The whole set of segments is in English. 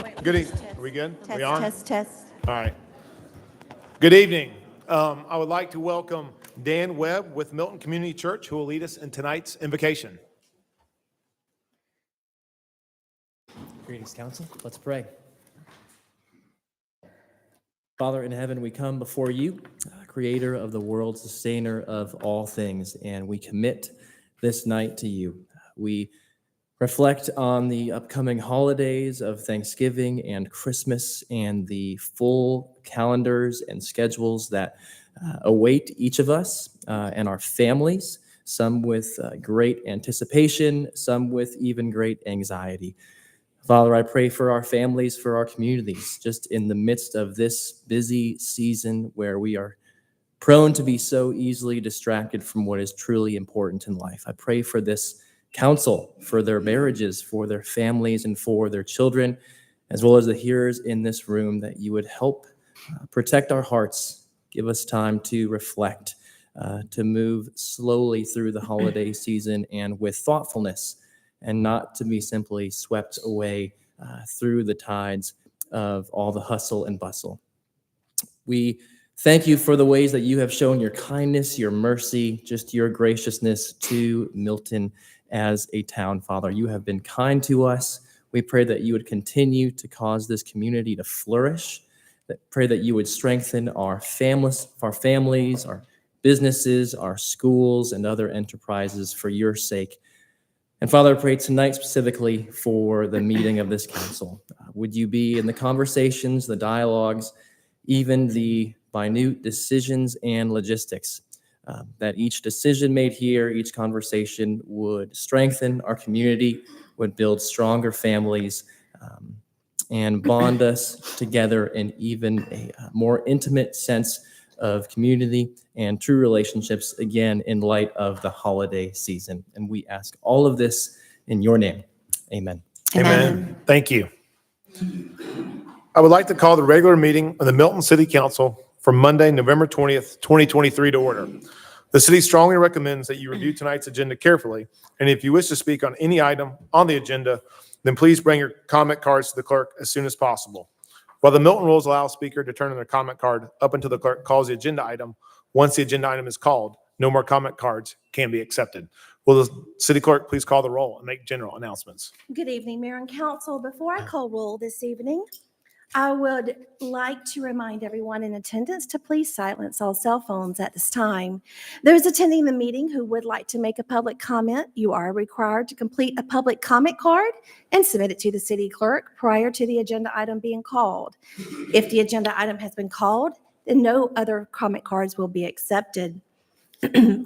Good evening. Are we good? Test, we on? test. All right. Good evening. I would like to welcome Dan Webb with Milton Community Church, who will lead us in tonight's invocation. Greetings, council. Let's pray. Father in heaven, we come before you, creator of the world, sustainer of all things, and we commit this night to you. We reflect on the upcoming holidays of Thanksgiving and Christmas and the full calendars and schedules that await each of us and our families, some with great anticipation, some with even great anxiety. Father, I pray for our families, for our communities, just in the midst of this busy season where we are prone to be so easily distracted from what is truly important in life. I pray for this counsel, for their marriages, for their families, and for their children, as well as the hearers in this room, that you would help protect our hearts, give us time to reflect, to move slowly through the holiday season and with thoughtfulness, and not to be simply swept away through the tides of all the hustle and bustle. We thank you for the ways that you have shown your kindness, your mercy, just your graciousness to Milton as a town, Father. You have been kind to us. We pray that you would continue to cause this community to flourish. Pray that you would strengthen our families, our businesses, our schools, and other enterprises for your sake. And Father, I pray tonight specifically for the meeting of this council. Would you be in the conversations, the dialogues, even the minute decisions and logistics, that each decision made here, each conversation would strengthen our community, would build stronger families, and bond us together in even a more intimate sense of community and true relationships, again, in light of the holiday season. And we ask all of this in your name. Amen. Amen. Thank you. I would like to call the regular meeting of the Milton City Council for Monday, November 20th, 2023 to order. The city strongly recommends that you review tonight's agenda carefully, and if you wish to speak on any item on the agenda, then please bring your comment cards to the clerk as soon as possible. While the Milton rules allow a speaker to turn in their comment card up until the clerk calls the agenda item, once the agenda item is called, no more comment cards can be accepted. Will the city clerk please call the roll and make general announcements? Good evening, Mayor and Council. Before I call roll this evening, I would like to remind everyone in attendance to please silence all cell phones at this time. Those attending the meeting who would like to make a public comment, you are required to complete a public comment card and submit it to the city clerk prior to the agenda item being called. If the agenda item has been called, then no other comment cards will be accepted.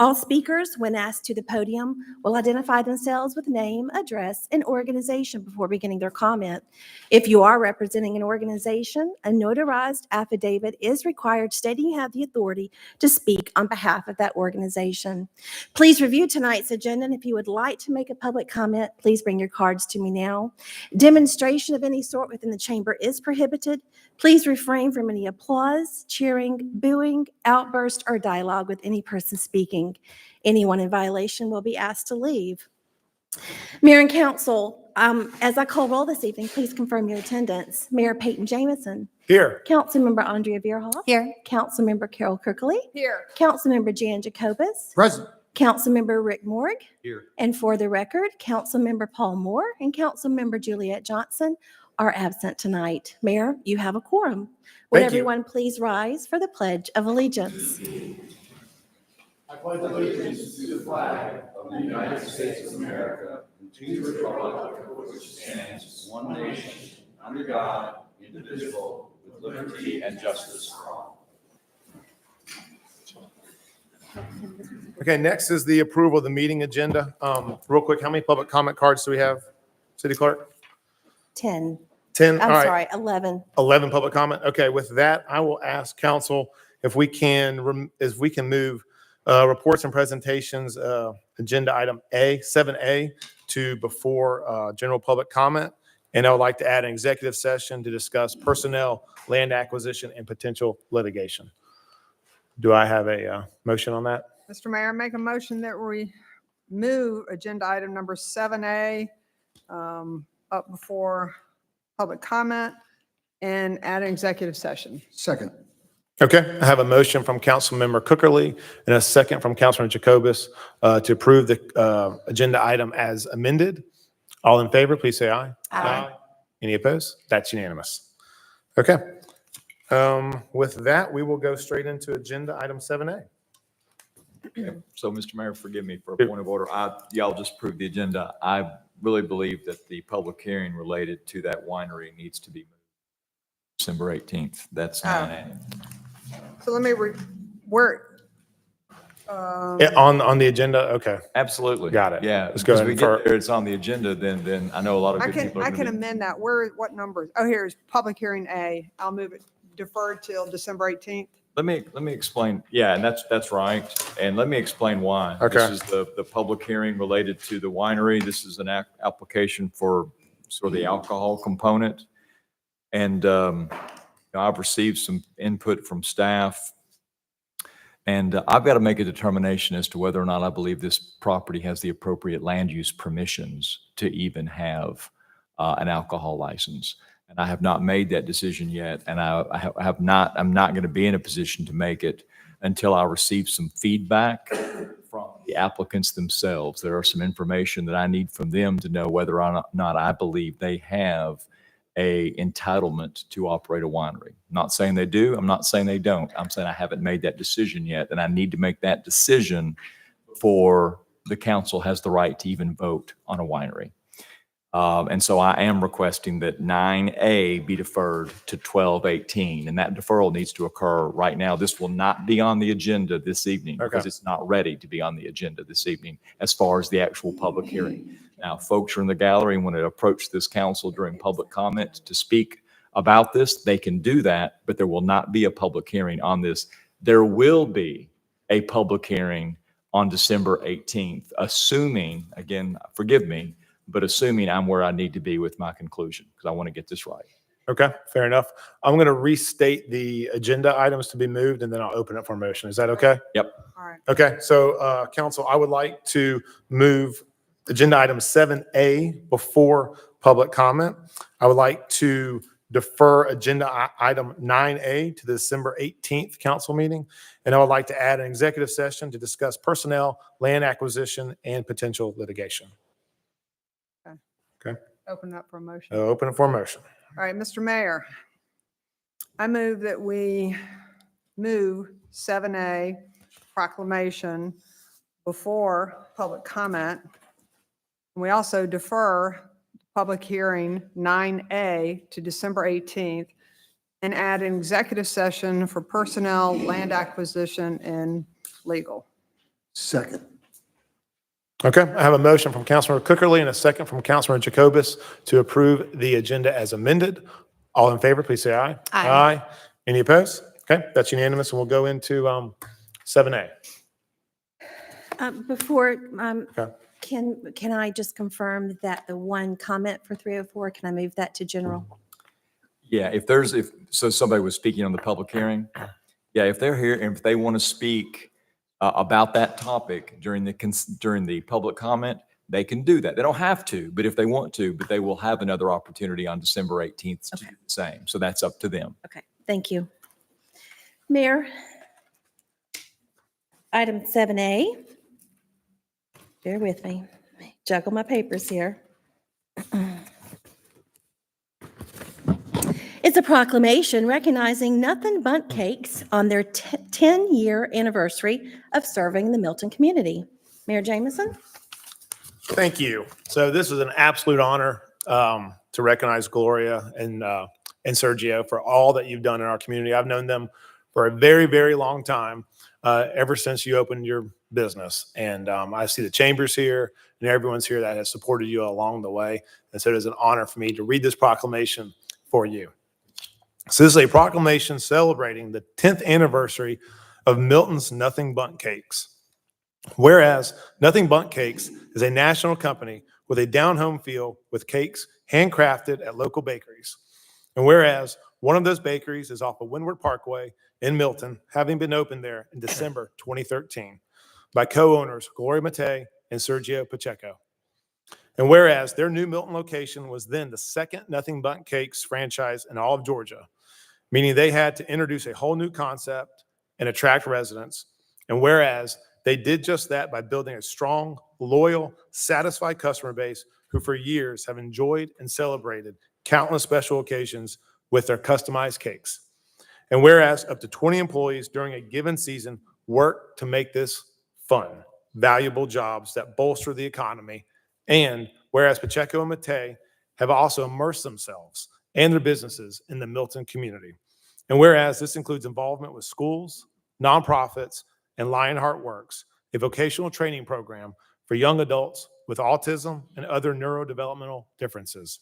All speakers, when asked to the podium, will identify themselves with name, address, and organization before beginning their comment. If you are representing an organization, a notarized affidavit is required stating you have the authority to speak on behalf of that organization. Please review tonight's agenda, and if you would like to make a public comment, please bring your cards to me now. Demonstration of any sort within the chamber is prohibited. Please refrain from any applause, cheering, booing, outburst, or dialogue with any person speaking. Anyone in violation will be asked to leave. Mayor and Council, as I call roll this evening, please confirm your attendance. Mayor Peyton Jamison. Here. Councilmember Andrea Bierhoff. Here. Councilmember Carol Kirkley. Here. Councilmember Jan Jacobus. Present. Councilmember Rick Morg. Here. And for the record, Councilmember Paul Moore and Councilmember Juliet Johnson are absent tonight. Mayor, you have a quorum. Would Thank you. everyone please rise for the Pledge of Allegiance? I pledge allegiance to the flag of the United States of America and to the republic for which it stands, one nation, under God, indivisible, with liberty and justice for all. Okay, next is the approval of the meeting agenda. Real quick, how many public comment cards do we have, city clerk? 10. 10? I'm All right. sorry, 11. 11 public comment. Okay, with that, I will ask council if we can move reports and presentations, agenda item 7A to before general public comment. And I would like to add an executive session to discuss personnel, land acquisition, and potential litigation. Do I have a motion on that? Mr. Mayor, make a motion that we move agenda item number 7A up before public comment, and add an executive session. Second. Okay, I have a motion from Councilmember Cookerly and a second from Councilman Jacobus to approve the agenda item as amended. All in favor, please say aye. Aye. Any opposed? That's unanimous. Okay. With that, we will go straight into agenda item 7A. So, Mr. Mayor, forgive me for a point of order. Y'all just approved the agenda. I really believe that the public hearing related to that winery needs to be moved December 18th. That's 9A. So let me, On the agenda, okay. Absolutely. Got it. Yeah. Let's go because ahead we and get there, it's on the agenda, then I know a lot of I good can, people are I going can to be. amend that. What numbers? Oh, here's public hearing A. I'll move it deferred till December 18th. Let me explain. Yeah, and that's right. And let me explain why. Okay. This is the public hearing related to the winery. This is an application for sort of the alcohol component. And I've received some input from staff. And I've got to make a determination as to whether or not I believe this property has the appropriate land use permissions to even have an alcohol license. And I have not made that decision yet. And I'm not going to be in a position to make it until I receive some feedback from the applicants themselves. There are some information that I need from them to know whether or not I believe they have a entitlement to operate a winery. I'm not saying they do. I'm not saying they don't. I'm saying I haven't made that decision yet, and I need to make that decision before the council has the right to even vote on a winery. And so I am requesting that 9A be deferred to 12/18, and that deferral needs to occur right now. This will not be on the agenda this evening because Okay. it's not ready to be on the agenda this evening as far as the actual public hearing. Now, folks are in the gallery and want to approach this council during public comment to speak about this, they can do that, but there will not be a public hearing on this. There will be a public hearing on December 18th, assuming, again, forgive me, but assuming I'm where I need to be with my conclusion, because I want to get this right. Okay, fair enough. I'm going to restate the agenda items to be moved, and then I'll open it for motion. Is that okay? Yep. All right. Okay, so council, I would like to move agenda item 7A before public comment. I would like to defer agenda item 9A to the December 18th council meeting. And I would like to add an executive session to discuss personnel, land acquisition, and potential litigation. Open up for a motion. Open it for motion. All right, Mr. Mayor, I move that we move 7A proclamation before public comment. We also defer public hearing 9A to December 18th and add an executive session for personnel, land acquisition, and legal. Second. Okay, I have a motion from Councilmember Cookerly and a second from Councilmember Jacobus to approve the agenda as amended. All in favor, please say aye. Aye. Any opposed? Okay, that's unanimous, and we'll go into 7A. Before, Okay. can I just confirm that the one comment for 304, can I move that to general? Yeah, so somebody was speaking on the public hearing. Yeah, if they're here and if they want to speak about that topic during the public comment, they can do that. They don't have to, but if they want to, but they will have another opportunity on December 18th to do the same. So that's up to them. Okay, thank you. Mayor, item 7A. Bear with me. Juggle my papers here. It's a proclamation recognizing Nothing Bundt Cakes on their 10-year anniversary of serving the Milton community. Mayor Jameson? Thank you. So this is an absolute honor to recognize Gloria and Sergio for all that you've done in our community. I've known them for a very, very long time, ever since you opened your business. And I see the chambers here and everyone's here that has supported you along the way. And so it is an honor for me to read this proclamation for you. So this is a proclamation celebrating the 10th anniversary of Milton's Nothing Bundt Cakes. Whereas Nothing Bundt Cakes is a national company with a down-home feel with cakes handcrafted at local bakeries. And whereas one of those bakeries is off of Windward Parkway in Milton, having been opened there in December 2013 by co-owners Gloria Mattei and Sergio Pacheco. And whereas their new Milton location was then the second Nothing Bundt Cakes franchise in all of Georgia, meaning they had to introduce a whole new concept and attract residents. And whereas they did just that by building a strong, loyal, satisfied customer base who for years have enjoyed and celebrated countless special occasions with their customized cakes. And whereas up to 20 employees during a given season work to make this fun, valuable jobs that bolster the economy. And whereas Pacheco and Matei have also immersed themselves and their businesses in the Milton community. And whereas this includes involvement with schools, nonprofits, and Lionheart Works, a vocational training program for young adults with autism and other neurodevelopmental differences.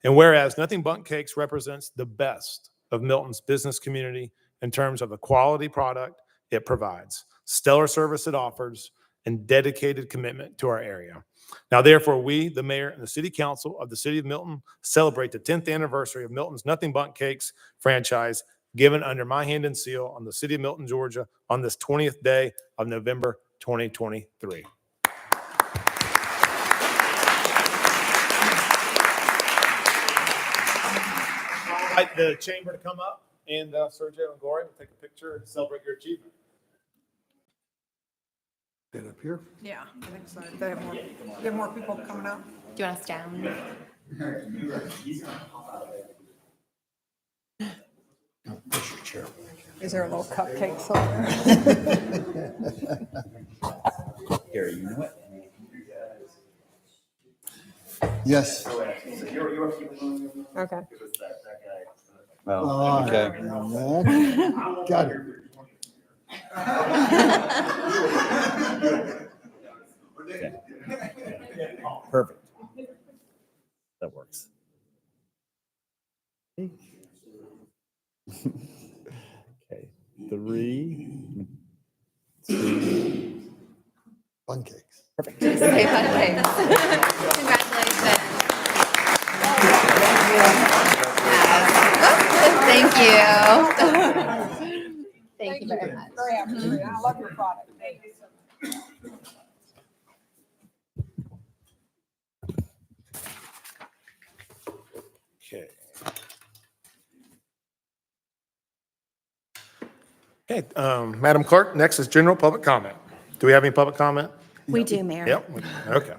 And whereas Nothing Bundt Cakes represents the best of Milton's business community in terms of the quality product it provides, stellar service it offers, and dedicated commitment to our area. Now, therefore, we, the mayor and the city council of the city of Milton, celebrate the 10th anniversary of Milton's Nothing Bundt Cakes franchise, given under my hand and seal on the city of Milton, Georgia, on this 20th day of November 2023. I'd like the chamber to come up, and Sergio and Gloria will take a picture and celebrate your achievement. Get up here. Yeah, I think so. They have more people coming up. Do you want us down? Push your chair. Is there a little cupcake somewhere? Gary, you know it? Yes. Okay. Oh, okay. Got it. Perfect. That works. Okay, 3, 2. Bun cakes. Say cupcakes. Congratulations. Thank you. Thank you very much. Very happy. I love your product. Okay. Okay, Madam Clerk, next is general public comment. Do we have any public comment? We do, Mayor. Yep, okay.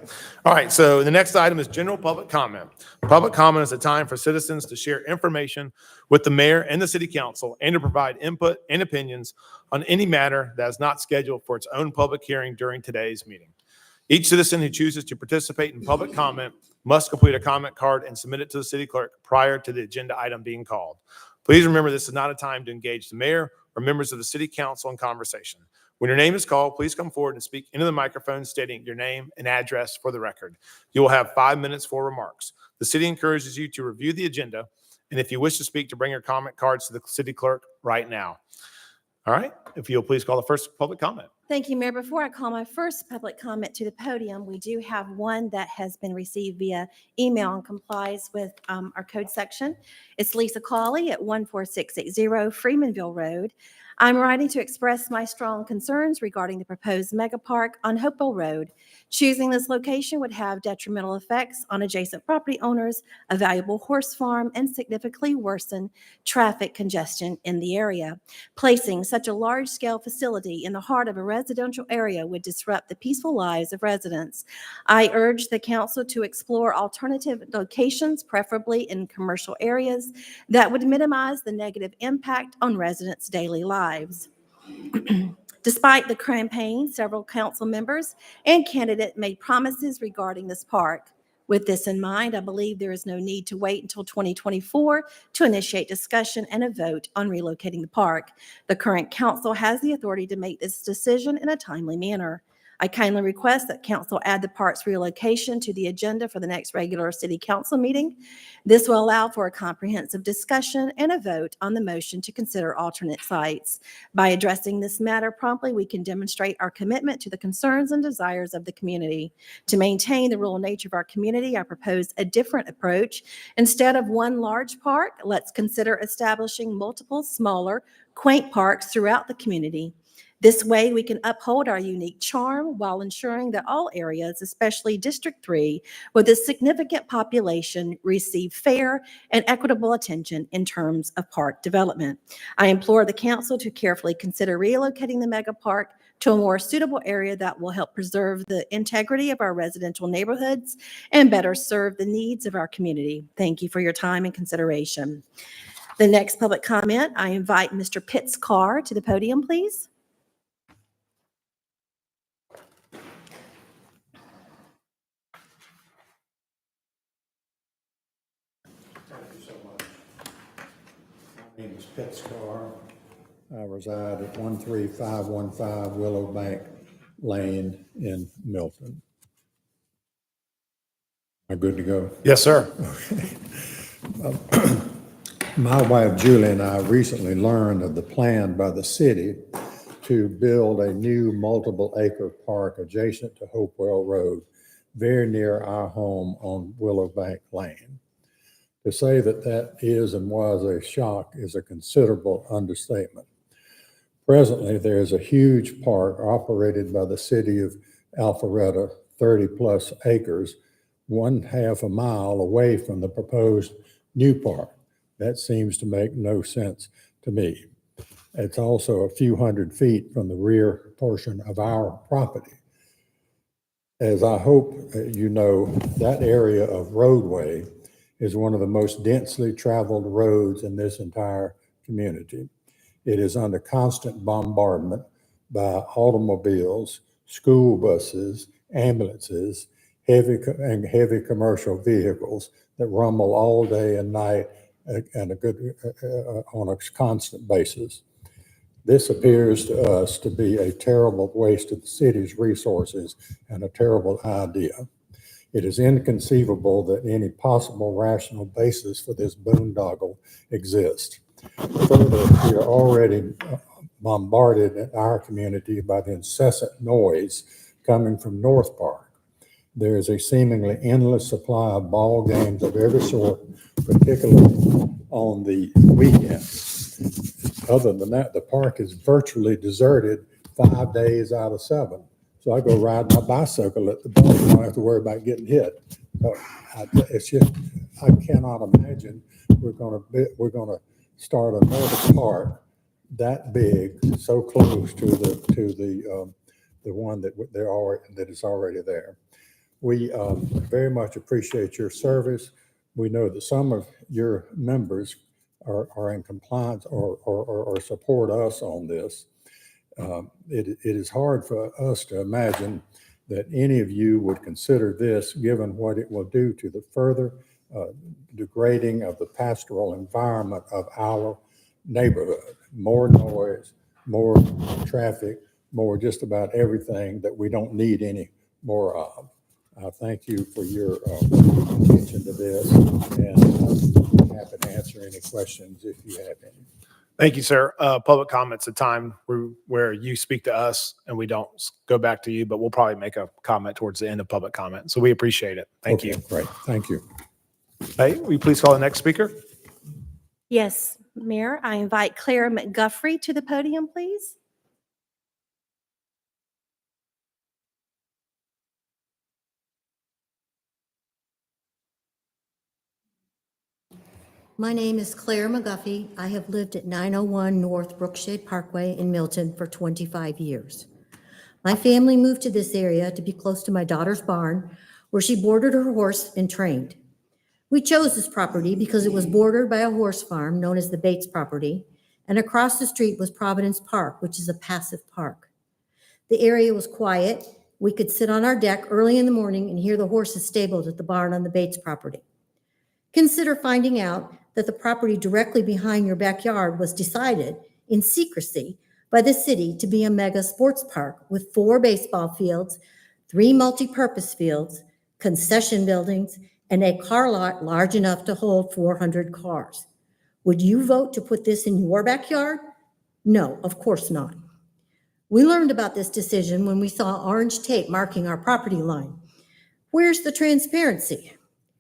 All right, so the next item is general public comment. Public comment is a time for citizens to share information with the mayor and the city council and to provide input and opinions on any matter that is not scheduled for its own public hearing during today's meeting. Each citizen who chooses to participate in public comment must complete a comment card and submit it to the city clerk prior to the agenda item being called. Please remember, this is not a time to engage the mayor or members of the city council in conversation. When your name is called, please come forward and speak into the microphone stating your name and address for the record. You will have 5 minutes for remarks. The city encourages you to review the agenda, and if you wish to speak, to bring your comment cards to the city clerk right now. All right, if you'll please call the first public comment. Thank you, Mayor. Before I call my first public comment to the podium, we do have one that has been received via email and complies with our code section. It's Lisa Cawley at 14680 Freemanville Road. I'm writing to express my strong concerns regarding the proposed mega park on Hopewell Road. Choosing this location would have detrimental effects on adjacent property owners, a valuable horse farm, and significantly worsen traffic congestion in the area. Placing such a large-scale facility in the heart of a residential area would disrupt the peaceful lives of residents. I urge the council to explore alternative locations, preferably in commercial areas, that would minimize the negative impact on residents' daily lives. Despite the campaign, several council members and candidates made promises regarding this park. With this in mind, I believe there is no need to wait until 2024 to initiate discussion and a vote on relocating the park. The current council has the authority to make this decision in a timely manner. I kindly request that council add the park's relocation to the agenda for the next regular city council meeting. This will allow for a comprehensive discussion and a vote on the motion to consider alternate sites. By addressing this matter promptly, we can demonstrate our commitment to the concerns and desires of the community. To maintain the rural nature of our community, I propose a different approach. Instead of one large park, let's consider establishing multiple smaller, quaint parks throughout the community. This way, we can uphold our unique charm while ensuring that all areas, especially District 3, with a significant population, receive fair and equitable attention in terms of park development. I implore the council to carefully consider relocating the mega park to a more suitable area that will help preserve the integrity of our residential neighborhoods and better serve the needs of our community. Thank you for your time and consideration. The next public comment, I invite Mr. Pitts Carr to the podium, please. My name is Pitts Carr. I reside at 13515 Willow Bank Lane in Milton. Am I good to go? Yes, sir. My wife Julie and I recently learned of the plan by the city to build a new multiple acre park adjacent to Hopewell Road, very near our home on Willow Bank Lane. To say that that is and was a shock is a considerable understatement. Presently, there is a huge park operated by the city of Alpharetta, 30+ acres, 1/2 a mile away from the proposed new park. That seems to make no sense to me. It's also a few hundred feet from the rear portion of our property. As I hope you know, that area of roadway is one of the most densely traveled roads in this entire community. It is under constant bombardment by automobiles, school buses, ambulances, heavy commercial vehicles that rumble all day and night on a constant basis. This appears to us to be a terrible waste of the city's resources and a terrible idea. It is inconceivable that any possible rational basis for this boondoggle exists. Further, we are already bombarded in our community by the incessant noise coming from North Park. There is a seemingly endless supply of ball games of every sort, particularly on the weekends. Other than that, the park is virtually deserted 5 days out of 7. So I go ride my bicycle at the park. I don't have to worry about getting hit. So it's just, I cannot imagine we're going to start another park that big, so close to the one that is already there. We very much appreciate your service. We know that some of your members are in compliance or support us on this. It is hard for us to imagine that any of you would consider this, given what it will do to the further degrading of the pastoral environment of our neighborhood. More noise, more traffic, more just about everything that we don't need any more of. Thank you for your attention to this, and I'm happy to answer any questions if you have any. Thank you, sir. Public comment's a time where you speak to us and we don't go back to you, but we'll probably make a comment towards the end of public comment. So we appreciate it. Thank you. Great. Thank you. Hey, will you please call the next speaker? Yes, Mayor, I invite Claire McGuffrey to the podium, please. My name is Claire McGuffey. I have lived at 901 North Brookshade Parkway in Milton for 25 years. My family moved to this area to be close to my daughter's barn, where she boarded her horse and trained. We chose this property because it was bordered by a horse farm known as the Bates property, and across the street was Providence Park, which is a passive park. The area was quiet. We could sit on our deck early in the morning and hear the horses stabled at the barn on the Bates property. Consider finding out that the property directly behind your backyard was decided in secrecy by the city to be a mega sports park with 4 baseball fields, 3 multi-purpose fields, concession buildings, and a car lot large enough to hold 400 cars. Would you vote to put this in your backyard? No, of course not. We learned about this decision when we saw orange tape marking our property line. Where's the transparency?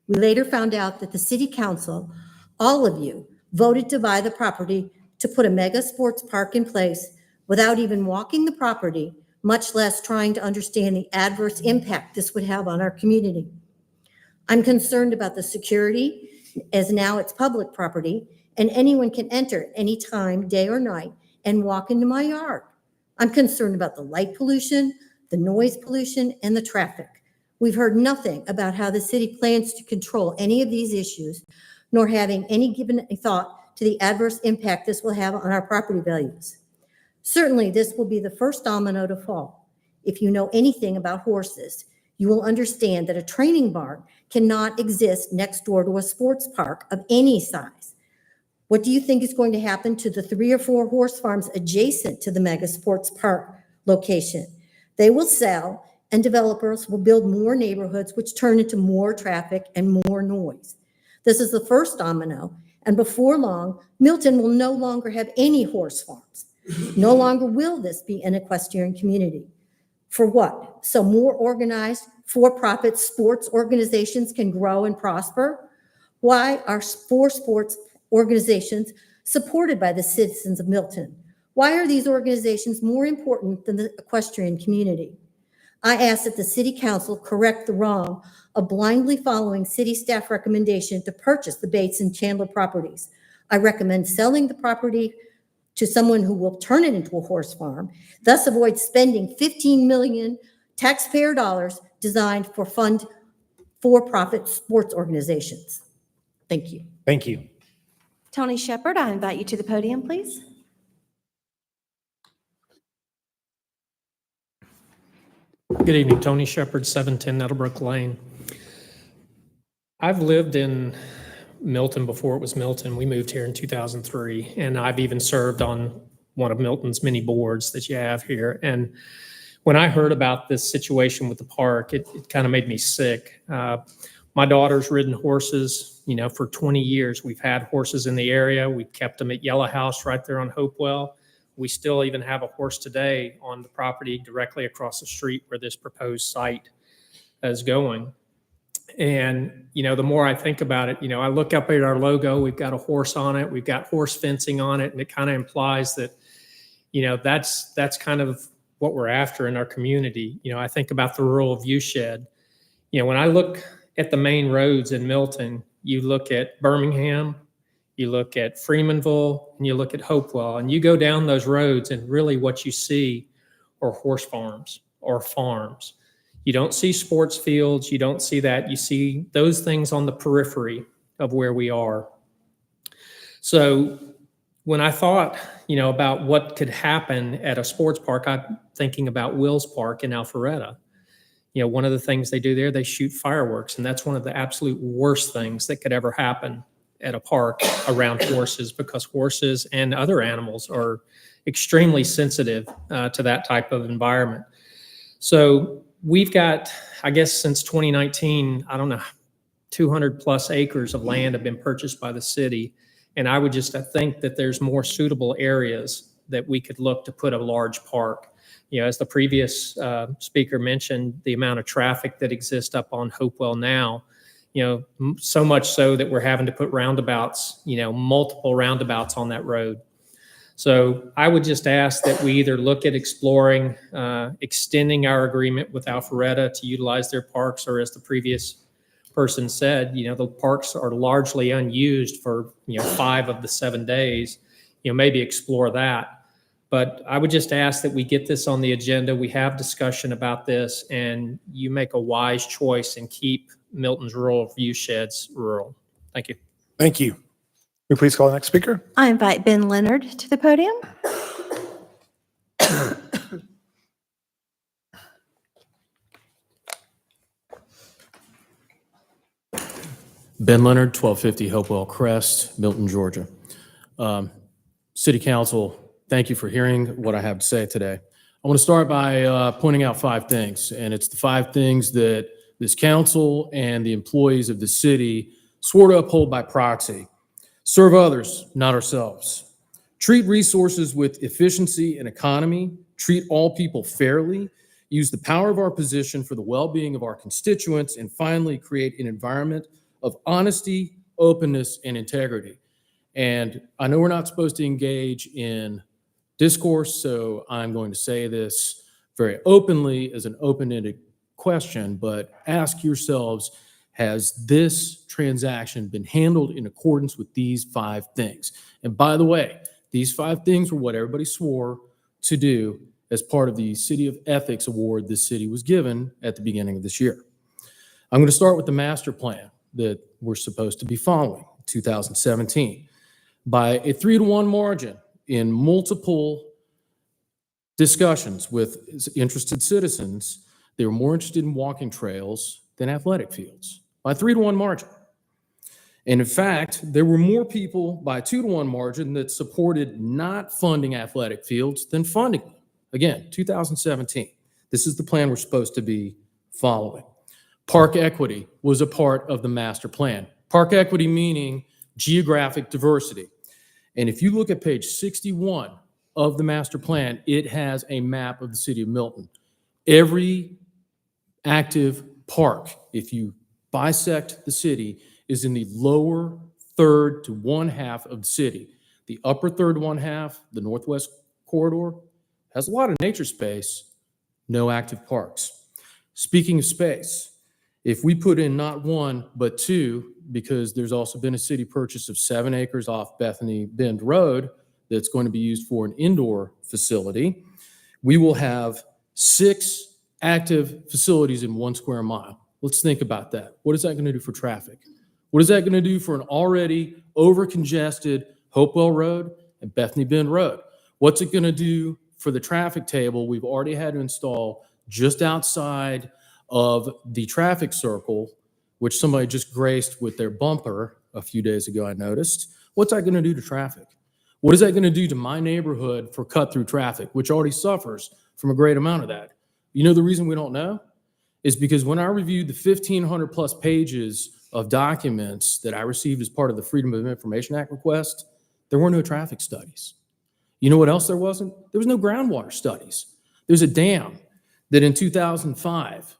We later found out that the city council, all of you, voted to buy the property to put a mega sports park in place without even walking the property, much less trying to understand the adverse impact this would have on our community. I'm concerned about the security, as now it's public property, and anyone can enter anytime, day or night, and walk into my yard. I'm concerned about the light pollution, the noise pollution, and the traffic. We've heard nothing about how the city plans to control any of these issues, nor having any given thought to the adverse impact this will have on our property values. Certainly, this will be the first domino to fall. If you know anything about horses, you will understand that a training barn cannot exist next door to a sports park of any size. What do you think is going to happen to the 3 or 4 horse farms adjacent to the mega sports park location? They will sell, and developers will build more neighborhoods, which turn into more traffic and more noise. This is the first domino, and before long, Milton will no longer have any horse farms. No longer will this be an equestrian community. For what? So more organized, for-profit sports organizations can grow and prosper? Why are 4 sports organizations supported by the citizens of Milton? Why are these organizations more important than the equestrian community? I ask that the City Council correct the wrong of blindly following city staff recommendation to purchase the Bates and Chandler properties. I recommend selling the property to someone who will turn it into a horse farm, thus avoid spending $15 million taxpayer dollars designed for fund for-profit sports organizations. Thank you. Thank you. Tony Shepherd, I invite you to the podium, please. Good evening, Tony Shepherd, 710 Nettlebrook Lane. I've lived in Milton before it was Milton. We moved here in 2003, and I've even served on one of Milton's many boards that you have here. And when I heard about this situation with the park, it kind of made me sick. My daughter's ridden horses, for 20 years. We've had horses in the area. We've kept them at Yellow House right there on Hopewell. We still even have a horse today on the property directly across the street where this proposed site is going. And, the more I think about it, I look up at our logo, we've got a horse on it, we've got horse fencing on it, and it kind of implies that, that's kind of what we're after in our community. I think about the rural view shed. When I look at the main roads in Milton, you look at Birmingham, you look at Freemanville, and you look at Hopewell, and you go down those roads, and really what you see are horse farms or farms. You don't see sports fields. You don't see that. You see those things on the periphery of where we are. So when I thought, about what could happen at a sports park, I'm thinking about Will's Park in Alpharetta. One of the things they do there, they shoot fireworks, and that's one of the absolute worst things that could ever happen at a park around horses, because horses and other animals are extremely sensitive to that type of environment. So we've got, I guess since 2019, 200 plus acres of land have been purchased by the city. And I would just think that there's more suitable areas that we could look to put a large park. As the previous speaker mentioned, the amount of traffic that exists up on Hopewell now, so much so that we're having to put roundabouts, multiple roundabouts on that road. So I would just ask that we either look at exploring, extending our agreement with Alpharetta to utilize their parks, or as the previous person said, the parks are largely unused for, 5 of the 7 days, maybe explore that. But I would just ask that we get this on the agenda. We have discussion about this, and you make a wise choice and keep Milton's rural view sheds rural. Thank you. Thank you. Will you please call the next speaker? I invite Ben Leonard to the podium. Ben Leonard, 1250 Hopewell Crest, Milton, Georgia. City Council, thank you for hearing what I have to say today. I want to start by pointing out 5 things, and it's the 5 things that this council and the employees of the city swore to uphold by proxy. Serve others, not ourselves. Treat resources with efficiency and economy. Treat all people fairly. Use the power of our position for the well-being of our constituents. And finally, create an environment of honesty, openness, and integrity. And I know we're not supposed to engage in discourse, so I'm going to say this very openly as an open-ended question, but ask yourselves, has this transaction been handled in accordance with these 5 things? And by the way, these 5 things were what everybody swore to do as part of the City of Ethics Award this city was given at the beginning of this year. I'm going to start with the master plan that we're supposed to be following, 2017. By a 3-to-1 margin in multiple discussions with interested citizens, they were more interested in walking trails than athletic fields, by 3-to-1 margin. And in fact, there were more people by a 2-to-1 margin that supported not funding athletic fields than funding them. Again, 2017. This is the plan we're supposed to be following. Park equity was a part of the master plan. Park equity meaning geographic diversity. And if you look at page 61 of the master plan, it has a map of the city of Milton. Every active park, if you bisect the city, is in the lower third to 1/2 of the city. The upper third 1/2, the northwest corridor, has a lot of nature space, no active parks. Speaking of space, if we put in not 1, but 2, because there's also been a city purchase of 7 acres off Bethany Bend Road that's going to be used for an indoor facility, we will have 6 active facilities in 1 square mile. Let's think about that. What is that going to do for traffic? What is that going to do for an already over-congested Hopewell Road and Bethany Bend Road? What's it going to do for the traffic table we've already had to install just outside of the traffic circle, which somebody just graced with their bumper a few days ago, I noticed? What's that going to do to traffic? What is that going to do to my neighborhood for cut-through traffic, which already suffers from a great amount of that? You know the reason we don't know? Is because when I reviewed the 1,500 plus pages of documents that I received as part of the Freedom of Information Act request, there were no traffic studies. You know what else there wasn't? There was no groundwater studies. There's a dam that in 2005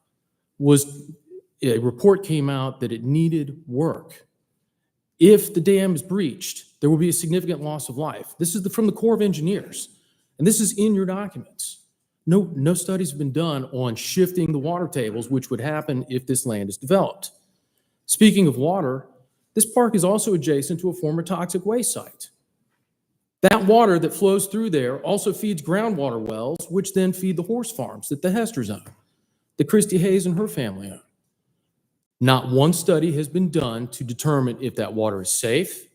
a report came out that it needed work. If the dam is breached, there will be a significant loss of life. This is from the Corps of Engineers, and this is in your documents. No studies have been done on shifting the water tables, which would happen if this land is developed. Speaking of water, this park is also adjacent to a former toxic waste site. That water that flows through there also feeds groundwater wells, which then feed the horse farms that the Hesters own, that Christy Hayes and her family own. Not one study has been done to determine if that water is safe,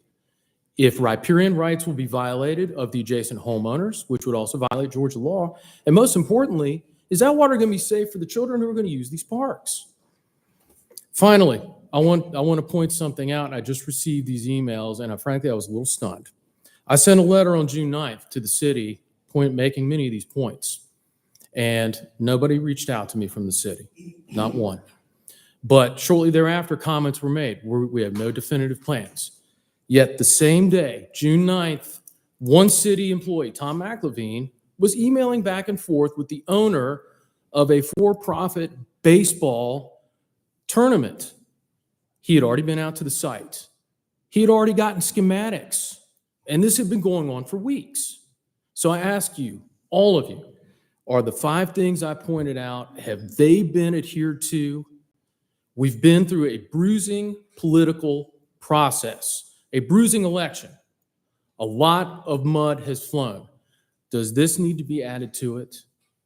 if riparian rights will be violated of the adjacent homeowners, which would also violate Georgia law, and most importantly, is that water going to be safe for the children who are going to use these parks? Finally, I want to point something out. I just received these emails, and frankly, I was a little stunned. I sent a letter on June 9th to the city making many of these points, and nobody reached out to me from the city, not one. But shortly thereafter, comments were made. We have no definitive plans. Yet the same day, June 9th, one city employee, Tom McLevine, was emailing back and forth with the owner of a for-profit baseball tournament. He had already been out to the site. He had already gotten schematics, and this had been going on for weeks. So I ask you, all of you, are the 5 things I pointed out, have they been adhered to? We've been through a bruising political process, a bruising election. A lot of mud has flown. Does this need to be added to it?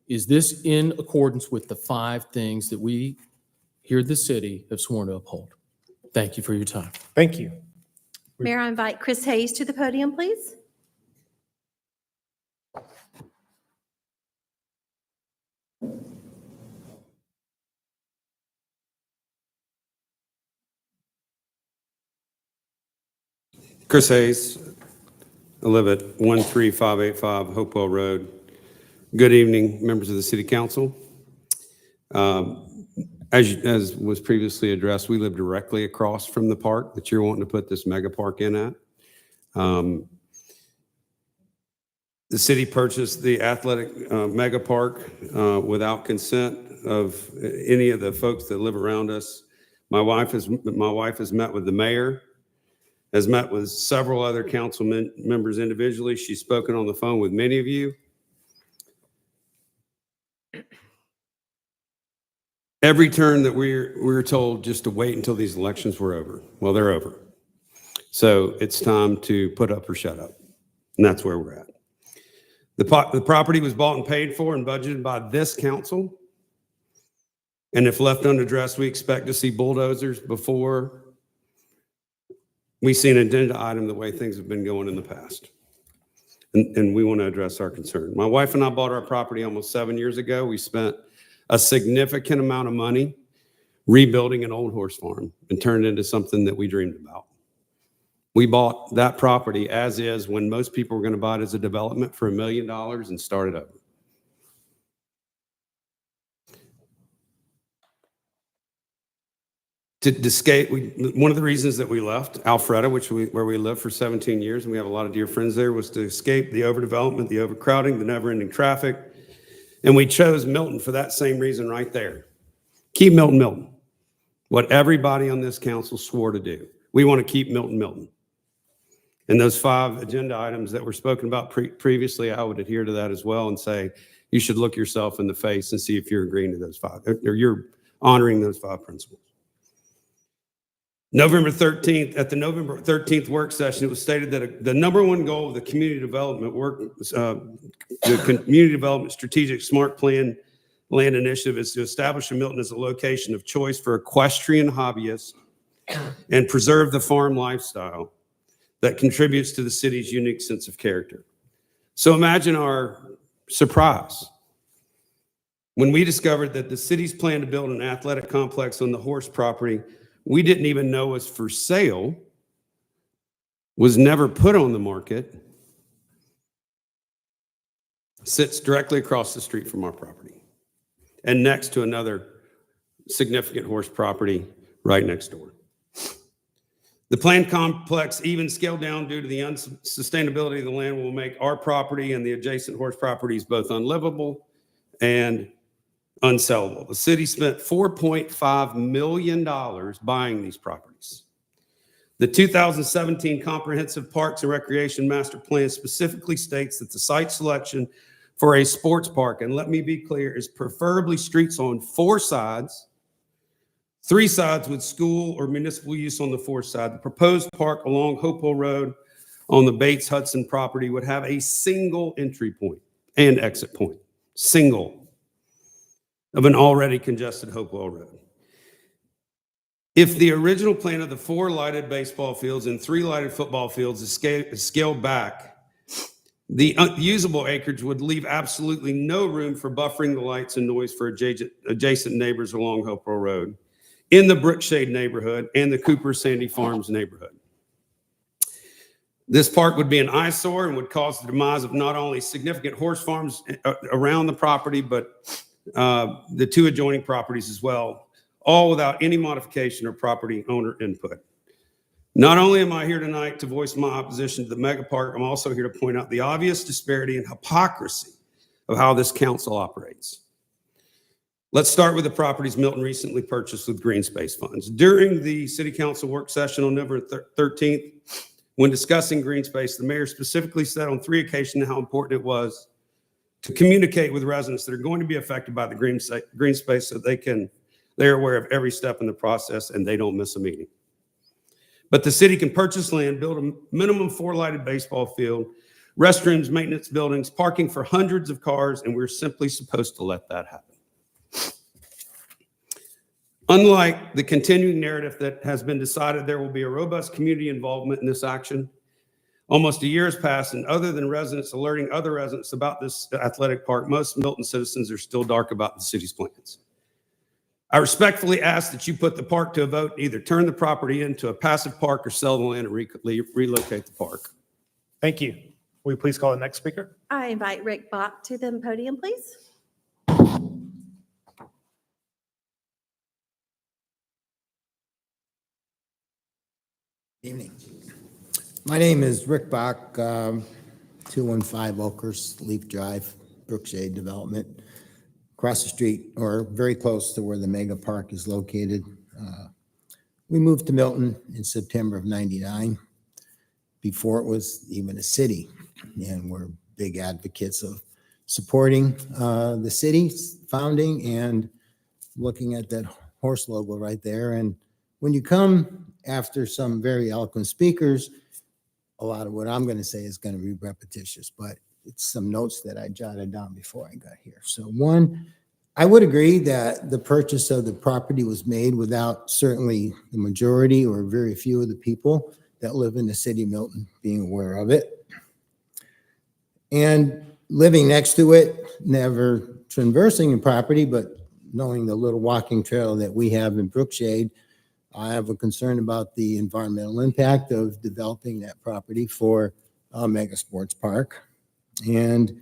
Is this in accordance with the 5 things that we here at the city have sworn to uphold? Thank you for your time. Thank you. Mayor, I invite Chris Hayes to the podium, please. Chris Hayes, I live at 13585 Hopewell Road. Good evening, members of the City Council. As was previously addressed, we live directly across from the park that you're wanting to put this mega park in at. The city purchased the athletic mega park without consent of any of the folks that live around us. My wife has met with the mayor. has met with several other council members individually. She's spoken on the phone with many of you. Every turn that we're told just to wait until these elections were over. Well, they're over. So it's time to put up or shut up. And that's where we're at. The property was bought and paid for and budgeted by this council. And if left unaddressed, we expect to see bulldozers before we see an agenda item the way things have been going in the past. And we want to address our concern. My wife and I bought our property almost 7 years ago. We spent a significant amount of money rebuilding an old horse farm and turned it into something that we dreamed about. We bought that property as is when most people were going to buy it as a development for $1 million and started over. To escape, one of the reasons that we left Alpharetta, where we lived for 17 years, and we have a lot of dear friends there, was to escape the overdevelopment, the overcrowding, the never-ending traffic. And we chose Milton for that same reason right there. Keep Milton, Milton. What everybody on this council swore to do. We want to keep Milton, Milton. And those 5 agenda items that were spoken about previously, I would adhere to that as well and say, you should look yourself in the face and see if you're agreeing to those 5, or you're honoring those 5 principles. November 13th, at the November 13th work session, it was stated that the number one goal of the community development the Community Development Strategic Smart Plan Land Initiative is to establish Milton as a location of choice for equestrian hobbyists and preserve the farm lifestyle that contributes to the city's unique sense of character. So imagine our surprise when we discovered that the city's plan to build an athletic complex on the horse property we didn't even know was for sale, was never put on the market, sits directly across the street from our property and next to another significant horse property right next door. The planned complex, even scaled down due to the unsustainability of the land, will make our property and the adjacent horse properties both unlivable and unsellable. The city spent $4.5 million buying these properties. The 2017 Comprehensive Parks and Recreation Master Plan specifically states that the site selection for a sports park, and let me be clear, is preferably streets on 4 sides, 3 sides with school or municipal use on the 4th side. The proposed park along Hopewell Road on the Bates Hudson property would have a single entry point and exit point, single, of an already congested Hopewell Road. If the original plan of the 4 lighted baseball fields and 3 lighted football fields is scaled back, the usable acreage would leave absolutely no room for buffering the lights and noise for adjacent neighbors along Hopewell Road, in the Brookshade neighborhood and the Cooper Sandy Farms neighborhood. This park would be an eyesore and would cause the demise of not only significant horse farms around the property, but the 2 adjoining properties as well, all without any modification or property owner input. Not only am I here tonight to voice my opposition to the mega park, I'm also here to point out the obvious disparity and hypocrisy of how this council operates. Let's start with the properties Milton recently purchased with green space funds. During the city council work session on November 13th, when discussing green space, the mayor specifically said on 3 occasions how important it was to communicate with residents that are going to be affected by the green space so they're aware of every step in the process and they don't miss a meeting. But the city can purchase land, build a minimum 4 lighted baseball field, restrooms, maintenance buildings, parking for hundreds of cars, and we're simply supposed to let that happen. Unlike the continuing narrative that has been decided, there will be a robust community involvement in this action. Almost a year has passed, and other than residents alerting other residents about this athletic park, most Milton citizens are still dark about the city's plans. I respectfully ask that you put the park to a vote, either turn the property into a passive park or sell the land and relocate the park. Thank you. Will you please call the next speaker? I invite Rick Bach to the podium, please. Evening. My name is Rick Bach, 215 Oakhurst Leaf Drive, Brookshade Development, across the street or very close to where the mega park is located. We moved to Milton in September of '99. before it was even a city. And we're big advocates of supporting the city's founding and looking at that horse logo right there. And when you come after some very eloquent speakers, a lot of what I'm going to say is going to be repetitious, but it's some notes that I jotted down before I got here. So one, I would agree that the purchase of the property was made without certainly the majority or very few of the people that live in the city of Milton being aware of it. And living next to it, never traversing the property, but knowing the little walking trail that we have in Brookshade, I have a concern about the environmental impact of developing that property for a mega sports park. And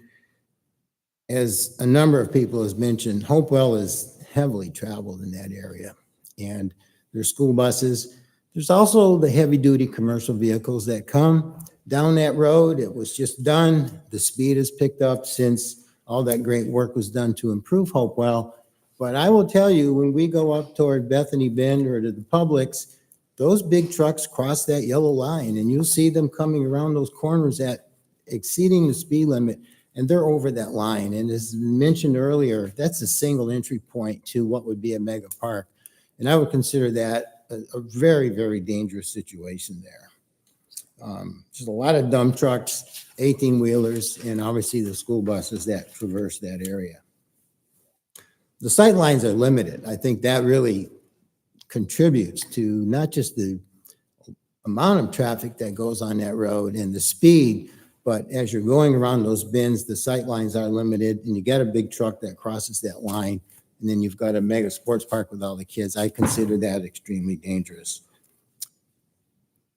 as a number of people has mentioned, Hopewell is heavily traveled in that area. And there's school buses. There's also the heavy duty commercial vehicles that come down that road. It was just done. The speed has picked up since all that great work was done to improve Hopewell. But I will tell you, when we go up toward Bethany Bend or to the Publix, those big trucks cross that yellow line and you'll see them coming around those corners at exceeding the speed limit, and they're over that line. And as mentioned earlier, that's a single entry point to what would be a mega park. And I would consider that a very, very dangerous situation there. There's a lot of dump trucks, 18-wheelers, and obviously the school buses that traverse that area. The sight lines are limited. I think that really contributes to not just the amount of traffic that goes on that road and the speed, but as you're going around those bends, the sight lines are limited, and you got a big truck that crosses that line, and then you've got a mega sports park with all the kids. I consider that extremely dangerous.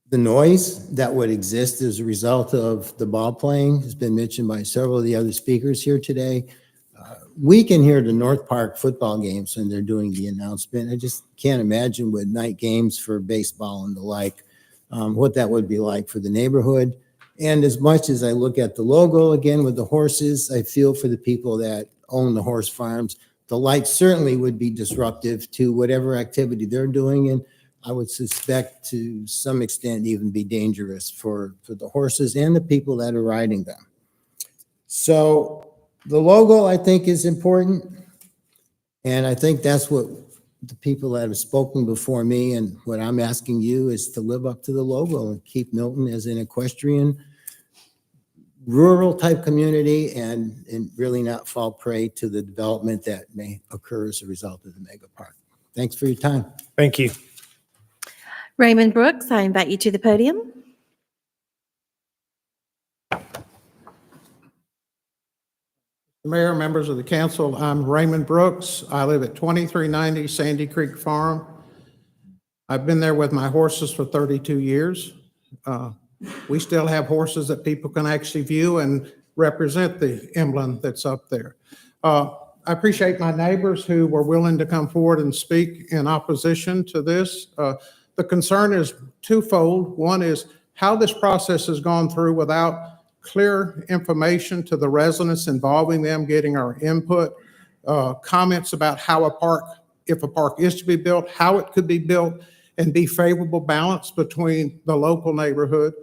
The noise that would exist as a result of the ball playing has been mentioned by several of the other speakers here today. We can hear the North Park football games when they're doing the announcement. I just can't imagine with night games for baseball and the like, what that would be like for the neighborhood. And as much as I look at the logo again with the horses, I feel for the people that own the horse farms. The lights certainly would be disruptive to whatever activity they're doing, and I would suspect to some extent even be dangerous for the horses and the people that are riding them. So the logo, I think, is important. And I think that's what the people that have spoken before me and what I'm asking you is to live up to the logo and keep Milton as an equestrian, rural type community and really not fall prey to the development that may occur as a result of the mega park. Thanks for your time. Thank you. Raymond Brooks, I invite you to the podium. Mayor, members of the council, I'm Raymond Brooks. I live at 2390 Sandy Creek Farm. I've been there with my horses for 32 years. We still have horses that people can actually view and represent the emblem that's up there. I appreciate my neighbors who were willing to come forward and speak in opposition to this. The concern is twofold. One is how this process has gone through without clear information to the residents, involving them, getting our input, comments about how a park, if a park is to be built, how it could be built, and be favorable balance between the local neighborhood.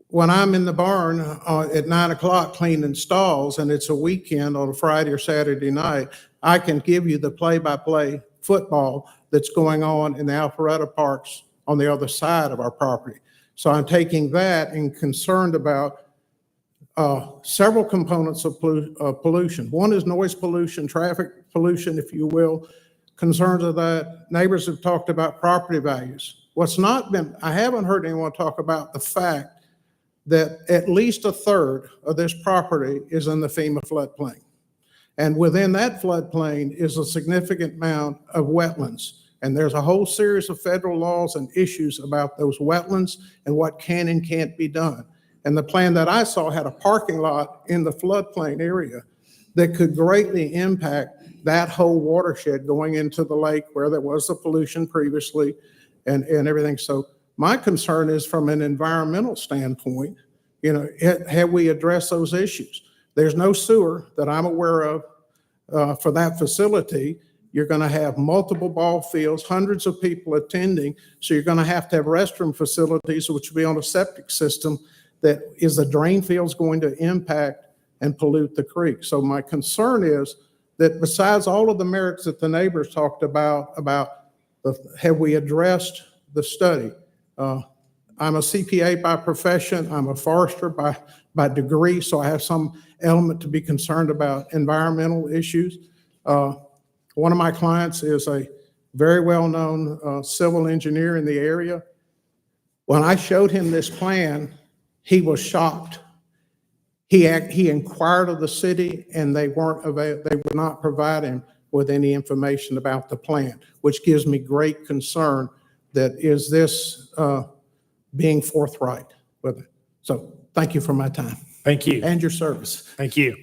When I'm in the barn at 9 o'clock cleaning stalls and it's a weekend on a Friday or Saturday night, I can give you the play-by-play football that's going on in the Alpharetta parks on the other side of our property. So I'm taking that and concerned about several components of pollution. One is noise pollution, traffic pollution, if you will. Concerns of that. Neighbors have talked about property values. What's not been, I haven't heard anyone talk about the fact that at least a third of this property is in the FEMA floodplain. And within that floodplain is a significant amount of wetlands. And there's a whole series of federal laws and issues about those wetlands and what can and can't be done. And the plan that I saw had a parking lot in the floodplain area that could greatly impact that whole watershed going into the lake where there was the pollution previously and everything. So my concern is from an environmental standpoint, you know, have we addressed those issues? There's no sewer that I'm aware of for that facility. You're going to have multiple ball fields, hundreds of people attending. So you're going to have restroom facilities, which will be on a septic system that is the drain field's going to impact and pollute the creek. So my concern is that besides all of the merits that the neighbors talked about have we addressed the study? I'm a CPA by profession. I'm a forester by degree, so I have some element to be concerned about environmental issues. One of my clients is a very well-known civil engineer in the area. When I showed him this plan, he was shocked. He inquired of the city, and they would not provide him with any information about the plan, which gives me great concern that is this being forthright with it. So thank you for my time. Thank you. And your service. Thank you.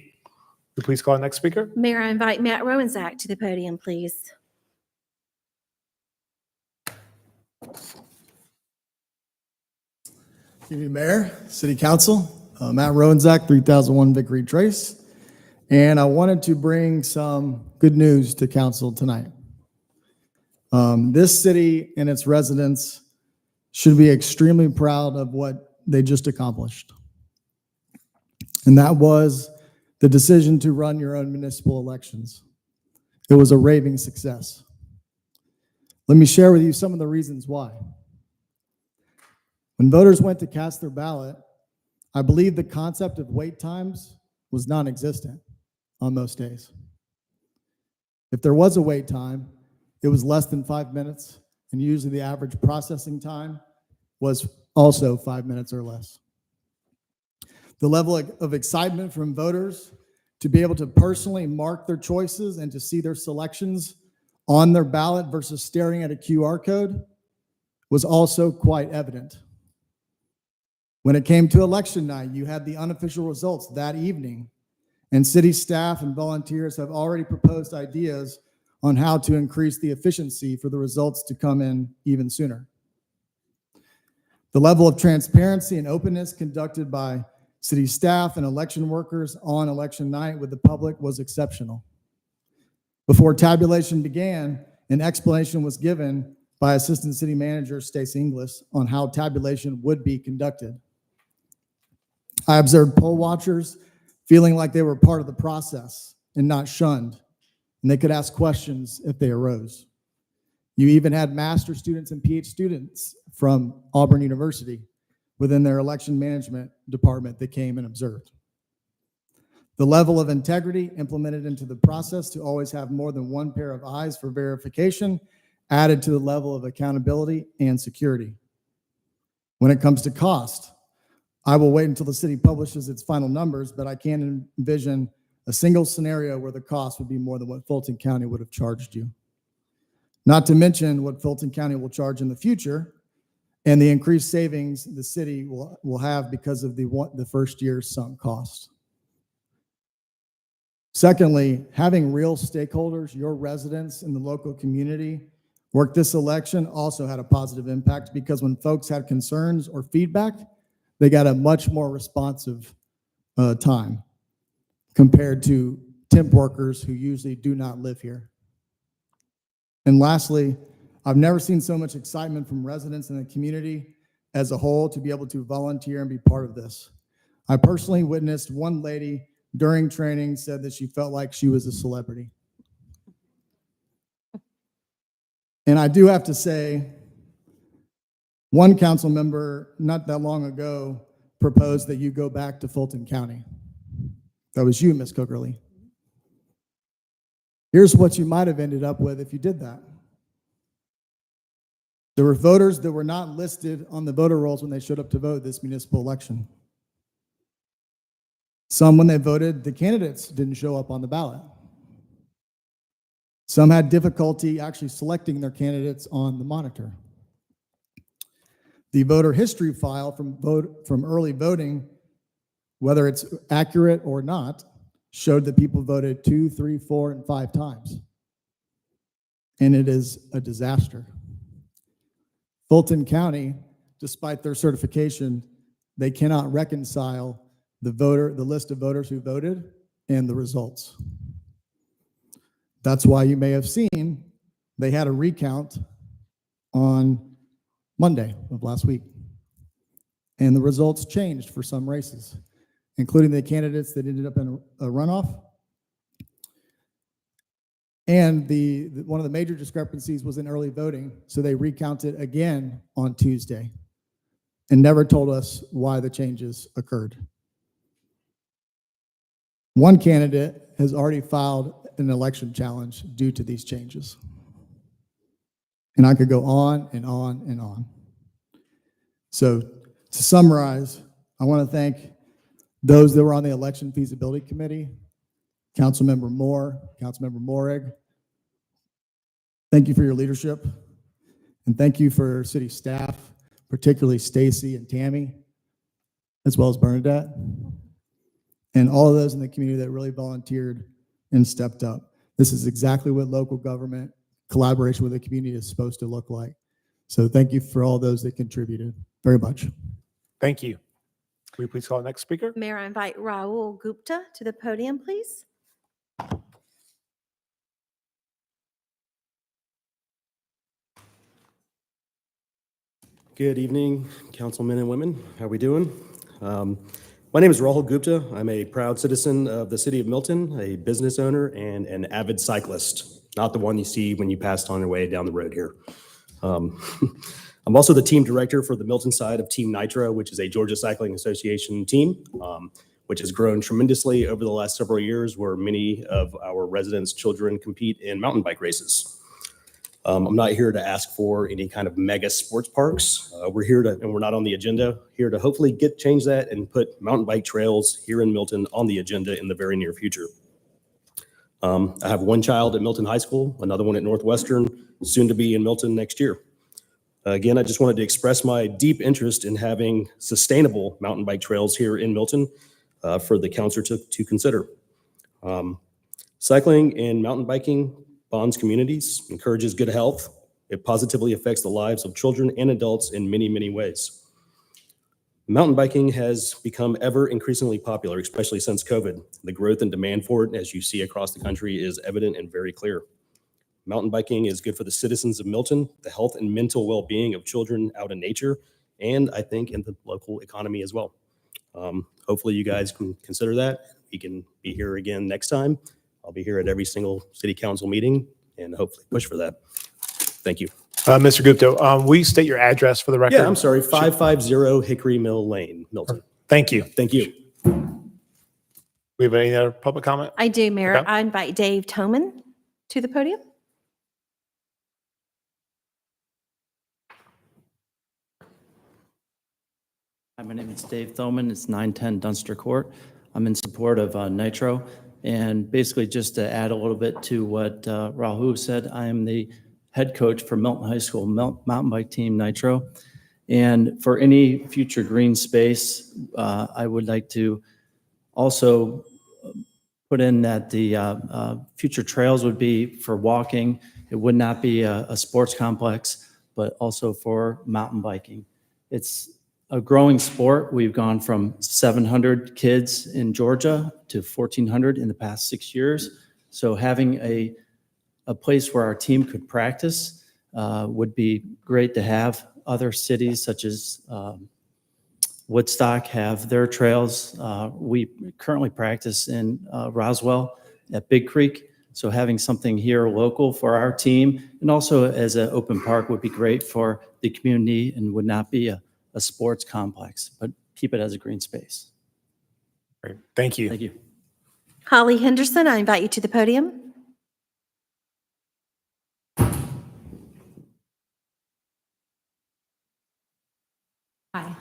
Will you please call the next speaker? Mayor, I invite Matt Rowenzak to the podium, please. Good evening, Mayor, City Council. Matt Rowenzak, 3001 Vickery Trace. And I wanted to bring some good news to council tonight. This city and its residents should be extremely proud of what they just accomplished. And that was the decision to run your own municipal elections. It was a raving success. Let me share with you some of the reasons why. When voters went to cast their ballot, I believe the concept of wait times was non-existent on most days. If there was a wait time, it was less than 5 minutes, and usually the average processing time was also 5 minutes or less. The level of excitement from voters to be able to personally mark their choices and to see their selections on their ballot versus staring at a QR code was also quite evident. When it came to election night, you had the unofficial results that evening, and city staff and volunteers have already proposed ideas on how to increase the efficiency for the results to come in even sooner. The level of transparency and openness conducted by city staff and election workers on election night with the public was exceptional. Before tabulation began, an explanation was given by Assistant City Manager Stacey Inglis on how tabulation would be conducted. I observed poll watchers feeling like they were part of the process and not shunned, and they could ask questions if they arose. You even had master students and PhD students from Auburn University within their election management department that came and observed. The level of integrity implemented into the process to always have more than one pair of eyes for verification added to the level of accountability and security. When it comes to cost, I will wait until the city publishes its final numbers, but I can't envision a single scenario where the cost would be more than what Fulton County would have charged you. Not to mention what Fulton County will charge in the future and the increased savings the city will have because of the first year's sunk costs. Secondly, having real stakeholders, your residents in the local community, work this election also had a positive impact because when folks had concerns or feedback, they got a much more responsive time compared to temp workers who usually do not live here. And lastly, I've never seen so much excitement from residents in the community as a whole to be able to volunteer and be part of this. I personally witnessed one lady during training said that she felt like she was a celebrity. And I do have to say, one council member not that long ago proposed that you go back to Fulton County. That was you, Ms. Cookerly. Here's what you might have ended up with if you did that. There were voters that were not listed on the voter rolls when they showed up to vote this municipal election. Some, when they voted, the candidates didn't show up on the ballot. Some had difficulty actually selecting their candidates on the monitor. The voter history file from early voting, whether it's accurate or not, showed that people voted 2, 3, 4, and 5 times. And it is a disaster. Fulton County, despite their certification, they cannot reconcile the list of voters who voted and the results. That's why you may have seen they had a recount on Monday of last week. And the results changed for some races, including the candidates that ended up in a runoff. And one of the major discrepancies was in early voting, so they recounted again on Tuesday and never told us why the changes occurred. One candidate has already filed an election challenge due to these changes. And I could go on and on and on. So to summarize, I want to thank those that were on the Election Feasibility Committee, Councilmember Moore, Councilmember Morrig. Thank you for your leadership. And thank you for city staff, particularly Stacy and Tammy, as well as Bernadette, and all of those in the community that really volunteered and stepped up. This is exactly what local government collaboration with the community is supposed to look like. So thank you for all those that contributed very much. Thank you. Will you please call the next speaker? Mayor, I invite Rahul Gupta to the podium, please. Good evening, councilmen and women. How are we doing? My name is Rahul Gupta. I'm a proud citizen of the city of Milton, a business owner, and an avid cyclist, not the one you see when you pass on your way down the road here. I'm also the team director for the Milton side of Team Nitro, which is a Georgia Cycling Association team, which has grown tremendously over the last several years, where many of our residents' children compete in mountain bike races. I'm not here to ask for any kind of mega sports parks. We're here to, and we're not on the agenda, here to hopefully change that and put mountain bike trails here in Milton on the agenda in the very near future. I have one child at Milton High School, another one at Northwestern, soon to be in Milton next year. Again, I just wanted to express my deep interest in having sustainable mountain bike trails here in Milton for the council to consider. Cycling and mountain biking bonds communities, encourages good health. It positively affects the lives of children and adults in many, many ways. Mountain biking has become ever increasingly popular, especially since COVID. The growth and demand for it, as you see across the country, is evident and very clear. Mountain biking is good for the citizens of Milton, the health and mental well-being of children out in nature, and I think in the local economy as well. Hopefully you guys can consider that. We can be here again next time. I'll be here at every single city council meeting and hopefully push for that. Thank you. Mr. Gupta, will you state your address for the record? Yeah, I'm sorry, 550 Hickory Mill Lane, Milton. Thank you. Thank you. We have any other public comment? I do, Mayor. Okay. I invite Dave Toman to the podium. Hi, my name is Dave Thoman. It's 910 Dunster Court. I'm in support of Nitro. And basically, just to add a little bit to what Rahul said, I am the head coach for Milton High School mountain bike team Nitro. And for any future green space, I would like to also put in that the future trails would be for walking. It would not be a sports complex, but also for mountain biking. It's a growing sport. We've gone from 700 kids in Georgia to 1,400 in the past 6 years. So having a place where our team could practice would be great to have. Other cities such as Woodstock have their trails. We currently practice in Roswell at Big Creek. So having something here local for our team and also as an open park would be great for the community and would not be a sports complex, but keep it as a green space. Great. Thank you. Thank you. Holly Henderson, I invite you to the podium. Hi,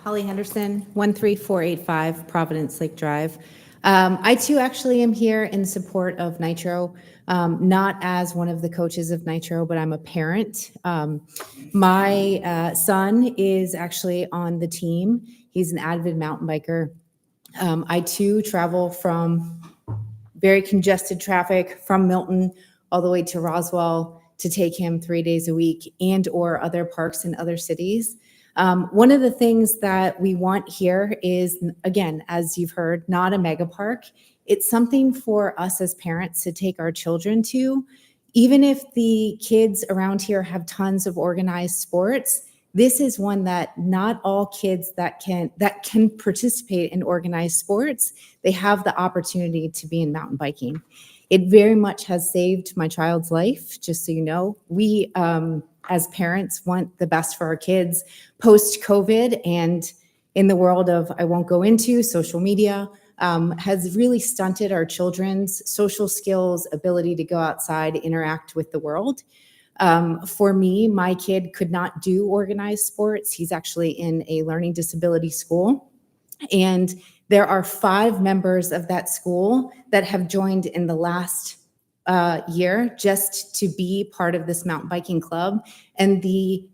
Holly Henderson, 13485 Providence Lake Drive. I too actually am here in support of Nitro, not as one of the coaches of Nitro, but I'm a parent. My son is actually on the team. He's an avid mountain biker. I too travel from very congested traffic from Milton all the way to Roswell to take him 3 days a week and or other parks in other cities. One of the things that we want here is, again, as you've heard, not a mega park. It's something for us as parents to take our children to even if the kids around here have tons of organized sports, this is one that not all kids that can participate in organized sports, they have the opportunity to be in mountain biking. It very much has saved my child's life, just so you know. We, as parents, want the best for our kids post-COVID, and in the world of, I won't go into, social media, has really stunted our children's social skills, ability to go outside, interact with the world. For me, my kid could not do organized sports. He's actually in a learning disability school. And there are 5 members of that school that have joined in the last year just to be part of this mountain biking club. And the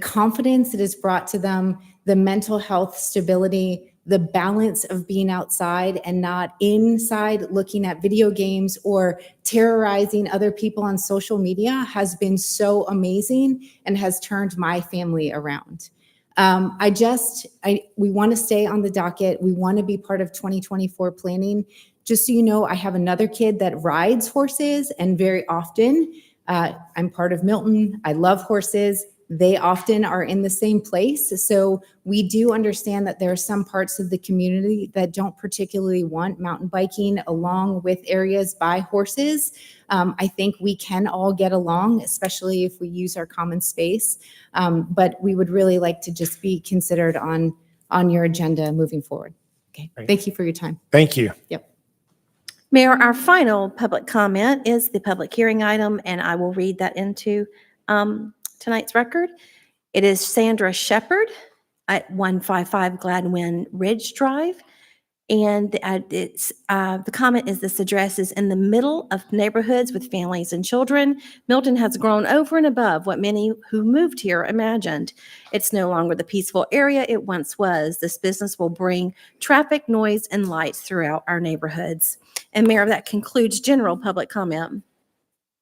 confidence it has brought to them, the mental health stability, the balance of being outside and not inside looking at video games or terrorizing other people on social media has been so amazing and has turned my family around. We want to stay on the docket. We want to be part of 2024 planning. Just so you know, I have another kid that rides horses, and very often, I'm part of Milton. I love horses. They often are in the same place. So we do understand that there are some parts of the community that don't particularly want mountain biking along with areas by horses. I think we can all get along, especially if we use our common space. But we would really like to just be considered on your agenda moving forward. Okay, thank you for your time. Thank you. Yep. Mayor, our final public comment is the public hearing item, and I will read that into tonight's record. It is Sandra Shepherd at 155 Gladwin Ridge Drive. And the comment is, this address is in the middle of neighborhoods with families and children. Milton has grown over and above what many who moved here imagined. It's no longer the peaceful area it once was. This business will bring traffic, noise, and lights throughout our neighborhoods. And Mayor, that concludes general public comment.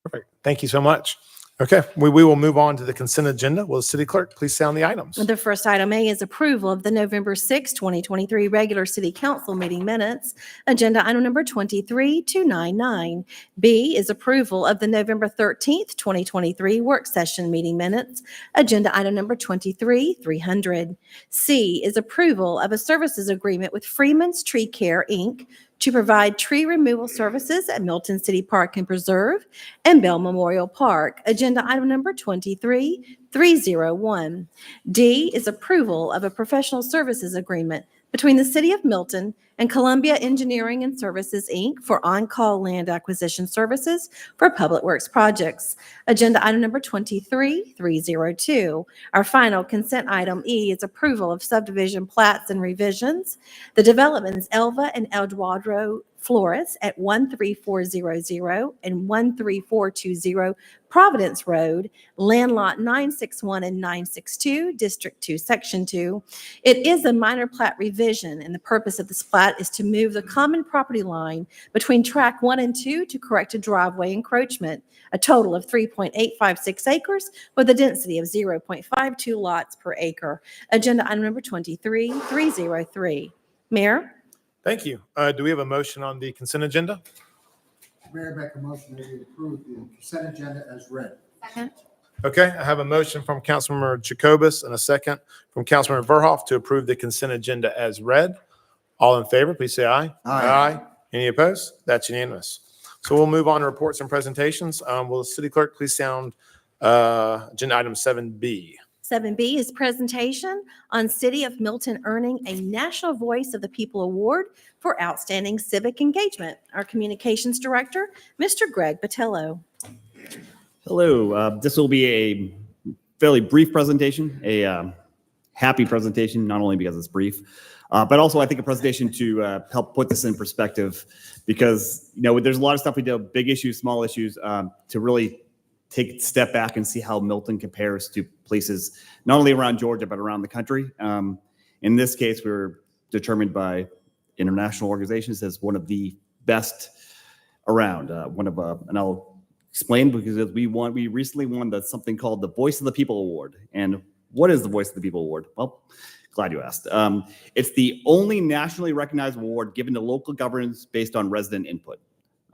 Perfect. Thank you so much. Okay, we will move on to the consent agenda. Will the city clerk please sound the items? The first item A is approval of the November 6, 2023 regular city council meeting minutes. Agenda item number 23299. B is approval of the November 13th, 2023 work session meeting minutes. Agenda item number 23300. C is approval of a services agreement with Freeman's Tree Care, Inc. to provide tree removal services at Milton City Park and Preserve and Bell Memorial Park. Agenda item number 23301. D is approval of a professional services agreement between the City of Milton and Columbia Engineering and Services, Inc. for on-call land acquisition services for public works projects. Agenda item number 23302. Our final consent item E is approval of subdivision plats and revisions. The developments Elva and Eduardo Flores at 13400 and 13420 Providence Road, land lot 961 and 962, District 2, Section 2. It is a minor plat revision, and the purpose of this plat is to move the common property line between track 1 and 2 to correct a driveway encroachment, a total of 3.856 acres with a density of 0.52 lots per acre. Agenda item number 23303. Mayor? Thank you. Do we have a motion on the consent agenda? Mayor, make a motion that we approve the consent agenda as read. Second. Okay, I have a motion from Councilmember Jacobus and a second from Councilmember Verhoff to approve the consent agenda as read. All in favor, please say aye. Aye. Any opposed? That's unanimous. So we'll move on to reports and presentations. Will the city clerk please sound agenda item 7B? 7B is presentation on City of Milton earning a National Voice of the People Award for outstanding civic engagement. Our communications director, Mr. Greg Botello. Hello, this will be a fairly brief presentation, a happy presentation, not only because it's brief, but also I think a presentation to help put this in perspective, because there's a lot of stuff we do, big issues, small issues, to really take a step back and see how Milton compares to places not only around Georgia, but around the country. In this case, we were determined by international organizations as one of the best around. And I'll explain, because we recently won something called the Voice of the People Award. And what is the Voice of the People Award? Well, glad you asked. It's the only nationally recognized award given to local governments based on resident input.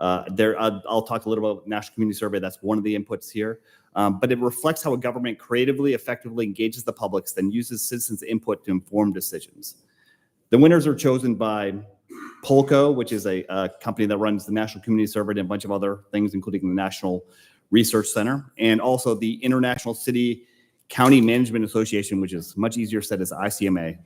I'll talk a little about National Community Survey. That's one of the inputs here. But it reflects how a government creatively, effectively engages the public, then uses citizens' input to inform decisions. The winners are chosen by Polco, which is a company that runs the National Community Survey and a bunch of other things, including the National Research Center, and also the International City County Management Association, which is much easier said as ICMA.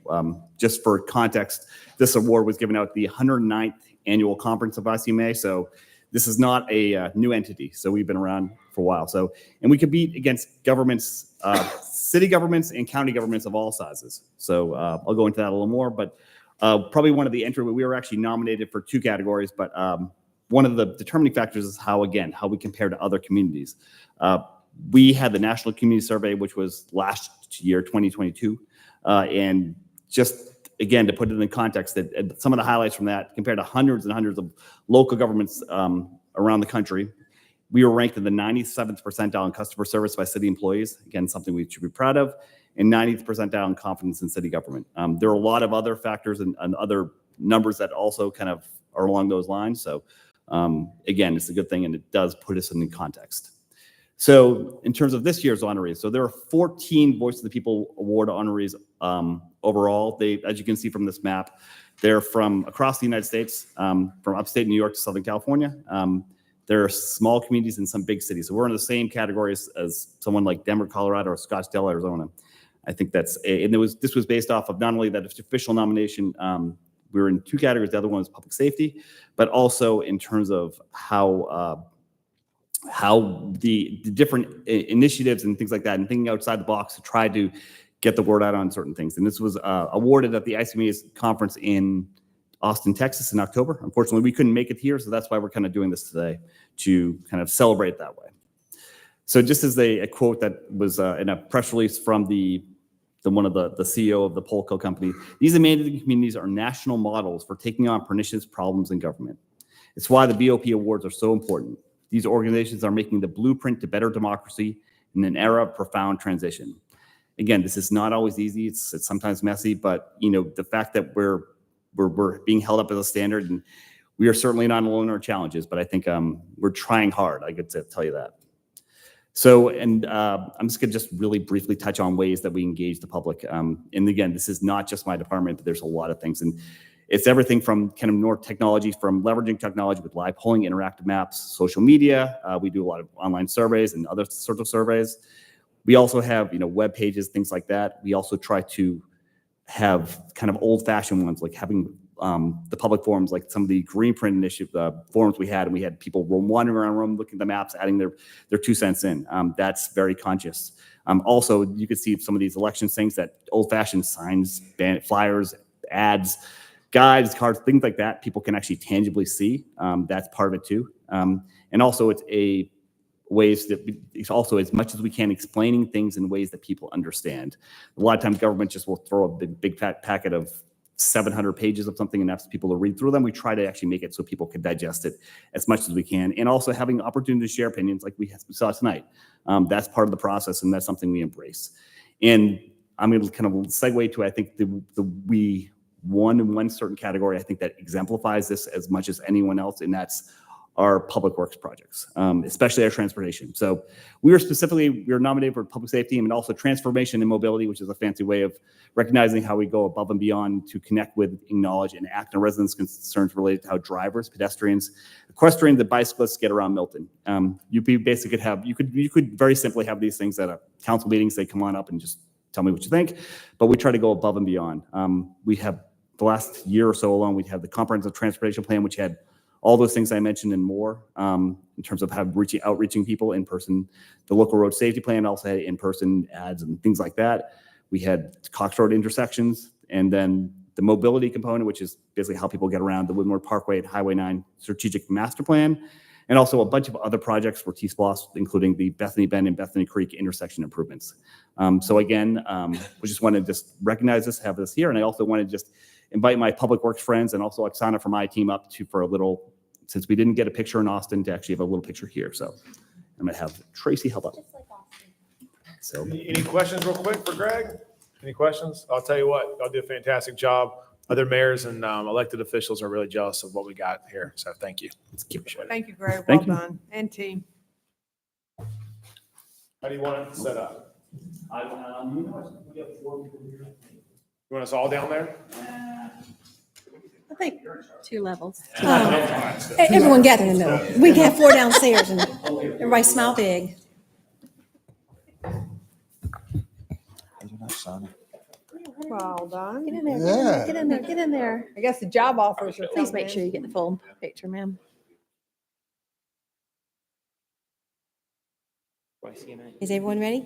Just for context, this award was given out at the 109th annual conference of ICMA. So this is not a new entity. So we've been around for a while. So, and we compete against governments, city governments and county governments of all sizes. So I'll go into that a little more, but probably one of the entry, we were actually nominated for 2 categories, but one of the determining factors is how we compare to other communities. We had the National Community Survey, which was last year, 2022. And just, again, to put it in context, that some of the highlights from that, compared to hundreds and hundreds of local governments around the country, we were ranked in the 97th percentile in customer service by city employees. Again, something we should be proud of, and 90th percentile in confidence in city government. There are a lot of other factors and other numbers that also kind of are along those lines. So again, it's a good thing, and it does put us in context. So in terms of this year's honorees, so there are 14 Voice of the People Award honorees overall. They, as you can see from this map, they're from across the United States, from upstate New York to Southern California. There are small communities in some big cities. So we're in the same categories as someone like Denver, Colorado, or Scottsdale, Arizona. I think that's, and this was based off of not only that official nomination, we were in 2 categories. The other one was public safety, but also in terms of how the different initiatives and things like that, and thinking outside the box to try to get the word out on certain things. And this was awarded at the ICMA's conference in Austin, Texas in October. Unfortunately, we couldn't make it here, so that's why we're kind of doing this today, to kind of celebrate that way. So just as a quote that was in a press release from the one of the CEO of the Polco company, these amazing communities are national models for taking on pernicious problems in government. It's why the BOP awards are so important. These organizations are making the blueprint to better democracy in an era of profound transition. Again, this is not always easy. It's sometimes messy, but the fact that we're being held up as a standard, and we are certainly not alone in our challenges, but I think we're trying hard. I get to tell you that. So, and I'm just going to really briefly touch on ways that we engage the public. And again, this is not just my department, but there's a lot of things. And it's everything from kind of more technology, from leveraging technology with live polling, interactive maps, social media. We do a lot of online surveys and other sorts of surveys. We also have, web pages, things like that. We also try to have kind of old-fashioned ones, like having the public forums, like some of the green print initiative forums we had, and we had people wandering around Rome looking at the maps, adding their 2 cents in. That's very conscious. Also, you could see some of these election things, that old-fashioned signs, flyers, ads, guides, cards, things like that, people can actually tangibly see. That's part of it too. And also it's also, as much as we can, explaining things in ways that people understand. A lot of times government just will throw a big fat packet of 700 pages of something and ask people to read through them. We try to actually make it so people can digest it as much as we can, and also having the opportunity to share opinions like we saw tonight. That's part of the process, and that's something we embrace. And I'm going to kind of segue to, I think, we won in one certain category, I think, that exemplifies this as much as anyone else, and that's our public works projects, especially our transportation. So we were nominated for public safety and also transformation and mobility, which is a fancy way of recognizing how we go above and beyond to connect with, acknowledge, and act on residents' concerns related to how drivers, pedestrians, equestrians, and bicyclists get around Milton. You could very simply have these things at a council meeting, say, come on up and just tell me what you think, but we try to go above and beyond. We have, the last year or so alone, we had the comprehensive transportation plan, which had all those things I mentioned and more, in terms of outreaching people in person. The local road safety plan also had in-person ads and things like that. We had Cox Road intersections, and then the mobility component, which is basically how people get around the Woodmore Parkway and Highway 9 strategic master plan, and also a bunch of other projects for T-SPLOST, including the Bethany Bend and Bethany Creek intersection improvements. So again, we just want to just recognize this, have this here, and I also want to just invite my public works friends and also Oksana from my team up for a little, since we didn't get a picture in Austin, to actually have a little picture here. So I'm going to have Tracy help out. So Any questions real quick for Greg? Any questions? I'll tell you what, y'all did a fantastic job. other mayors and elected officials are really jealous of what we got here. So thank you. Thank you, Greg. Well Thank you. done. And team. How do you want it set up? You want us all down there? I think 2 levels. Everyone gather in the middle. We can have 4 downstairs and everybody smile big. Well done. Get in there, get in there, get in there, get in there. I guess the job offers are. Please make sure you get the full picture, ma'am. Is everyone ready?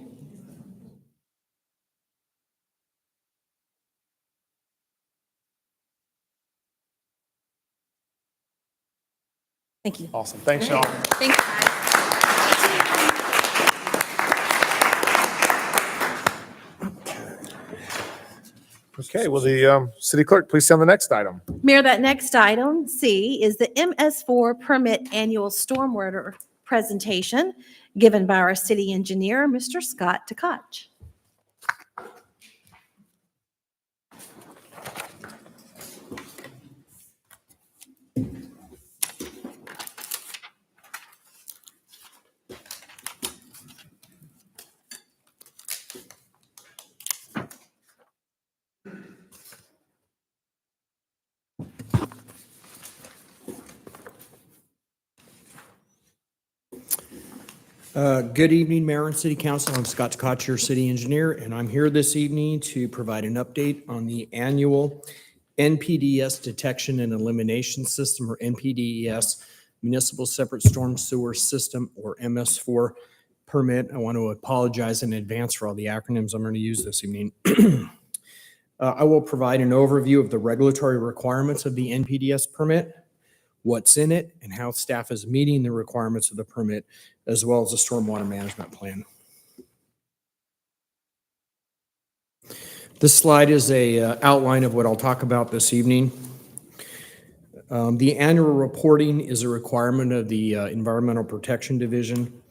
Thank you. Awesome. Thanks, y'all. Thanks, guys. Okay, will the city clerk please send the next item? Mayor, that next item, C, is the MS4 permit annual stormwater presentation given by our city engineer, Mr. Scott Takach. Good evening, Mayor and City Council. I'm Scott Takach, your city engineer, and I'm here this evening to provide an update on the annual NPDES Detection and Elimination System, or NPDES Municipal Separate Storm Sewer System, or MS4 permit. I want to apologize in advance for all the acronyms I'm going to use this evening. I will provide an overview of the regulatory requirements of the NPDES permit, what's in it, and how staff is meeting the requirements of the permit, as well as the stormwater management plan. This slide is a outline of what I'll talk about this evening. The annual reporting is a requirement of the Environmental Protection Division,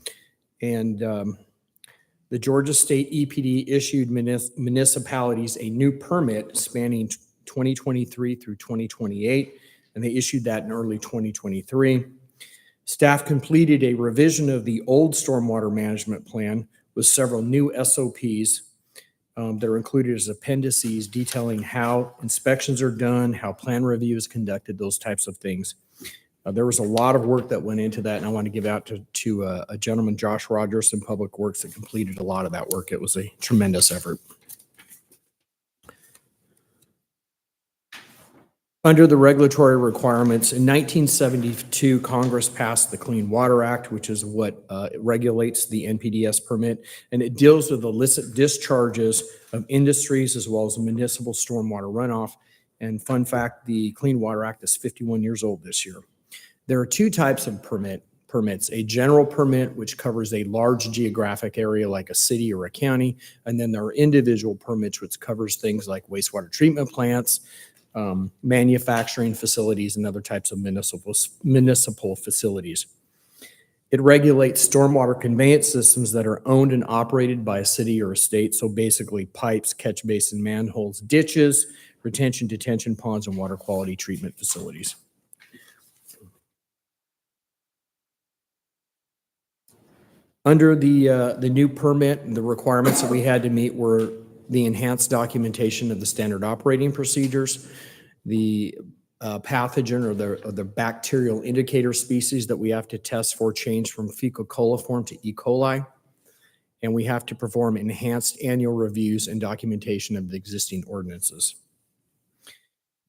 and the Georgia State EPD issued municipalities a new permit spanning 2023 through 2028, and they issued that in early 2023. Staff completed a revision of the old stormwater management plan with several new SOPs that are included as appendices detailing how inspections are done, how plan review is conducted, those types of things. There was a lot of work that went into that, and I want to give out to a gentleman, Josh Rogers, in Public Works, that completed a lot of that work. It was a tremendous effort. Under the regulatory requirements, in 1972, Congress passed the Clean Water Act, which is what regulates the NPDES permit, and it deals with illicit discharges of industries as well as municipal stormwater runoff. And fun fact, the Clean Water Act is 51 years old this year. There are 2 types of permits, a general permit, which covers a large geographic area like a city or a county, and then there are individual permits, which covers things like wastewater treatment plants, manufacturing facilities, and other types of municipal facilities. It regulates stormwater conveyance systems that are owned and operated by a city or a state. So basically pipes, catch basin manholes, ditches, retention, detention ponds, and water quality treatment facilities. Under the new permit, the requirements that we had to meet were the enhanced documentation of the standard operating procedures, the pathogen or the bacterial indicator species that we have to test for change from fecal coliform to E. coli, and we have to perform enhanced annual reviews and documentation of the existing ordinances.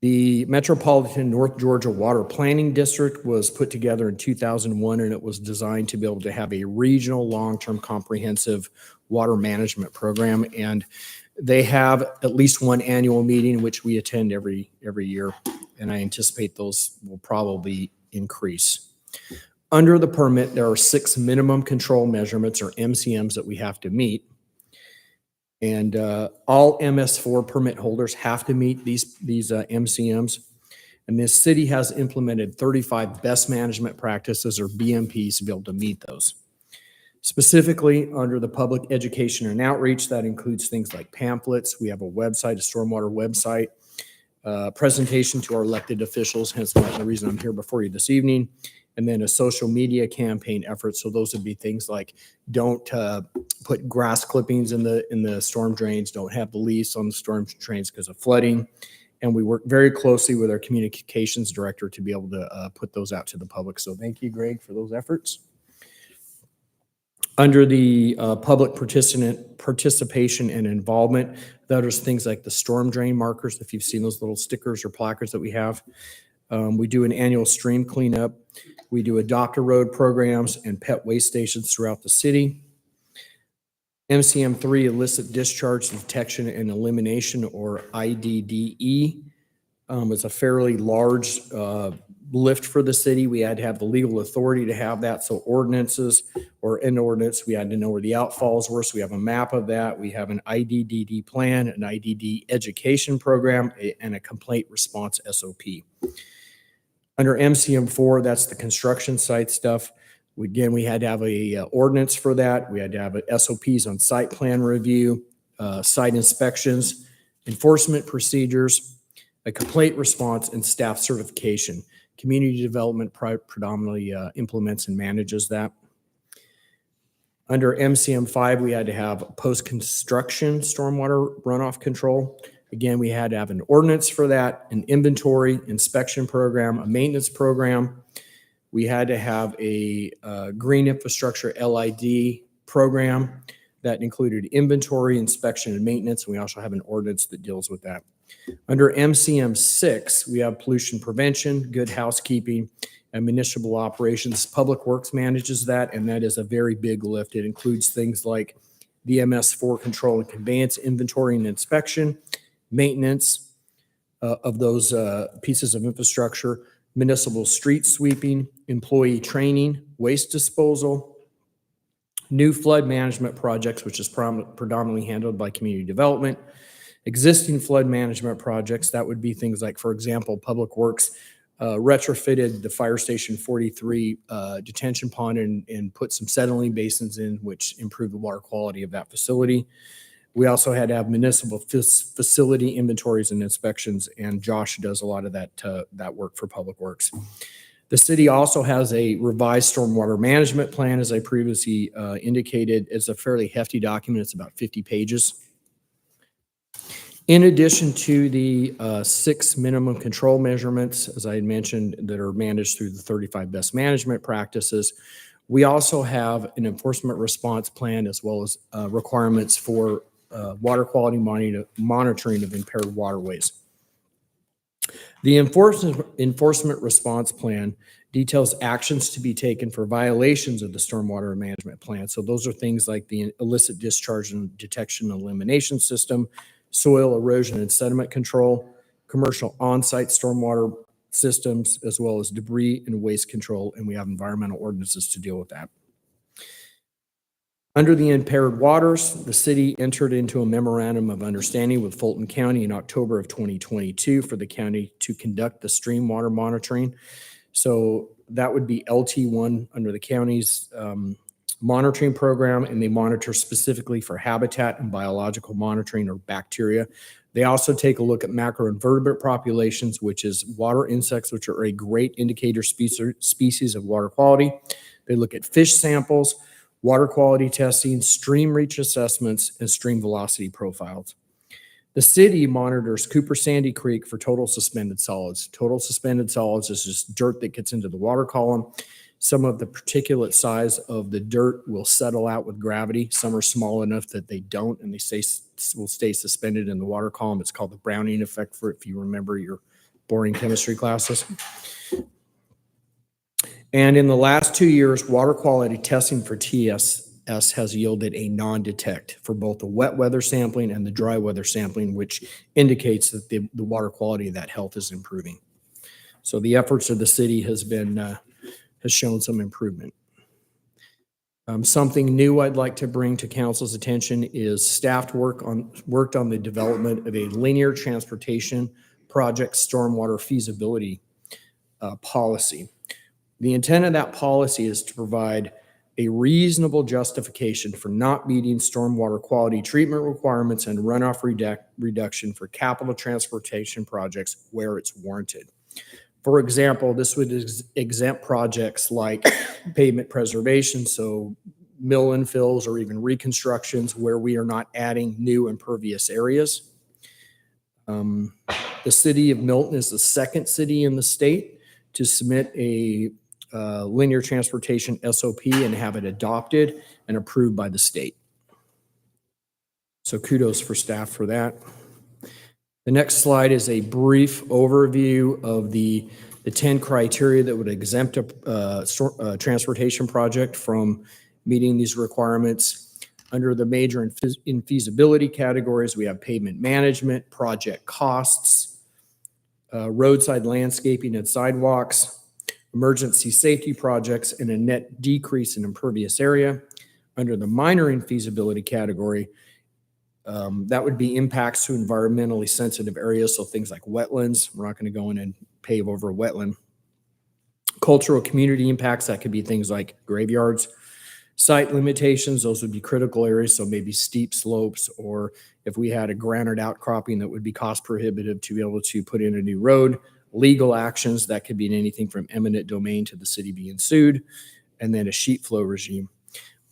The Metropolitan North Georgia Water Planning District was put together in 2001, and it was designed to be able to have a regional long-term comprehensive water management program. And they have at least one annual meeting, which we attend every year, and I anticipate those will probably increase. Under the permit, there are 6 minimum control measurements, or MCMs, that we have to meet. And all MS4 permit holders have to meet these MCMs. And this city has implemented 35 best management practices, or BMPs, to be able to meet those. Specifically, under the public education and outreach, that includes things like pamphlets. We have a website, a stormwater website. presentation to our elected officials, hence the reason I'm here before you this evening, and then a social media campaign effort. So those would be things like don't put grass clippings in the storm drains, don't have the leaves on the storm drains because of flooding. And we work very closely with our communications director to be able to put those out to the public. So thank you, Greg, for those efforts. Under the public participation and involvement, there's things like the storm drain markers, if you've seen those little stickers or placards that we have. We do an annual stream cleanup. We do adopt a road programs and pet waste stations throughout the city. MCM3, illicit discharge detection and elimination, or IDDE, is a fairly large lift for the city. We had to have the legal authority to have that. So ordinances or in ordinance, we had to know where the outfalls were. So we have a map of that. We have an IDDD plan, an IDD education program, and a complaint response SOP. Under MCM4, that's the construction site stuff. Again, we had to have a ordinance for that. We had to have SOPs on site plan review, site inspections, enforcement procedures, a complaint response, and staff certification. Community development predominantly implements and manages that. Under MCM5, we had to have post-construction stormwater runoff control. Again, we had to have an ordinance for that, an inventory inspection program, a maintenance program. We had to have a green infrastructure LID program that included inventory, inspection, and maintenance. We also have an ordinance that deals with that. Under MCM6, we have pollution prevention, good housekeeping, and municipal operations. Public Works manages that, and that is a very big lift. It includes things like the MS4 control and conveyance, inventory and inspection, maintenance of those pieces of infrastructure, municipal street sweeping, employee training, waste disposal, new flood management projects, which is predominantly handled by community development, existing flood management projects. That would be things like, for example, Public Works retrofitted the Fire Station 43 detention pond and put some settling basins in, which improved the water quality of that facility. We also had to have municipal facility inventories and inspections, and Josh does a lot of that work for Public Works. The city also has a revised stormwater management plan, as I previously indicated. It's a fairly hefty document. It's about 50 pages. In addition to the 6 minimum control measurements, as I had mentioned, that are managed through the 35 best management practices, we also have an enforcement response plan as well as requirements for water quality monitoring of impaired waterways. The enforcement response plan details actions to be taken for violations of the stormwater management plan. So those are things like the illicit discharge and detection and elimination system, soil erosion and sediment control, commercial on-site stormwater systems, as well as debris and waste control, and we have environmental ordinances to deal with that. Under the impaired waters, the city entered into a memorandum of understanding with Fulton County in October of 2022 for the county to conduct the stream water monitoring. So that would be LT1 under the county's monitoring program, and they monitor specifically for habitat and biological monitoring or bacteria. They also take a look at macroinvertebrate populations, which is water insects, which are a great indicator species of water quality. They look at fish samples, water quality testing, stream reach assessments, and stream velocity profiles. The city monitors Cooper Sandy Creek for total suspended solids. Total suspended solids is just dirt that gets into the water column. Some of the particulate size of the dirt will settle out with gravity. Some are small enough that they don't, and they will stay suspended in the water column. It's called the Browning effect, for if you remember your boring chemistry classes. And in the last 2 years, water quality testing for TSS has yielded a non-detect for both the wet weather sampling and the dry weather sampling, which indicates that the water quality of that health is improving. So the efforts of the city has shown some improvement. Something new I'd like to bring to council's attention is staff worked on the development of a linear transportation project stormwater feasibility policy. The intent of that policy is to provide a reasonable justification for not meeting stormwater quality treatment requirements and runoff reduction for capital transportation projects where it's warranted. For example, this would exempt projects like pavement preservation, so mill infills or even reconstructions where we are not adding new impervious areas. The city of Milton is the second city in the state to submit a linear transportation SOP and have it adopted and approved by the state. So kudos for staff for that. The next slide is a brief overview of the 10 criteria that would exempt a transportation project from meeting these requirements. Under the major infeasibility categories, we have pavement management, project costs, roadside landscaping and sidewalks, emergency safety projects, and a net decrease in impervious area. Under the minor infeasibility category, that would be impacts to environmentally sensitive areas, so things like wetlands. We're not going to go in and pave over a wetland. Cultural community impacts, that could be things like graveyards. Site limitations, those would be critical areas, so maybe steep slopes, or if we had a granite outcropping that would be cost prohibitive to be able to put in a new road. Legal actions, that could be anything from eminent domain to the city being sued, and then a sheet flow regime.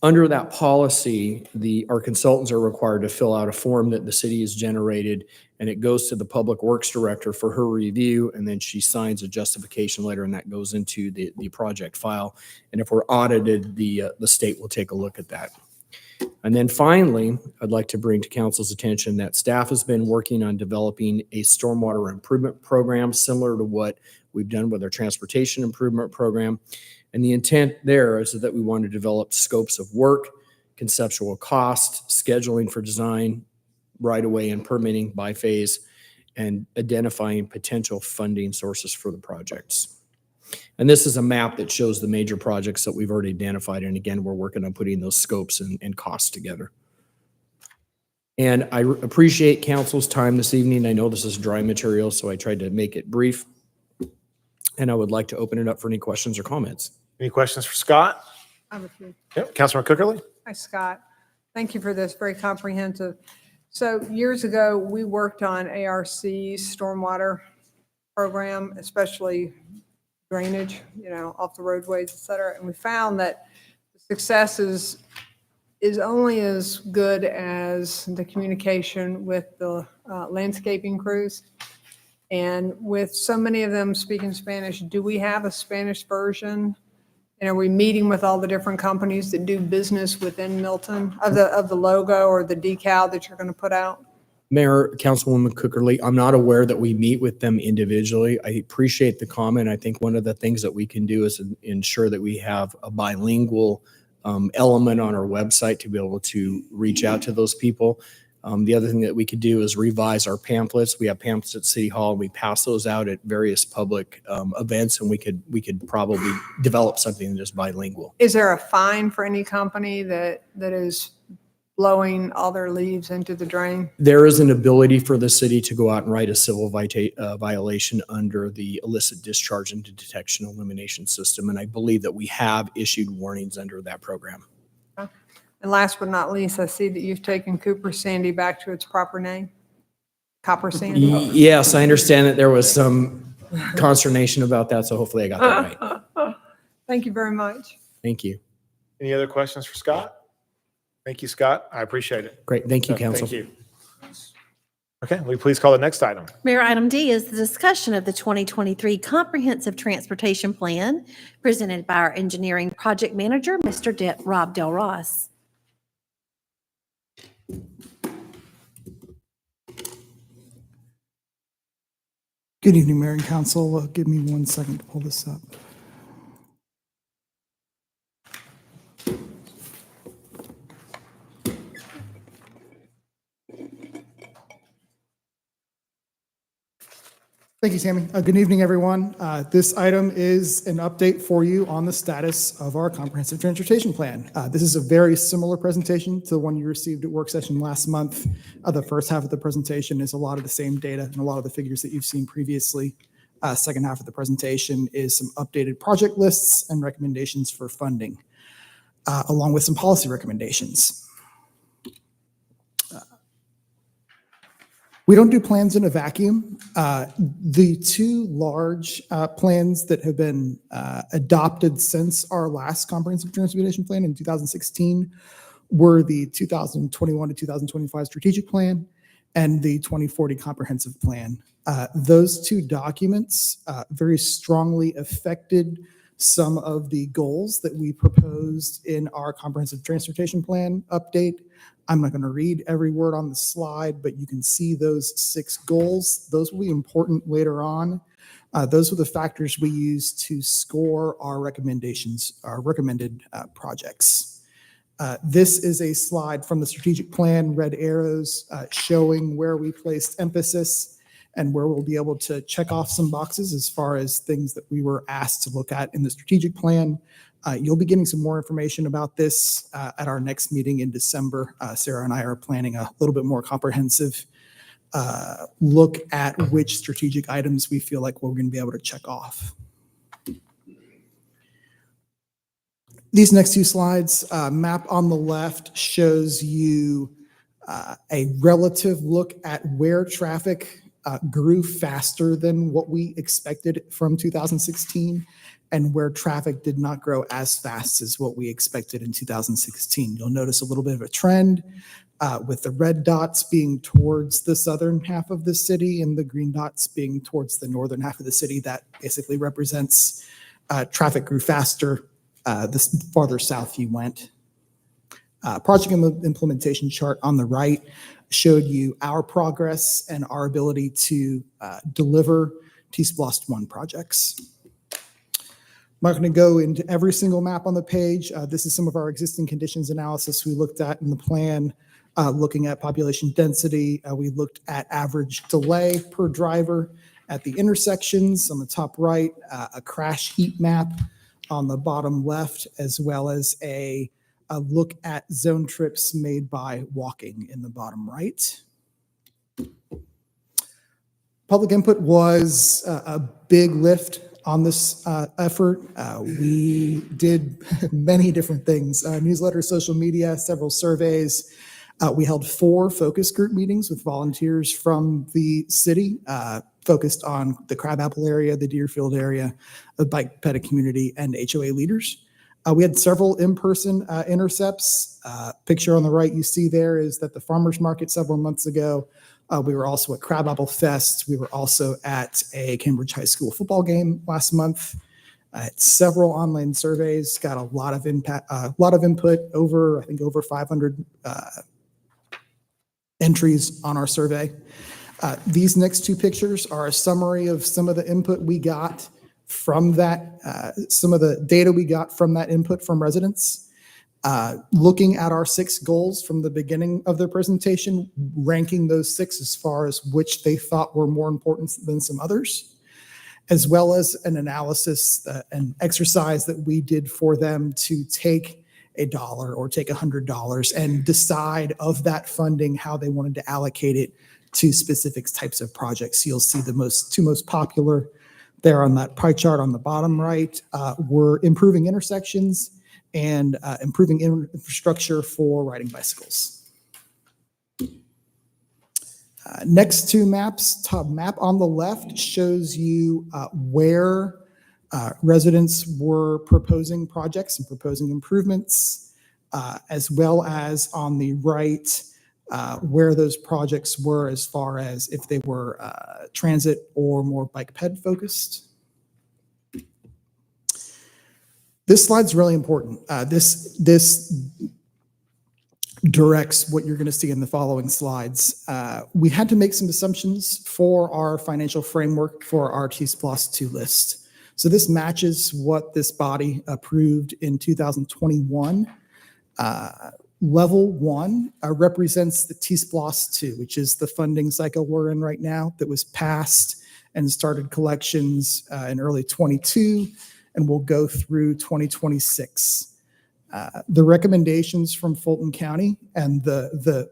Under that policy, our consultants are required to fill out a form that the city has generated, and it goes to the Public Works Director for her review, and then she signs a justification letter, and that goes into the project file. And if we're audited, the state will take a look at that. And then finally, I'd like to bring to council's attention that staff has been working on developing a stormwater improvement program similar to what we've done with our transportation improvement program. And the intent there is that we want to develop scopes of work, conceptual cost, scheduling for design, right-of-way and permitting by phase, and identifying potential funding sources for the projects. And this is a map that shows the major projects that we've already identified. And again, we're working on putting those scopes and costs together. And I appreciate council's time this evening. I know this is dry material, so I tried to make it brief. And I would like to open it up for any questions or comments. Any questions for Scott? I have a few. Yep, Councilman Cookerly? Hi, Scott. Thank you for this, very comprehensive. So years ago, we worked on ARC's stormwater program, especially drainage, off the roadways, et cetera. And we found that the success is only as good as the communication with the landscaping crews. And with so many of them speaking Spanish, do we have a Spanish version? And are we meeting with all the different companies that do business within Milton of the logo or the decal that you're going to put out? Mayor, Councilwoman Cookerly, I'm not aware that we meet with them individually. I appreciate the comment. I think one of the things that we can do is ensure that we have a bilingual element on our website to be able to reach out to those people. The other thing that we could do is revise our pamphlets. We have pamphlets at City Hall. We pass those out at various public events, and we could probably develop something that is bilingual. Is there a fine for any company that is blowing all their leaves into the drain? There is an ability for the city to go out and write a civil violation under the illicit discharge and detection elimination system, and I believe that we have issued warnings under that program. And last but not least, I see that you've taken Cooper Sandy back to its proper name, Copper Sandy. Yes, I understand that there was some consternation about that, so hopefully I got that right. Thank you very much. Thank you. Any other questions for Scott? Thank you, Scott. I appreciate it. Great. Thank you, Council. Thank you. Okay, will you please call the next item? Mayor, item D is the discussion of the 2023 Comprehensive Transportation Plan presented by our engineering project manager, Mr. Rob Del Ross. Good evening, Mayor and Council. Give me 1 second to pull this up. Thank you, Sammy. Good evening, everyone. This item is an update for you on the status of our comprehensive transportation plan. This is a very similar presentation to the one you received at work session last month. The first half of the presentation is a lot of the same data and a lot of the figures that you've seen previously. Second half of the presentation is some updated project lists and recommendations for funding. along with some policy recommendations. We don't do plans in a vacuum. The two large plans that have been adopted since our last comprehensive transportation plan in 2016 were the 2021 to 2025 strategic plan and the 2040 comprehensive plan. Those two documents very strongly affected some of the goals that we proposed in our comprehensive transportation plan update. I'm not going to read every word on the slide, but you can see those 6 goals. Those will be important later on. Those were the factors we used to score our recommendations, our recommended projects. This is a slide from the strategic plan, red arrows showing where we placed emphasis and where we'll be able to check off some boxes as far as things that we were asked to look at in the strategic plan. You'll be getting some more information about this at our next meeting in December. Sarah and I are planning a little bit more comprehensive look at which strategic items we feel like we're going to be able to check off. These next 2 slides, map on the left shows you a relative look at where traffic grew faster than what we expected from 2016 and where traffic did not grow as fast as what we expected in 2016. You'll notice a little bit of a trend with the red dots being towards the southern half of the city and the green dots being towards the northern half of the city. That basically represents traffic grew faster the farther south you went. Project implementation chart on the right showed you our progress and our ability to deliver T-SPLOST 1 projects. I'm not going to go into every single map on the page. This is some of our existing conditions analysis we looked at in the plan, looking at population density. We looked at average delay per driver at the intersections on the top right, a crash heat map on the bottom left, as well as a look at zone trips made by walking in the bottom right. Public input was a big lift on this effort. We did many different things, newsletters, social media, several surveys. We held 4 focus group meetings with volunteers from the city, focused on the Crabapple area, the Deerfield area, the bike pedal community, and HOA leaders. We had several in-person intercepts. Picture on the right you see there is that the farmers market several months ago. We were also at Crabapple Fest. We were also at a Cambridge High School football game last month. Several online surveys, got a lot of impact, a lot of input. I think over 500 entries on our survey. These next 2 pictures are a summary of some of the input we got from that, some of the data we got from that input from residents. Looking at our 6 goals from the beginning of their presentation, ranking those 6 as far as which they thought were more important than some others, as well as an analysis, an exercise that we did for them to take $1 or take $100 and decide of that funding how they wanted to allocate it to specific types of projects. You'll see the 2 most popular there on that pie chart on the bottom right were improving intersections and improving infrastructure for riding bicycles. Next 2 maps, top map on the left shows you where residents were proposing projects and proposing improvements, as well as on the right where those projects were as far as if they were transit or more bike ped focused. This slide's really important. This directs what you're going to see in the following slides. We had to make some assumptions for our financial framework for our T-SPLOST 2 list. So this matches what this body approved in 2021. Level 1 represents the T-SPLOST 2, which is the funding cycle we're in right now that was passed and started collections in early 22 and will go through 2026. The recommendations from Fulton County and the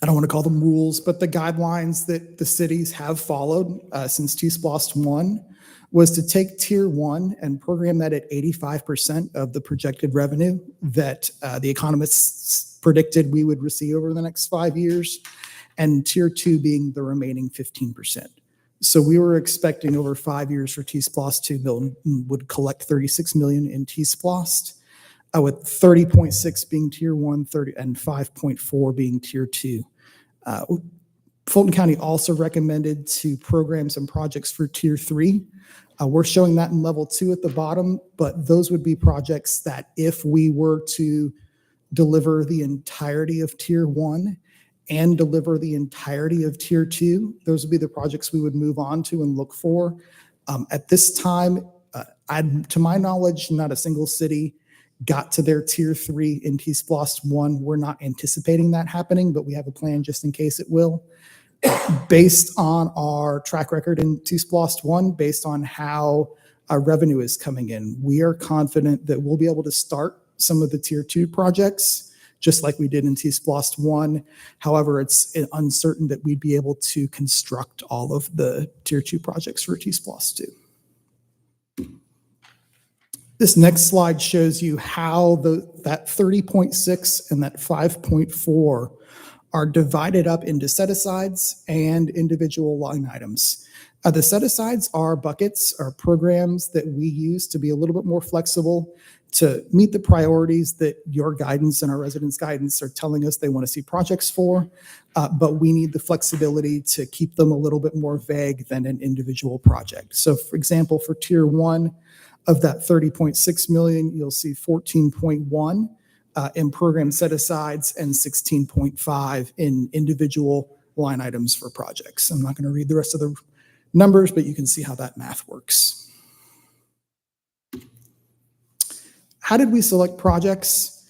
I don't want to call them rules, but the guidelines that the cities have followed since T-SPLOST 1 was to take tier one and program that at 85% of the projected revenue that the economists predicted we would receive over the next 5 years, and tier two being the remaining 15%. So we were expecting over 5 years for T-Splost 2, Milton would collect 36 million in T-Splost, with 30.6 being tier one, 30 and 5.4 being tier two. Fulton County also recommended to program some projects for tier three. We're showing that in level two at the bottom, but those would be projects that if we were to deliver the entirety of tier one and deliver the entirety of tier two, those would be the projects we would move on to and look for. At this time, to my knowledge, not a single city got to their tier three in T-Splost 1. We're not anticipating that happening, but we have a plan just in case it will. Based on our track record in T-Splost 1, based on how our revenue is coming in, we are confident that we'll be able to start some of the tier two projects, just like we did in T-Splost 1. However, it's uncertain that we'd be able to construct all of the tier two projects for T-Splost 2. This next slide shows you how that 30.6 and that 5.4 are divided up into set-asides and individual line items. The set-asides are buckets or programs that we use to be a little bit more flexible to meet the priorities that your guidance and our residents' guidance are telling us they want to see projects for, but we need the flexibility to keep them a little bit more vague than an individual project. So for example, for tier one of that 30.6 million, you'll see 14.1 in program set-asides and 16.5 in individual line items for projects. I'm not going to read the rest of the numbers, but you can see how that math works. How did we select projects?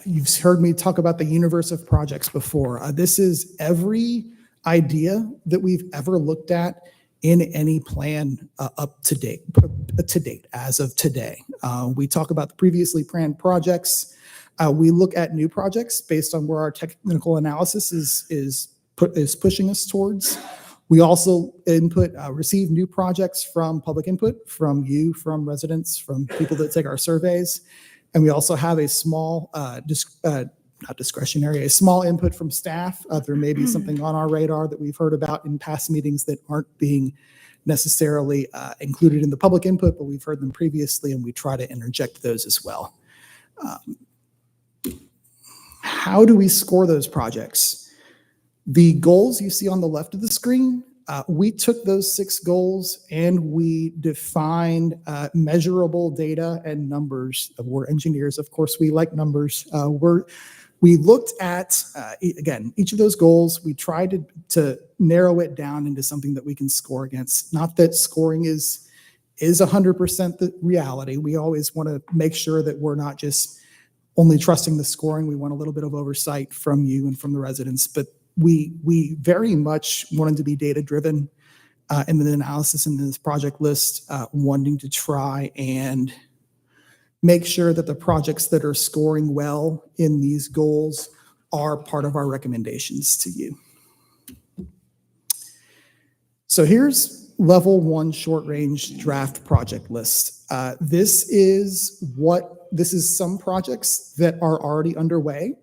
You've heard me talk about the universe of projects before. This is every idea that we've ever looked at in any plan up to date, as of today. We talk about the previously planned projects. We look at new projects based on where our technical analysis is pushing us towards. We also receive new projects from public input, from you, from residents, from people that take our surveys. And we also have a small, not discretionary, a small input from staff. There may be something on our radar that we've heard about in past meetings that aren't being necessarily included in the public input, but we've heard them previously, and we try to interject those as well. How do we score those projects? The goals you see on the left of the screen, we took those 6 goals and we defined measurable data and numbers. We're engineers, of course, we like numbers. We looked at, again, each of those goals. We tried to narrow it down into something that we can score against. Not that scoring is 100% the reality. We always want to make sure that we're not just only trusting the scoring. We want a little bit of oversight from you and from the residents, but we very much wanted to be data-driven in the analysis in this project list, wanting to try and make sure that the projects that are scoring well in these goals are part of our recommendations to you. So here's level 1 short-range draft project list. This is some projects that are already underway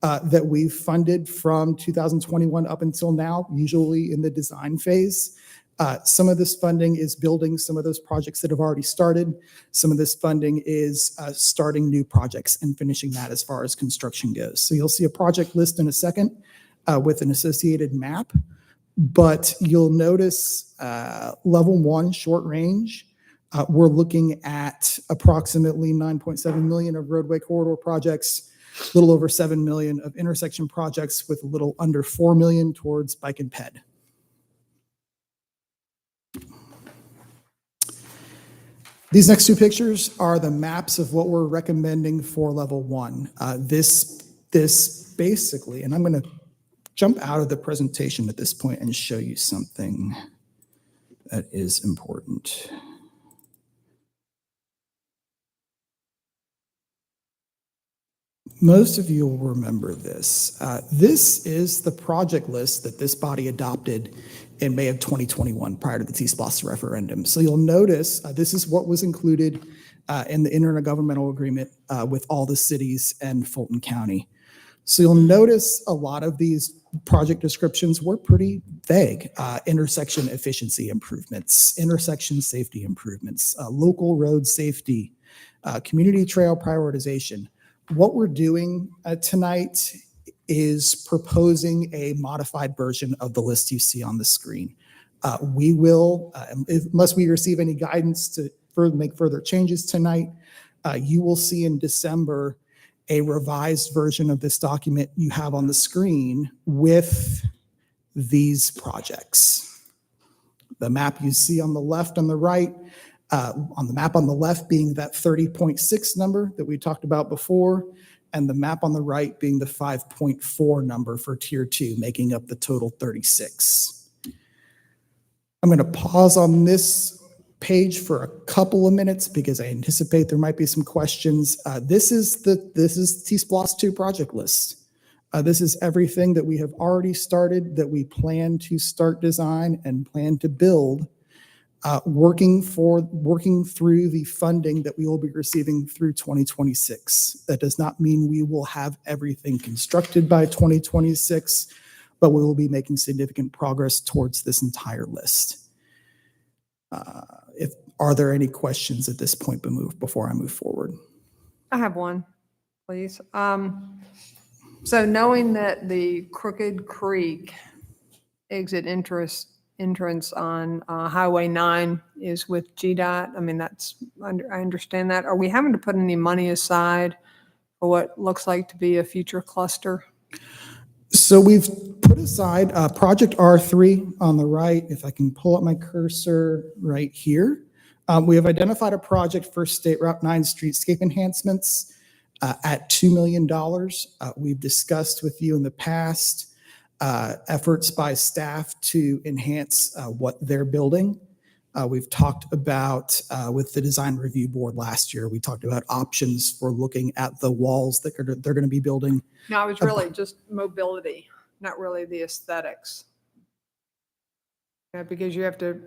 that we've funded from 2021 up until now, usually in the design phase. Some of this funding is building some of those projects that have already started. Some of this funding is starting new projects and finishing that as far as construction goes. So you'll see a project list in a second with an associated map, but you'll notice level 1 short range. We're looking at approximately 9.7 million of roadway corridor projects, a little over 7 million of intersection projects, with a little under 4 million towards bike and ped. These next 2 pictures are the maps of what we're recommending for level 1. This basically, and I'm going to jump out of the presentation at this point and show you something that is important. Most of you will remember this. This is the project list that this body adopted in May of 2021 prior to the T-SPLOST referendum. So you'll notice this is what was included in the intergovernmental agreement with all the cities and Fulton County. So you'll notice a lot of these project descriptions were pretty vague. Intersection efficiency improvements, intersection safety improvements, local road safety, community trail prioritization. What we're doing tonight is proposing a modified version of the list you see on the screen. We will, unless we receive any guidance to make further changes tonight, you will see in December a revised version of this document you have on the screen with these projects. The map you see on the left and the right, on the map on the left being that 30.6 number that we talked about before, and the map on the right being the 5.4 number for tier 2, making up the total 36. I'm going to pause on this page for a couple of minutes because I anticipate there might be some questions. This is T-SPLOST 2 project list. This is everything that we have already started, that we plan to start design and plan to build, working through the funding that we will be receiving through 2026. That does not mean we will have everything constructed by 2026, but we will be making significant progress towards this entire list. Are there any questions at this point before I move forward? I have one, please. So knowing that the Crooked Creek exit entrance on Highway 9 is with GDOT, I mean, I understand that. Are we having to put any money aside for what looks like to be a future cluster? So we've put aside Project R3 on the right. If I can pull up my cursor right here. We have identified a project for State Route 9 streetscape enhancements at $2 million. We've discussed with you in the past efforts by staff to enhance what they're building. We've talked about with the design review board last year, we talked about options for looking at the walls that they're going to be building. No, it was really just mobility, not really the aesthetics. Yeah, because you have to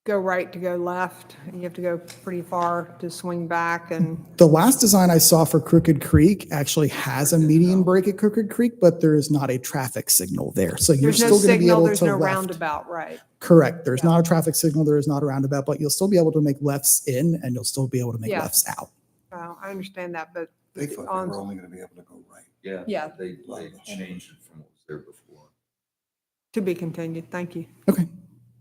go right to go left, and you have to go pretty far to swing back. And the last design I saw for Crooked Creek actually has a median break at Crooked Creek, but there is not a traffic signal there. So you're still going to be able to there's no left. roundabout, right? Correct. There's not a traffic signal. There is not a roundabout, but you'll still be able to make lefts in and you'll still be able to make lefts out. Well, I understand that, but They thought they were only going to be able to go right. Yeah. Yeah. They changed it from what was there before. to be continued. Thank you.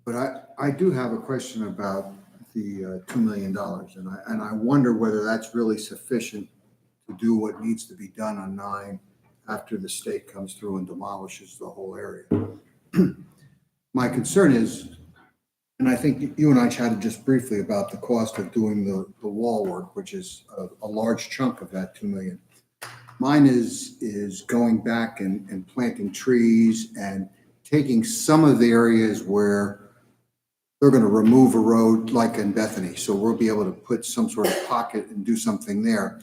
But I do have a question about the $2 million, and I wonder whether that's really sufficient to do what needs to be done on 9 after the state comes through and demolishes the whole area. My concern is, and I think you and I chatted just briefly about the cost of doing the wall work, which is a large chunk of that $2 million. Mine is going back and planting trees and taking some of the areas where they're going to remove a road like in Bethany. So we'll be able to put some sort of pocket and do something there.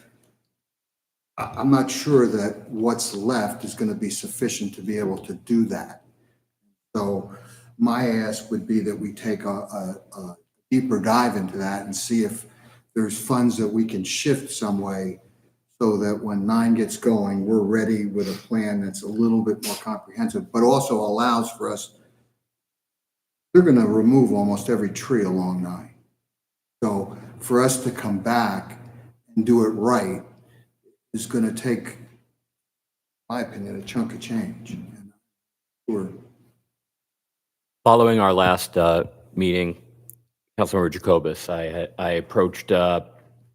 I'm not sure that what's left is going to be sufficient to be able to do that. So my ask would be that we take a deeper dive into that and see if there's funds that we can shift some way so that when 9 gets going, we're ready with a plan that's a little bit more comprehensive, but also allows for us. They're going to remove almost every tree along 9. So for us to come back and do it right is going to take, in my opinion, a chunk of change. Following our last meeting, Councilmember Jacobus, I approached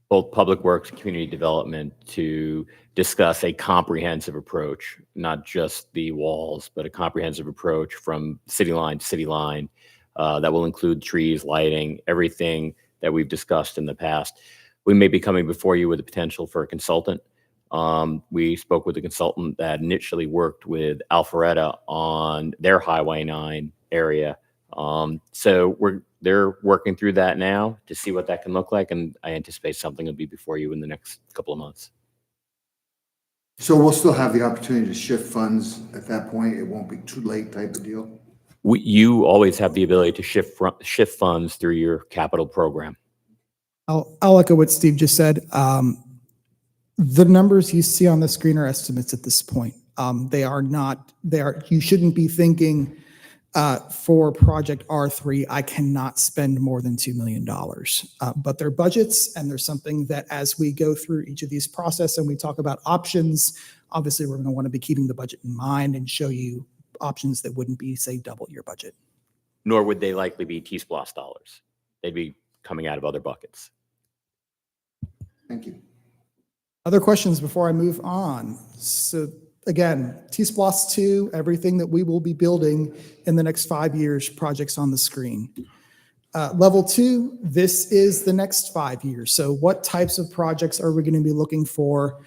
both Public Works and Community Development to discuss a comprehensive approach, not just the walls, but a comprehensive approach from city line to city line that will include trees, lighting, everything that we've discussed in the past. We may be coming before you with the potential for a consultant. We spoke with a consultant that initially worked with Alpharetta on their Highway 9 area. So they're working through that now to see what that can look like, and I anticipate something will be before you in the next couple of months. So we'll still have the opportunity to shift funds at that point? It won't be too late type of deal? You always have the ability to shift funds through your capital program. I'll echo what Steve just said. The numbers you see on the screen are estimates at this point. You shouldn't be thinking for project R3, I cannot spend more than $2 million. But they're budgets, and there's something that as we go through each of these process and we talk about options, obviously we're going to want to be keeping the budget in mind and show you options that wouldn't be, say, double your budget. Nor would they likely be T-Splosh dollars. They'd be coming out of other buckets. Thank you. Other questions before I move on? So again, T-Splosh 2, everything that we will be building in the next 5 years, projects on the screen. Level 2, this is the next 5 years. So what types of projects are we going to be looking for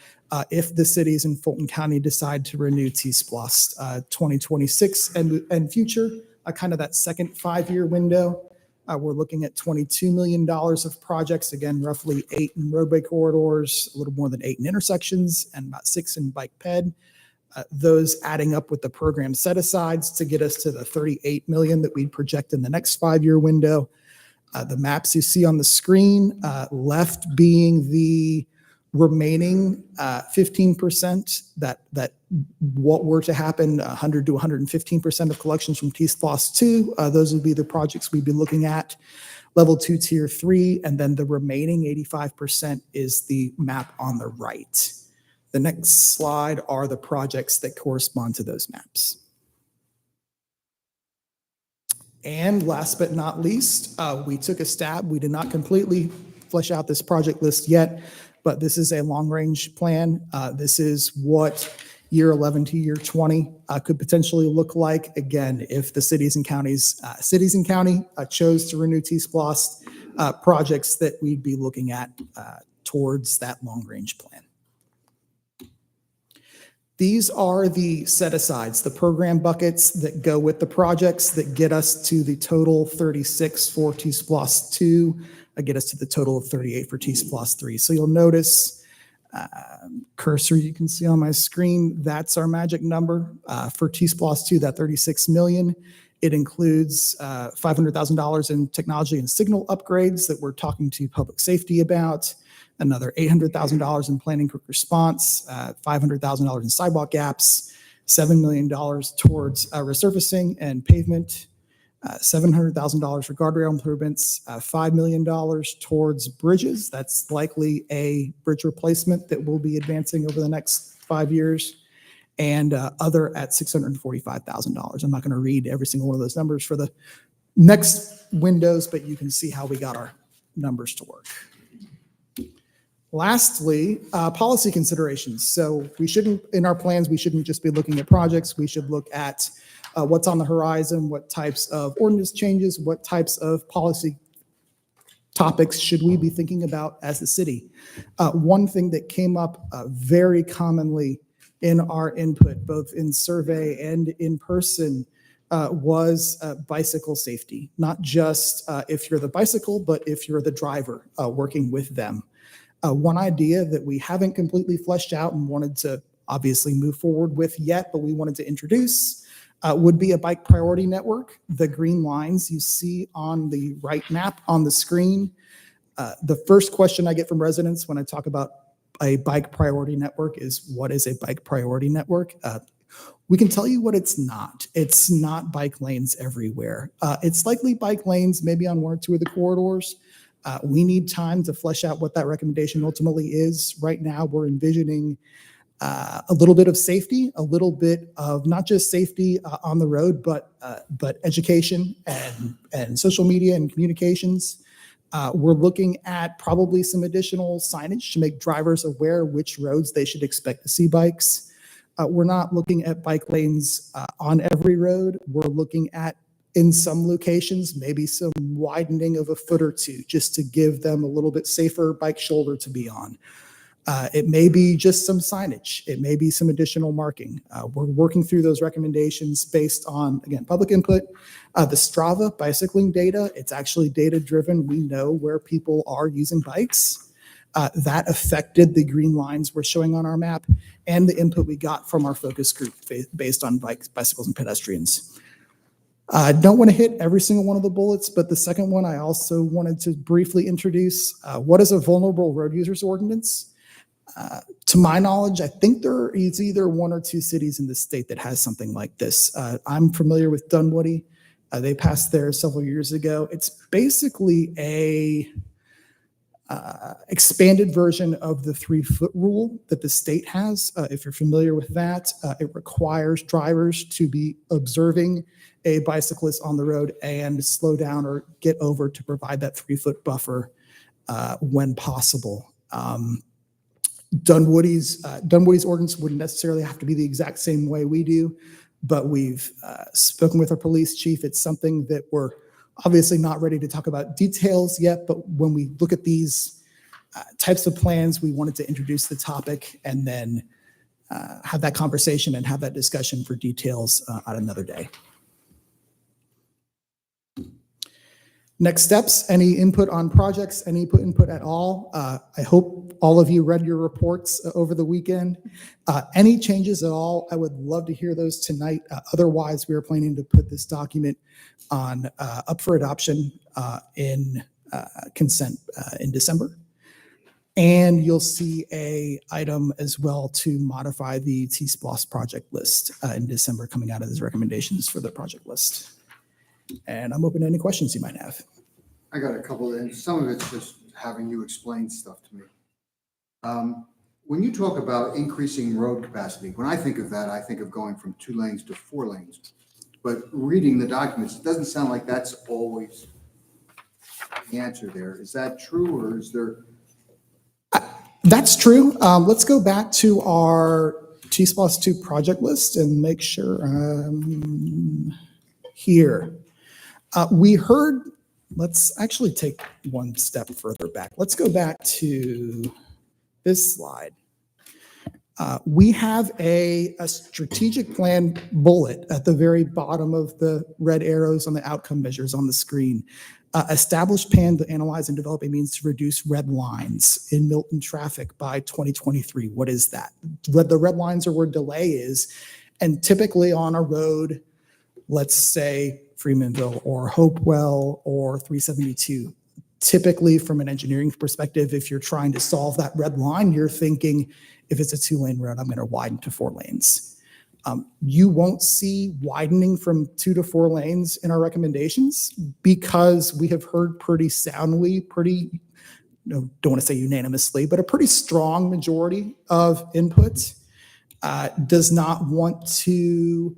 if the cities in Fulton County decide to renew T-Splosh 2026 and future, kind of that second 5-year window? We're looking at $22 million of projects, again, roughly 8 in roadway corridors, a little more than 8 in intersections, and about 6 in bike ped. Those adding up with the program set-asides to get us to the $38 million that we project in the next 5-year window. The maps you see on the screen, left being the remaining 15% that what were to happen, 100 to 115% of collections from T-Splosh 2. Those would be the projects we'd be looking at. Level 2, Tier 3, and then the remaining 85% is the map on the right. The next slide are the projects that correspond to those maps. And last but not least, we took a stab. We did not completely flesh out this project list yet, but this is a long-range plan. This is what year 11 to year 20 could potentially look like. Again, if the cities and county chose to renew T-Splosh, projects that we'd be looking at towards that long-range plan. These are the set-asides, the program buckets that go with the projects that get us to the total 36 for T-Splosh 2, get us to the total of 38 for T-Splosh 3. So you'll notice cursor you can see on my screen, that's our magic number for T-Splosh 2, that 36 million. It includes $500,000 in technology and signal upgrades that we're talking to public safety about, another $800,000 in planning quick response, $500,000 in sidewalk gaps, $7 million towards resurfacing and pavement, $700,000 for guardrail improvements, $5 million towards bridges. That's likely a bridge replacement that we'll be advancing over the next 5 years, and other at $645,000. I'm not going to read every single one of those numbers for the next windows, but you can see how we got our numbers to work. Lastly, policy considerations. So in our plans, we shouldn't just be looking at projects. We should look at what's on the horizon, what types of ordinance changes, what types of policy topics should we be thinking about as a city. One thing that came up very commonly in our input, both in survey and in person, was bicycle safety. Not just if you're the bicycle, but if you're the driver working with them. One idea that we haven't completely fleshed out and wanted to obviously move forward with yet, but we wanted to introduce would be a bike priority network. The green lines you see on the right map on the screen. The first question I get from residents when I talk about a bike priority network is, what is a bike priority network? We can tell you what it's not. It's not bike lanes everywhere. It's likely bike lanes maybe on 1 or 2 of the corridors. We need time to flesh out what that recommendation ultimately is. Right now, we're envisioning a little bit of safety, a little bit of not just safety on the road, but education and social media and communications. We're looking at probably some additional signage to make drivers aware which roads they should expect to see bikes. We're not looking at bike lanes on every road. We're looking at, in some locations, maybe some widening of a foot or 2 just to give them a little bit safer bike shoulder to be on. It may be just some signage. It may be some additional marking. We're working through those recommendations based on, again, public input. The Strava bicycling data, it's actually data driven. We know where people are using bikes. That affected the green lines we're showing on our map and the input we got from our focus group based on bicycles and pedestrians. I don't want to hit every single one of the bullets, but the second one I also wanted to briefly introduce. What is a vulnerable road users ordinance? To my knowledge, I think there is either one or two cities in the state that has something like this. I'm familiar with Dunwoody. They passed theirs several years ago. It's basically a expanded version of the 3-foot rule that the state has. If you're familiar with that, it requires drivers to be observing a bicyclist on the road and slow down or get over to provide that 3-foot buffer when possible. Dunwoody's ordinance wouldn't necessarily have to be the exact same way we do, but we've spoken with our police chief. It's something that we're obviously not ready to talk about details yet, but when we look at these types of plans, we wanted to introduce the topic and then have that conversation and have that discussion for details on another day. Next steps, any input on projects, any input at all. I hope all of you read your reports over the weekend. Any changes at all, I would love to hear those tonight. Otherwise, we are planning to put this document on up for adoption in consent in December. And you'll see a item as well to modify the T-SPLOS project list in December coming out of these recommendations for the project list. And I'm open to any questions you might have. I got a couple, and some of it's just having you explain stuff to me. When you talk about increasing road capacity, when I think of that, I think of going from 2 lanes to 4 lanes. But reading the documents, it doesn't sound like that's always the answer there. Is that true, or is there? That's true. Let's go back to our T-SPLOS 2 project list and make sure here. We heard, let's actually take one step further back. Let's go back to this slide. We have a strategic plan bullet at the very bottom of the red arrows on the outcome measures on the screen. Established plan to analyze and develop a means to reduce red lines in Milton traffic by 2023. What is that? The red lines are where delay is. And typically on a road, let's say Freemanville or Hopewell or 372, typically from an engineering perspective, if you're trying to solve that red line, you're thinking, if it's a 2-lane road, I'm going to widen to 4 lanes. You won't see widening from 2 to 4 lanes in our recommendations because we have heard pretty soundly, don't want to say unanimously, but a pretty strong majority of input does not want to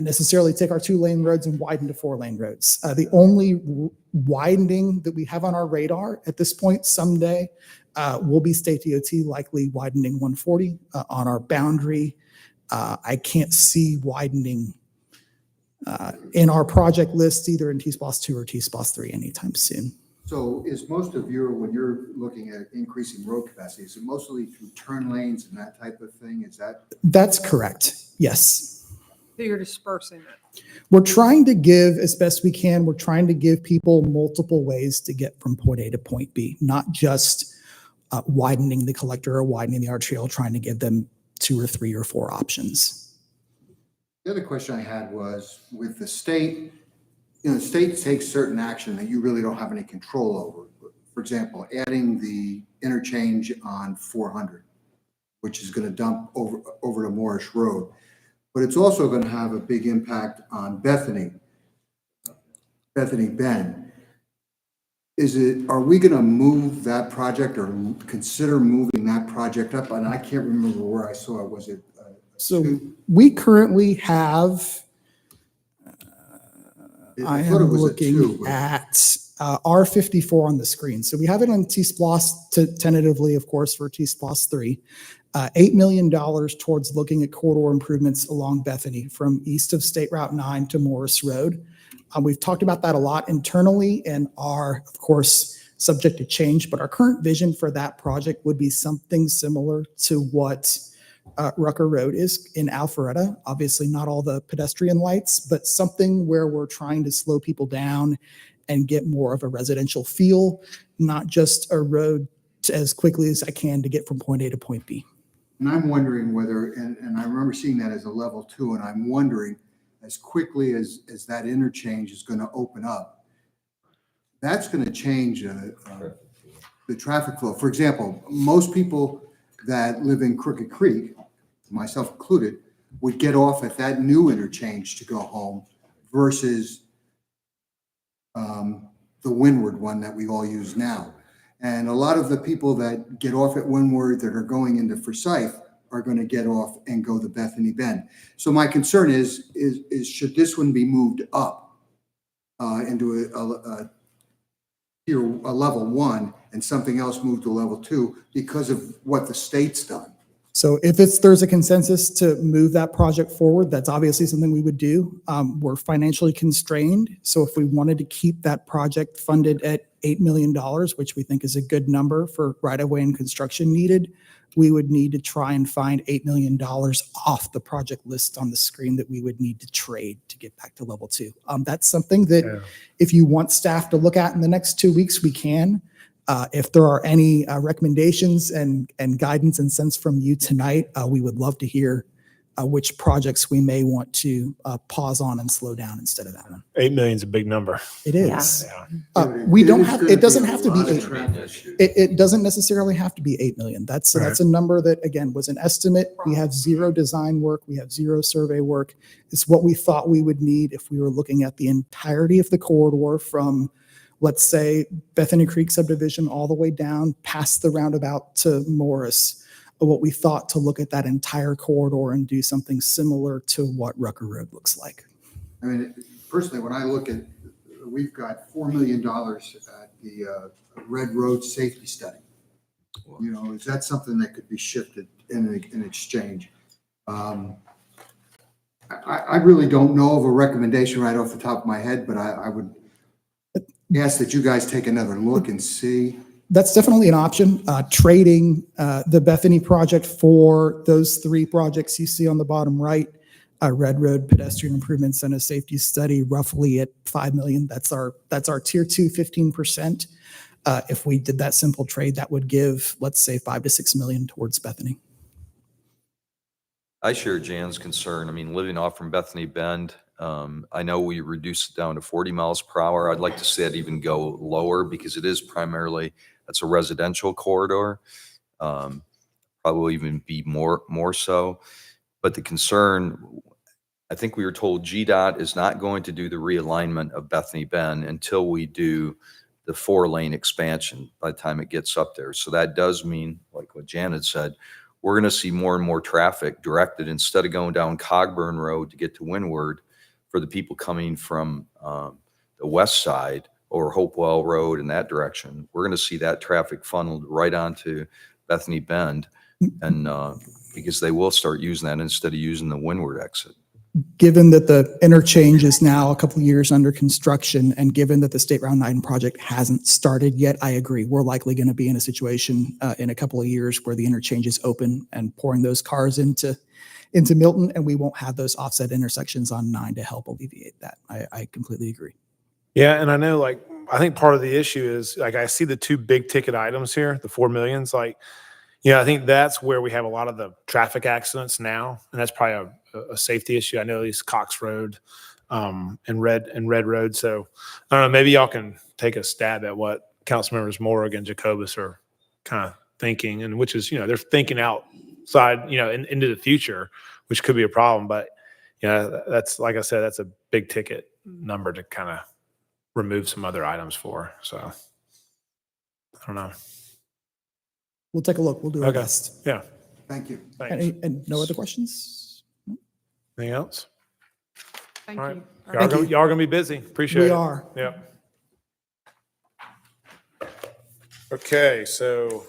necessarily take our 2-lane roads and widen to 4-lane roads. The only widening that we have on our radar at this point someday will be State DOT likely widening 140 on our boundary. I can't see widening in our project list either in T-SPLOS 2 or T-SPLOS 3 anytime soon. So is most of when you're looking at increasing road capacity, is it mostly through turn lanes and that type of thing? Is that? That's correct. Yes. So you're dispersing it. We're trying to give, as best we can, we're trying to give people multiple ways to get from point A to point B, not just widening the collector or widening the art trail, trying to give them 2 or 3 or 4 options. The other question I had was with the state, the state takes certain action that you really don't have any control over. For example, adding the interchange on 400, which is going to dump over to Morris Road. But it's also going to have a big impact on Bethany Bend. Are we going to move that project or consider moving that project up? And I can't remember where I saw it. Was it? So we currently have, I am looking at R54 on the screen. So we have it on T-SPLOS tentatively, of course, for T-SPLOS 3. $8 million towards looking at corridor improvements along Bethany from east of State Route 9 to Morris Road. We've talked about that a lot internally and are, of course, subject to change, but our current vision for that project would be something similar to what Rucker Road is in Alpharetta. Obviously not all the pedestrian lights, but something where we're trying to slow people down and get more of a residential feel, not just a road as quickly as I can to get from point A to point B. And I'm wondering whether, and I remember seeing that as a level 2, and I'm wondering as quickly as that interchange is going to open up, that's going to change the traffic flow. For example, most people that live in Crooked Creek, myself included, would get off at that new interchange to go home versus the Windward one that we all use now. And a lot of the people that get off at Windward that are going into Forsyth are going to get off and go to Bethany Bend. So my concern is should this one be moved up into a level 1 and something else moved to level 2 because of what the state's done? So if there's a consensus to move that project forward, that's obviously something we would do. We're financially constrained. So if we wanted to keep that project funded at $8 million, which we think is a good number for right-of-way and construction needed, we would need to try and find $8 million off the project list on the screen that we would need to trade to get back to level 2. That's something that if you want staff to look at in the next 2 weeks, we can. If there are any recommendations and guidance and sense from you tonight, we would love to hear which projects we may want to pause on and slow down instead of that one. 8 million is a big number. It is. Yeah. We don't have, it doesn't have to be 8 million. It doesn't necessarily have to be 8 million. That's a number that, again, was an estimate. We have 0 design work. We have 0 survey work. It's what we thought we would need if we were looking at the entirety of the corridor from, let's say, Bethany Creek subdivision all the way down past the roundabout to Morris, what we thought to look at that entire corridor and do something similar to what Rucker Road looks like. I mean, personally, when I look at, we've got $4 million at the Red Road safety study. You know, is that something that could be shifted in exchange? I really don't know of a recommendation right off the top of my head, but I would ask that you guys take another look and see. That's definitely an option. Trading the Bethany project for those 3 projects you see on the bottom right, Red Road pedestrian improvements and a safety study, roughly at $5 million. That's our tier 2 15%. If we did that simple trade, that would give, let's say, $5 to $6 million towards Bethany. I share Jan's concern. I mean, living off from Bethany Bend, I know we reduced it down to 40 miles per hour. I'd like to see it even go lower because it is primarily, that's a residential corridor. Probably even be more so. But the concern, I think we were told GDOT is not going to do the realignment of Bethany Bend until we do the 4-lane expansion by the time it gets up there. So that does mean, like what Jan had said, we're going to see more and more traffic directed instead of going down Cogburn Road to get to Windward for the people coming from the west side or Hopewell Road in that direction. We're going to see that traffic funneled right onto Bethany Bend, and because they will start using that instead of using the Windward exit. Given that the interchange is now a couple of years under construction, and given that the State Route 9 project hasn't started yet, I agree. We're likely going to be in a situation in a couple of years where the interchange is open and pouring those cars into Milton, and we won't have those offset intersections on 9 to help alleviate that. I completely agree. Yeah, and I know, like, I think part of the issue is, like, I see the 2 big ticket items here, the 4 millions, like, yeah, I think that's where we have a lot of the traffic accidents now, and that's probably a safety issue. I know at least Cox Road and Red Road. So I don't know, maybe y'all can take a stab at what council members Morrig and Jacobus are kind of thinking, and which is, they're thinking outside, into the future, which could be a problem. But, that's, like I said, that's a big ticket number to kind of remove some other items for. So I don't know. We'll take a look. We'll do our best. Yeah. Thank you. Thanks. And no other questions? Anything else? Thank All right. you. Y'all are going to be busy. Appreciate it. We are. Yep. Okay, so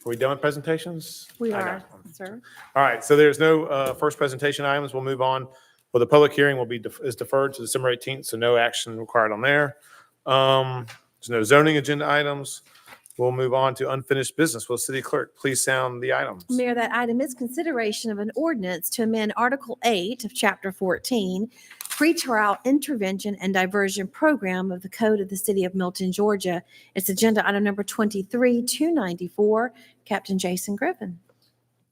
are we done with presentations? We I are, know. sir. All right, so there's no first presentation items. We'll move on. Well, the public hearing will be is deferred to December 18th, so no action required on there. There's no zoning agenda items. We'll move on to unfinished business. Will City Clerk please sound the items? Mayor, that item is consideration of an ordinance to amend Article 8 of Chapter 14, pretrial intervention and diversion program of the Code of the City of Milton, Georgia. It's agenda item number 23-294. Captain Jason Griffin.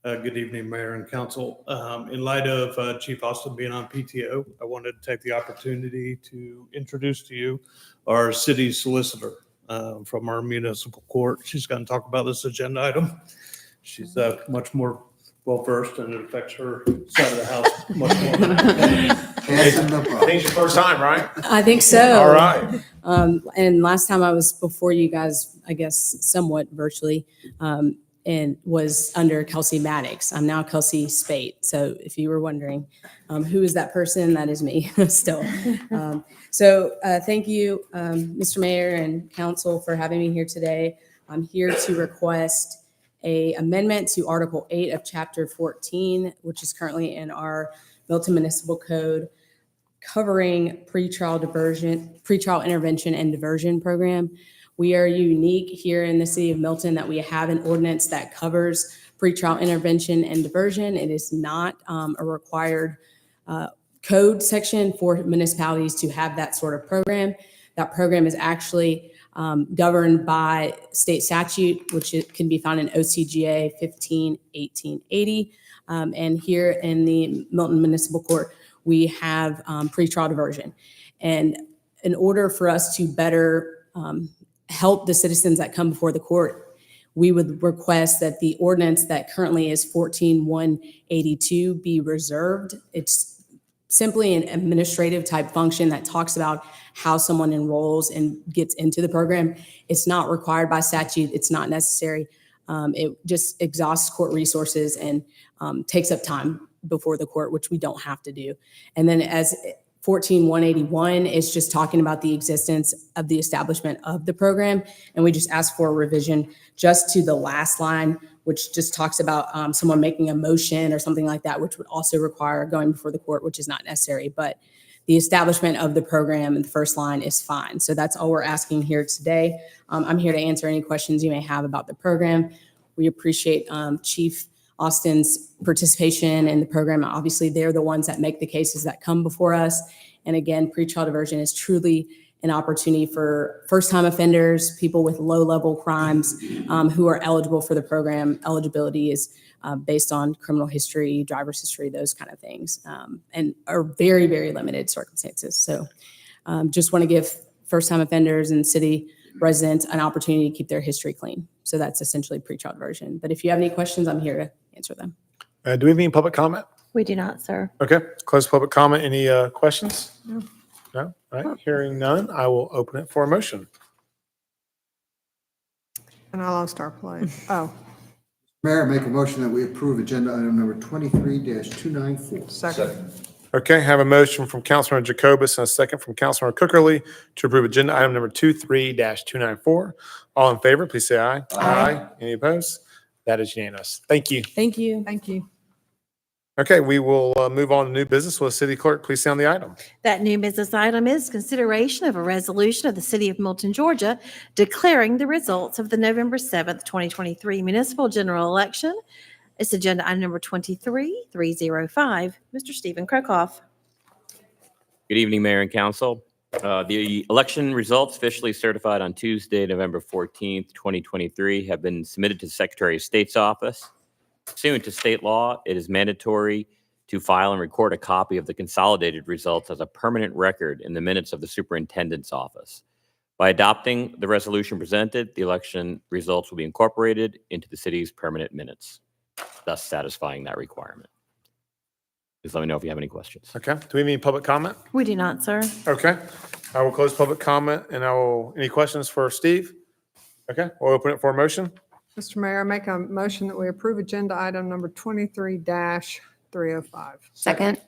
Good evening, Mayor and Council. In light of Chief Austin being on PTO, I wanted to take the opportunity to introduce to you our city solicitor from our municipal court. She's going to talk about this agenda item. She's much more well-versed and it affects her side of the house much more. I think it's your first time, right? I think so. All right. And last time I was before you guys, I guess somewhat virtually, and was under Kelsey Maddox. I'm now Kelsey Spate. So if you were wondering who is that person, that is me still. Thank you, Mr. Mayor and Council, for having me here today. I'm here to request a amendment to Article 8 of Chapter 14, which is currently in our Milton Municipal Code, covering pretrial intervention and diversion program. We are unique here in the city of Milton that we have an ordinance that covers pretrial intervention and diversion. It is not a required code section for municipalities to have that sort of program. That program is actually governed by state statute, which can be found in OCGA 15-1880. And here in the Milton Municipal Court, we have pretrial diversion. And in order for us to better help the citizens that come before the court, we would request that the ordinance that currently is 14-182 be reserved. It's simply an administrative type function that talks about how someone enrolls and gets into the program. It's not required by statute. It's not necessary. It just exhausts court resources and takes up time before the court, which we don't have to do. And then as 14-181 is just talking about the existence of the establishment of the program. And we just ask for a revision just to the last line, which just talks about someone making a motion or something like that, which would also require going before the court, which is not necessary. But the establishment of the program in the first line is fine. So that's all we're asking here today. I'm here to answer any questions you may have about the program. We appreciate Chief Austin's participation in the program. Obviously, they're the ones that make the cases that come before us. And again, pretrial diversion is truly an opportunity for first-time offenders, people with low-level crimes who are eligible for the program. Eligibility is based on criminal history, driver's history, those kind of things, and are very, very limited circumstances. So just want to give first-time offenders and city residents an opportunity to keep their history clean. So that's essentially pretrial diversion. But if you have any questions, I'm here to answer them. Do we have any public comment? We do not, sir. Okay, close public comment. Any questions? No. No? All right, hearing none, I will open it for a motion. And I lost our place. Oh, Mayor, make a motion that we approve agenda item number 23-294. second. Okay, have a motion from Councilor Jacobus and a second from Councilor Cookerly to approve agenda item number 23-294. All in favor, please say aye. Aye. Any opposed? That is unanimous. Thank you. Thank you. Thank you. Okay, we will move on to new business. Will the city clerk please sound the item? That new business item is consideration of a resolution of the City of Milton, Georgia, declaring the results of the November 7th, 2023 municipal general election. It's agenda item number 23-305. Mr. Stephen Krokoff. Good evening, Mayor and Council. The election results officially certified on Tuesday, November 14th, 2023 have been submitted to the Secretary of State's office. Pursuant to state law, it is mandatory to file and record a copy of the consolidated results as a permanent record in the minutes of the superintendent's office. By adopting the resolution presented, the election results will be incorporated into the city's permanent minutes, thus satisfying that requirement. Please let me know if you have any questions. Okay, do we have any public comment? We do not, sir. Okay, I will close public comment and any questions for Steve? Okay, we'll open it for a motion. Mr. Mayor, I make a motion that we approve agenda item number 23-305. Second.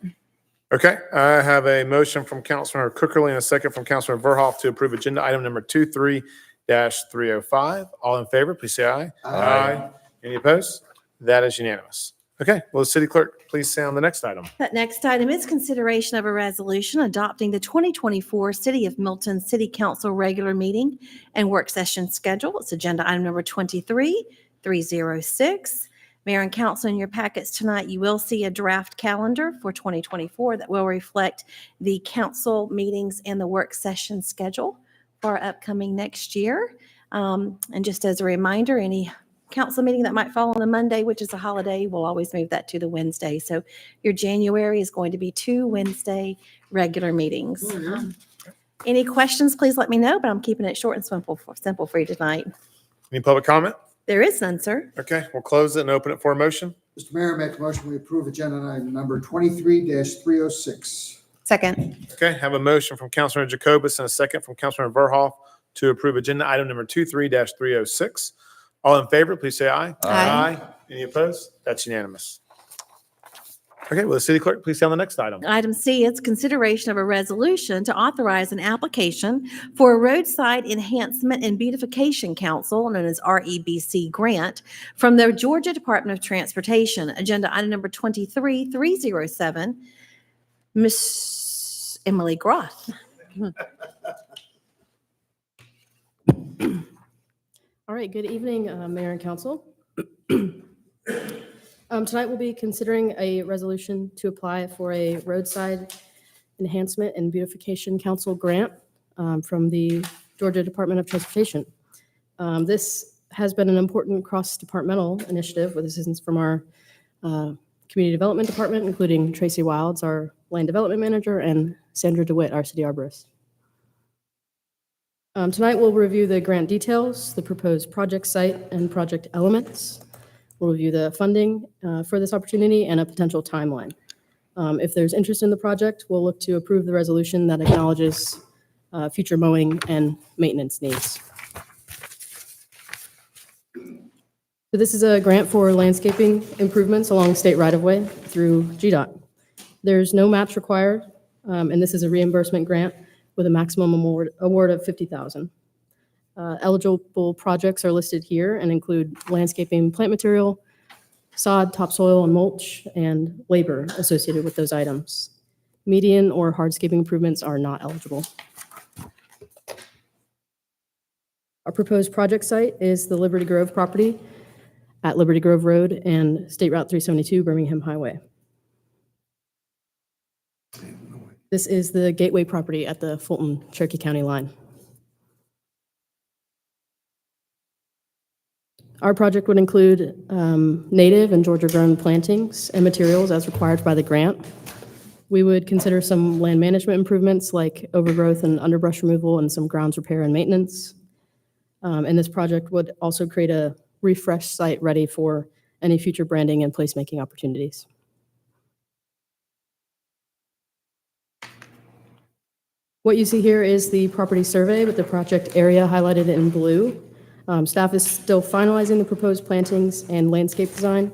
Okay, I have a motion from Councilor Cookerly and a second from Councilor Verhoff to approve agenda item number 23-305. All in favor, please say aye. Aye. Any opposed? That is unanimous. Okay, will the city clerk please sound the next item? That next item is consideration of a resolution adopting the 2024 City of Milton City Council regular meeting and work session schedule. It's agenda item number 23-306. Mayor and council, in your packets tonight, you will see a draft calendar for 2024 that will reflect the council meetings and the work session schedule for our upcoming next year. And just as a reminder, any council meeting that might fall on a Monday, which is a holiday, we'll always move that to the Wednesday. So your January is going to be 2 Wednesday regular meetings. Any questions, please let me know, but I'm keeping it short and simple for you tonight. Any public comment? There is none, sir. Okay, we'll close it and open it for a motion. Mr. Mayor, make a motion, we approve agenda item number 23-306. Second. Okay, have a motion from Councilmember Jacobus and a second from Councilmember Verhoff to approve agenda item number 23-306. All in favor, please say aye. Aye. Any opposed? That's unanimous. Okay, will the city clerk please say on the next item? Item C is consideration of a resolution to authorize an application for a roadside enhancement and beautification council, known as REBC grant, from the Georgia Department of Transportation. Agenda item number 23307. Miss Emily Groth. All right, good evening, Mayor and Council. Tonight we'll be considering a resolution to apply for a roadside enhancement and beautification council grant from the Georgia Department of Transportation. This has been an important cross-departmental initiative with assistance from our Community Development Department, including Tracy Wilds, our Land Development Manager, and Sandra DeWitt, our City Arborist. Tonight we'll review the grant details, the proposed project site, and project elements. We'll review the funding for this opportunity and a potential timeline. If there's interest in the project, we'll look to approve the resolution that acknowledges future mowing and maintenance needs. So this is a grant for landscaping improvements along state right-of-way through GDOT. There's no match required, and this is a reimbursement grant with a maximum award of $50,000. Eligible projects are listed here and include landscaping, plant material, sod, topsoil, and mulch, and labor associated with those items. Median or hardscaping improvements are not eligible. Our proposed project site is the Liberty Grove property at Liberty Grove Road and State Route 372 Birmingham Highway. This is the gateway property at the Fulton-Cherokee County line. Our project would include native and Georgia-grown plantings and materials as required by the grant. We would consider some land management improvements like overgrowth and underbrush removal and some grounds repair and maintenance. And this project would also create a refreshed site ready for any future branding and placemaking opportunities. What you see here is the property survey with the project area highlighted in blue. Staff is still finalizing the proposed plantings and landscape design.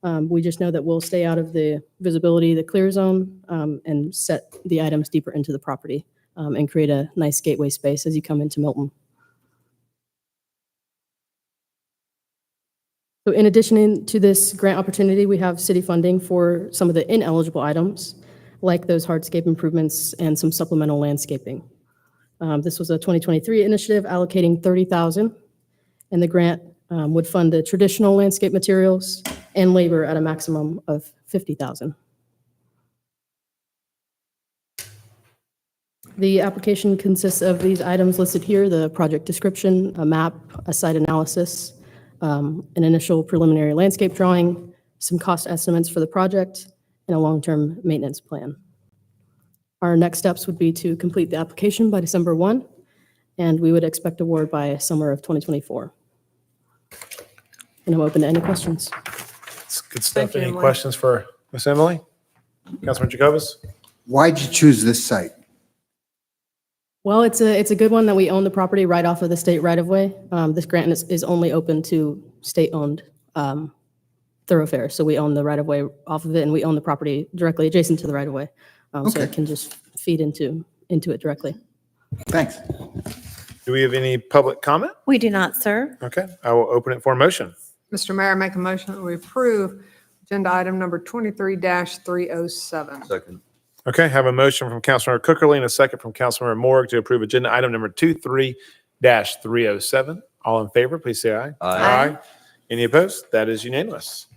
We just know that we'll stay out of the visibility, the clear zone, and set the items deeper into the property and create a nice gateway space as you come into Milton. So in addition to this grant opportunity, we have city funding for some of the ineligible items, like those hardscape improvements and some supplemental landscaping. This was a 2023 initiative allocating $30,000, and the grant would fund the traditional landscape materials and labor at a maximum of $50,000. The application consists of these items listed here: the project description, a map, a site analysis, an initial preliminary landscape drawing, some cost estimates for the project, and a long-term maintenance plan. Our next steps would be to complete the application by December 1, and we would expect award by summer of 2024. And I'm open to any questions. It's good stuff. Thank you, Any Emily. questions for Ms. Emily? Councilman Jacobus? Why'd you choose this site? Well, it's a good one that we own the property right off of the state right-of-way. This grant is only open to state-owned thoroughfares, so we own the right-of-way off of it, and we own the property directly adjacent to the right-of-way, so Okay. it can just feed into it directly. Thanks. Do we have any public comment? We do not, sir. Okay, I will open it for a motion. Mr. Mayor, I make a motion that we approve agenda item number 23-307. Second. Okay, have a motion from Councilmember Cookerly and a second from Councilmember Morg to approve agenda item number 23-307. All in favor, please say aye. Aye. Any opposed? That is unanimous.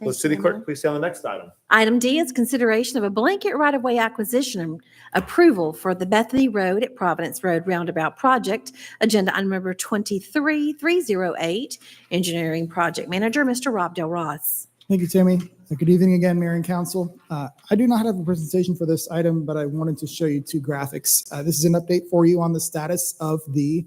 The Thanks, city Daniel. clerk, please stay on the next item. Item D is consideration of a blanket right-of-way acquisition approval for the Bethany Road at Providence Road Roundabout Project. Agenda item number 23308. Engineering Project Manager, Mr. Rob Del Ross. Thank you, Tammy. Good evening again, Mayor and Council. I do not have a presentation for this item, but I wanted to show you two graphics. This is an update for you on the status of the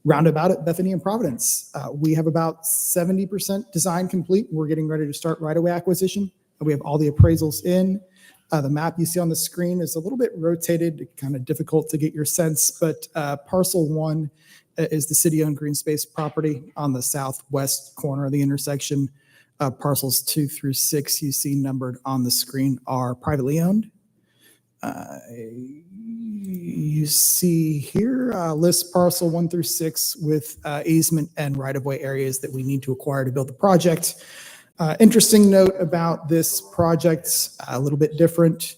roundabout at Bethany and Providence. We have about 70% design complete. We're getting ready to start right-of-way acquisition. We have all the appraisals in. The map you see on the screen is a little bit rotated, kind of difficult to get your sense, but parcel 1 is the city-owned green space property on the southwest corner of the intersection. Parcels 2 through 6 you see numbered on the screen are privately owned. You see here list parcel 1 through 6 with easement and right-of-way areas that we need to acquire to build the project. Interesting note about this project, a little bit different.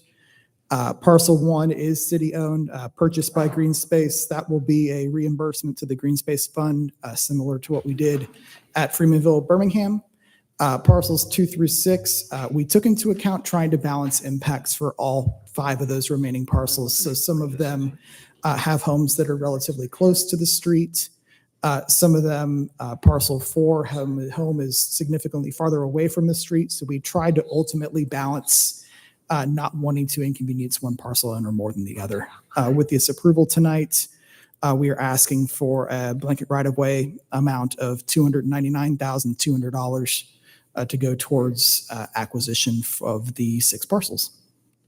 Parcel 1 is city-owned, purchased by Green Space. That will be a reimbursement to the Green Space Fund, similar to what we did at Freemanville, Birmingham. Parcels 2 through 6, we took into account trying to balance impacts for all 5 of those remaining parcels. So some of them have homes that are relatively close to the street. Some of them, parcel 4, home is significantly farther away from the street. So we tried to ultimately balance not wanting to inconvenience one parcel owner more than the other. With this approval tonight, we are asking for a blanket right-of-way amount of $299,200 to go towards acquisition of the 6 parcels.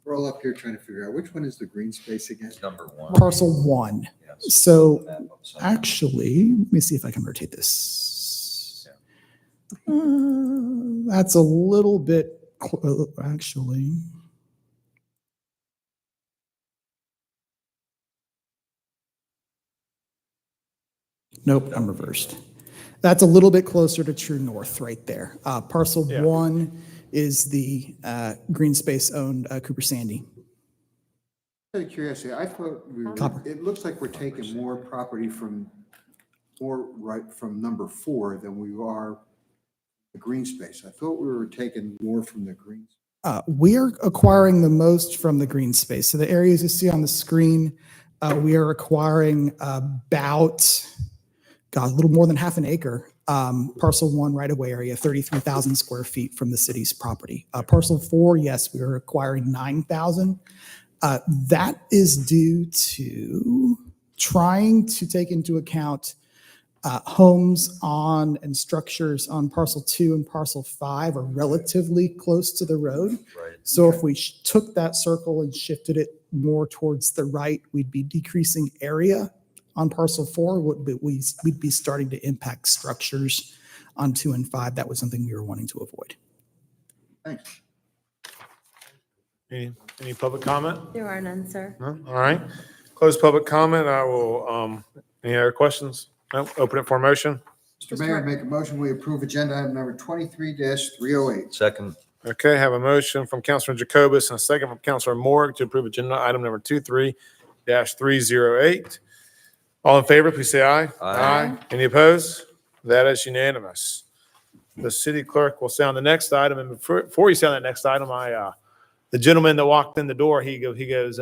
We're all up here trying to figure out which one is the green space again? Number 1. Parcel 1. Yes. So actually, let me see if I can rotate this. That's a little bit, actually. Nope, I'm reversed. That's a little bit closer to true north right there. Parcel 1 is the green space owned Cooper Sandy. Out of curiosity, I thought it looks like we're taking more property from number 4 than we are the green space. I thought we were taking more from the green. We are acquiring the most from the green space. So the areas you see on the screen, we are acquiring about, a little more than half an acre. Parcel 1 right-of-way area, 33,000 square feet from the city's property. Parcel 4, yes, we are acquiring 9,000. That is due to trying to take into account homes on and structures on parcel 2 and parcel 5 are relatively close to the road. Right. So if we took that circle and shifted it more towards the right, we'd be decreasing area on parcel 4, we'd be starting to impact structures on 2 and 5. That was something we were wanting to avoid. Thanks. Any public comment? There are none, sir. No? All right. Close public comment. I will, any other questions? No? Open it for a motion. Mr. Mayor, make a motion, we approve agenda item number 23-308. Second. Okay, have a motion from Councilor Jacobus and a second from Councilor Morg to approve agenda item number 23-308. All in favor, please say aye. Aye. Any opposed? That is unanimous. The city clerk will sound the next item. And before you sound that next item, the gentleman that walked in the door, he goes,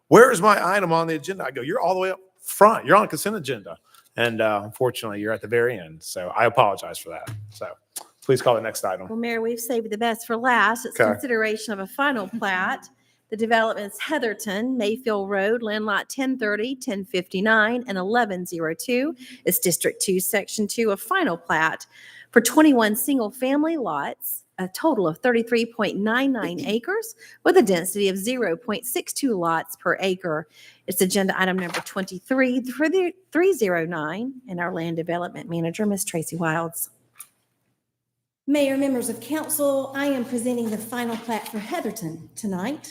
where is my item on the agenda? I go, you're all the way up front. You're on the consent agenda. And unfortunately, you're at the very end. So I apologize for that. So please call the next item. Well, Mayor, we've saved the best for last. It's Okay. consideration of a final plat. The development's Heatherton, Mayfield Road, land lot 1030, 1059, and 1102. It's District 2, Section 2, a final plat for 21 single-family lots, a total of 33.99 acres with a density of 0.62 lots per acre. It's agenda item number 23309, and our land development manager, Ms. Tracy Wilds. Mayor, members of council, I am presenting the final plat for Heatherton tonight.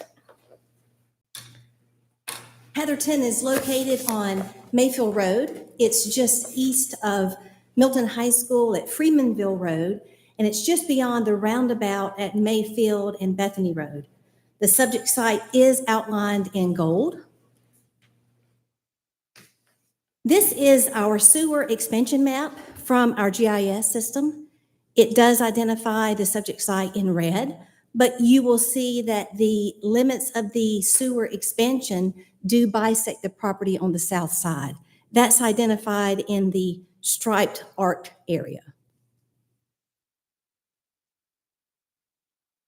Heatherton is located on Mayfield Road. It's just east of Milton High School at Freemanville Road, and it's just beyond the roundabout at Mayfield and Bethany Road. The subject site is outlined in gold. This is our sewer expansion map from our GIS system. It does identify the subject site in red, but you will see that the limits of the sewer expansion do bisect the property on the south side. That's identified in the striped arc area.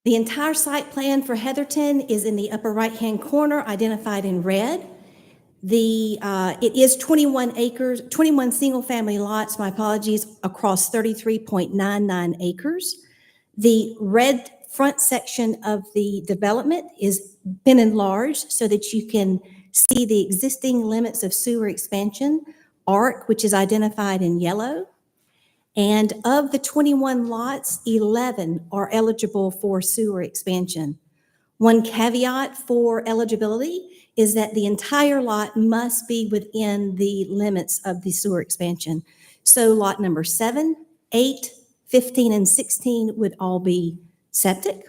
The entire site plan for Heatherton is in the upper right-hand corner, identified in red. It is 21 acres, 21 single-family lots, my apologies, across 33.99 acres. The red front section of the development is been enlarged so that you can see the existing limits of sewer expansion, arc, which is identified in yellow. And of the 21 lots, 11 are eligible for sewer expansion. One caveat for eligibility is that the entire lot must be within the limits of the sewer expansion. So lot number 7, 8, 15, and 16 would all be septic.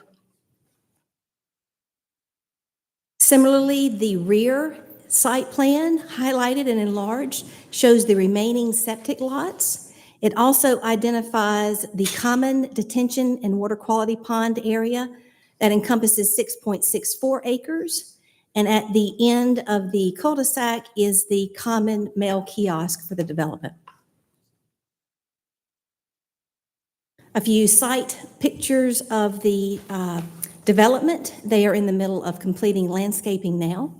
Similarly, the rear site plan, highlighted and enlarged, shows the remaining septic lots. It also identifies the common detention and water quality pond area that encompasses 6.64 acres. And at the end of the cul-de-sac is the common mail kiosk for the development. A few site pictures of the development. They are in the middle of completing landscaping now.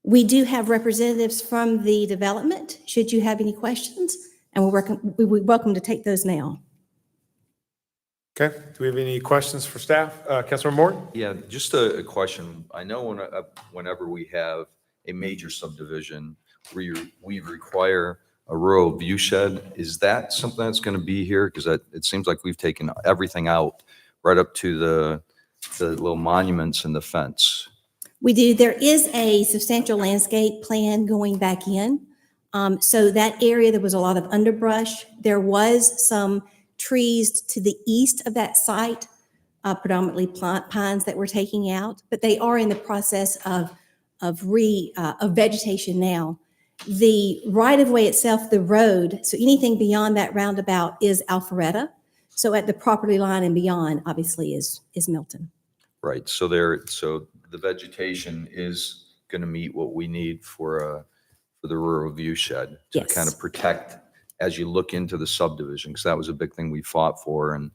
We do have representatives from the development, should you have any questions, and we're welcome to take those now. Okay, do we have any questions for staff? Councilmember Morton? Yeah, just a question. I know whenever we have a major subdivision where we require a rural view shed, is that something that's going to be here? Because it seems like we've taken everything out right up to the little monuments and the fence. We do. There is a substantial landscape plan going back in. So that area, there was a lot of underbrush. There was some trees to the east of that site, predominantly pines that we're taking out, but they are in the process of vegetation now. The right-of-way itself, the road, so anything beyond that roundabout is Alpharetta. So at the property line and beyond, obviously, is Milton. Right, so the vegetation is going to meet what we need for the rural view shed to Yes. kind of protect as you look into the subdivision, because that was a big thing we fought for. And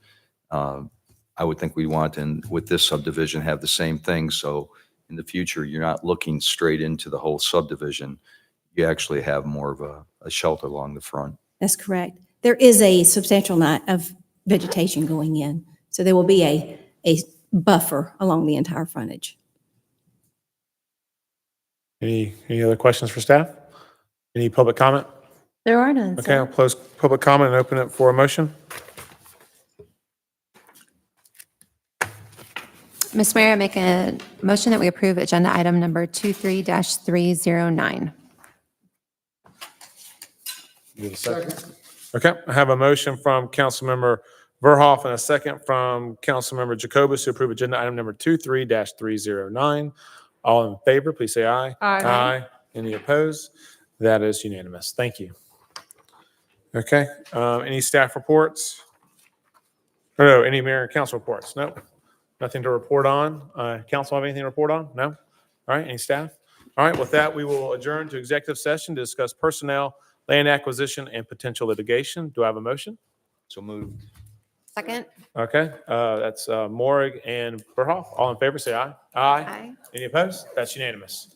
I would think we want to, with this subdivision, have the same thing. So in the future, you're not looking straight into the whole subdivision. You actually have more of a shelter along the front. That's correct. There is a substantial amount of vegetation going in. So there will be a buffer along the entire frontage. Any other questions for staff? Any public comment? There are none, Okay, I'll close public comment and open it for a motion. Ms. Mayor, I make a motion that we approve agenda item number 23-309. Second. Okay, I have a motion from Councilmember Verhoff and a second from Councilmember Jacobus to approve agenda item number 23-309. All in favor, please say aye. Aye. Any opposed? That is unanimous. Thank you. Okay, any staff reports? Or no, any mayor and council reports? No, nothing to report on. Council have anything to report on? No? All right, any staff? All right, with that, we will adjourn to executive session to discuss personnel, land acquisition, and potential litigation. Do I have a motion? So moved. Second? Okay, that's Morrig and Verhoff. All in favor, say aye. Aye. Any opposed? That's unanimous.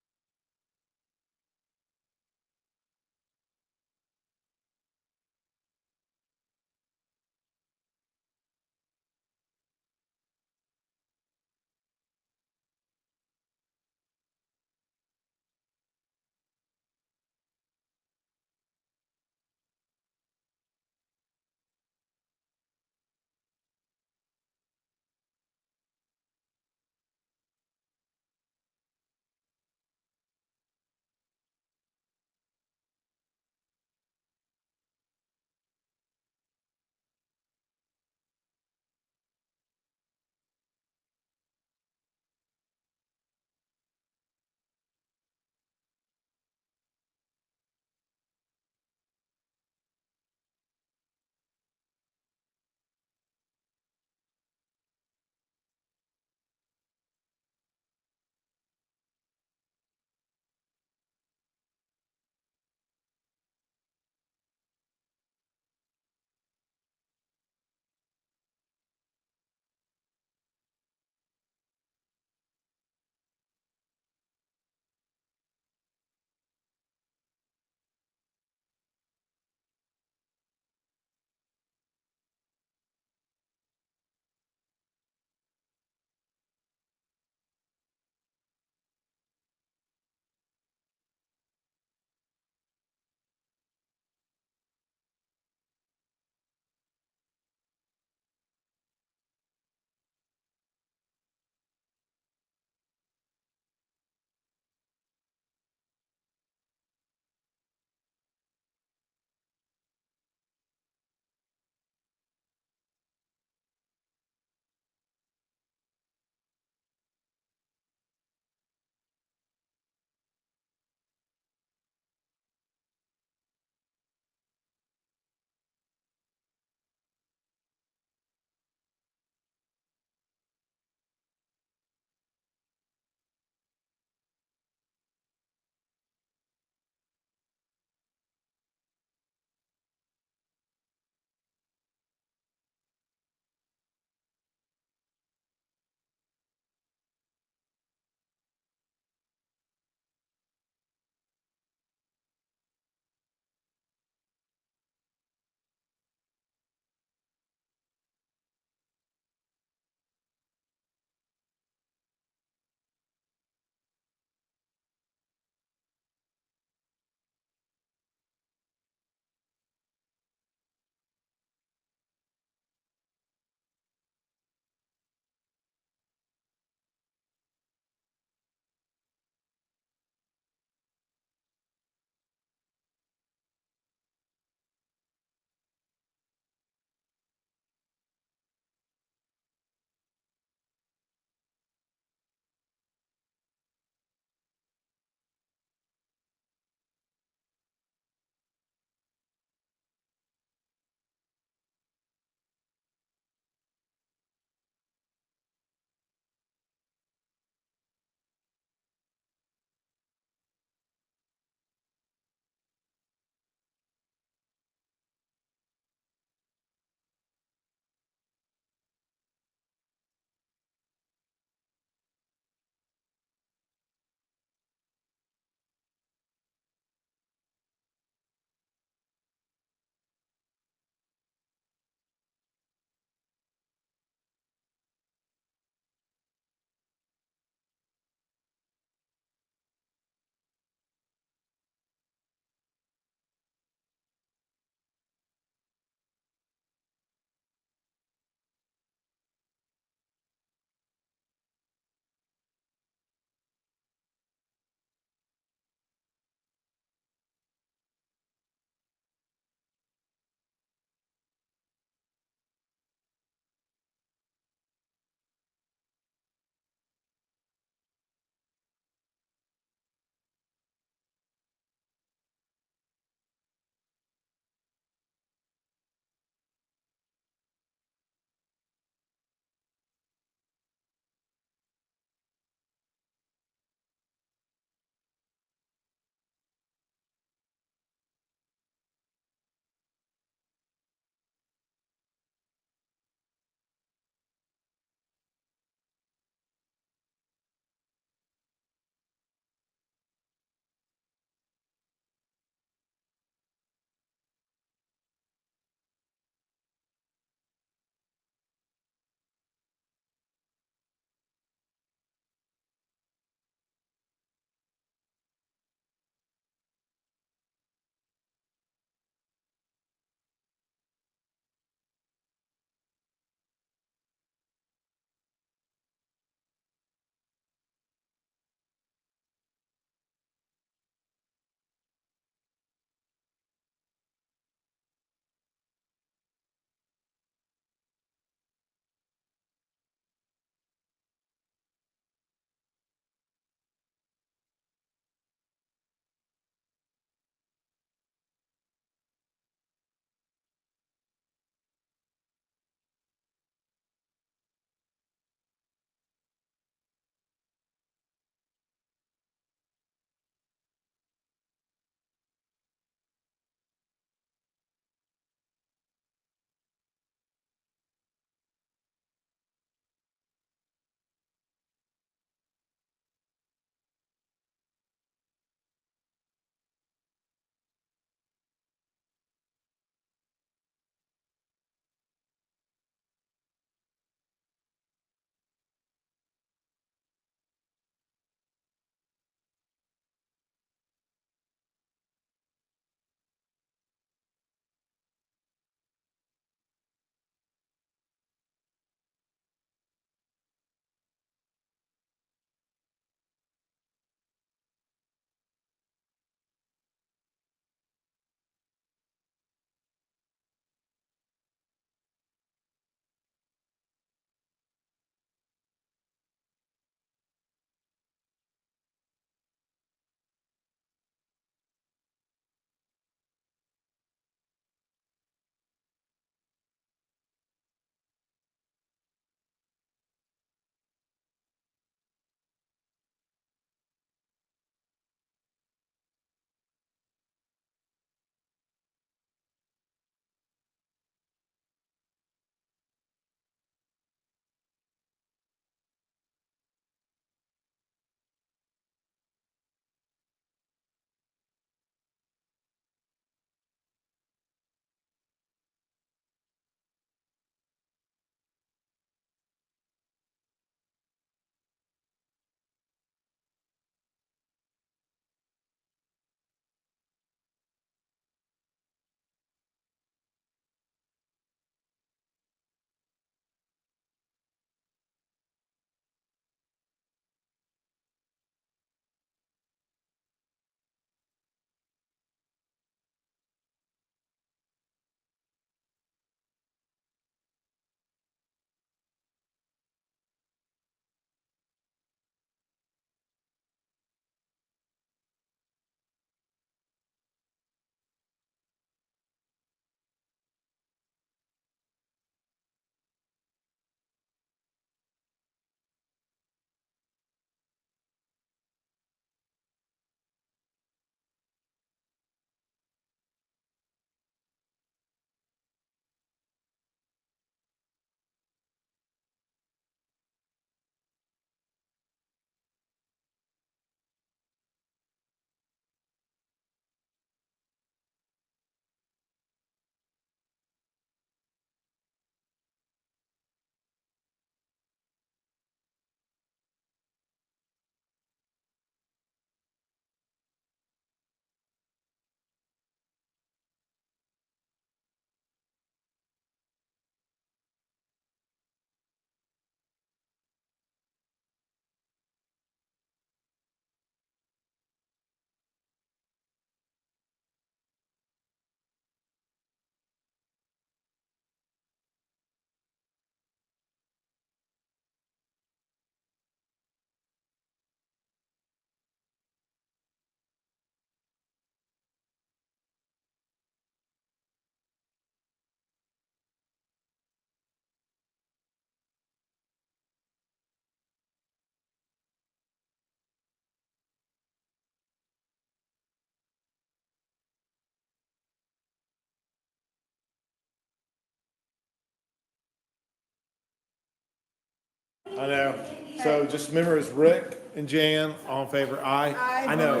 I know. So just remember, it's Rick and Jan, all in favor, aye. I know.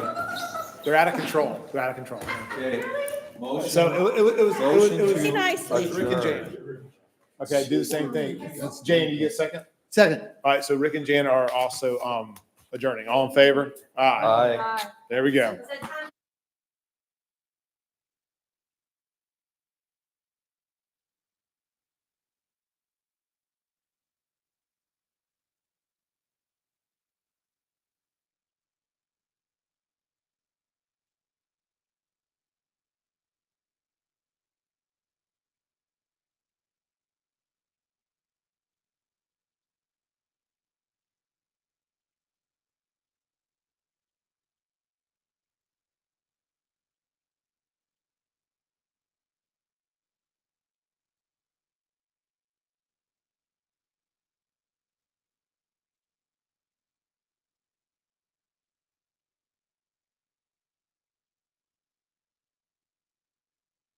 They're out of control. They're out of control. Okay. Motion. So it was Be nice. Rick and Jan. Okay, do the same thing. It's Jan, you get second? Second. All right, so Rick and Jan are also adjourning. All in favor? Aye. Aye. There we go. Is it time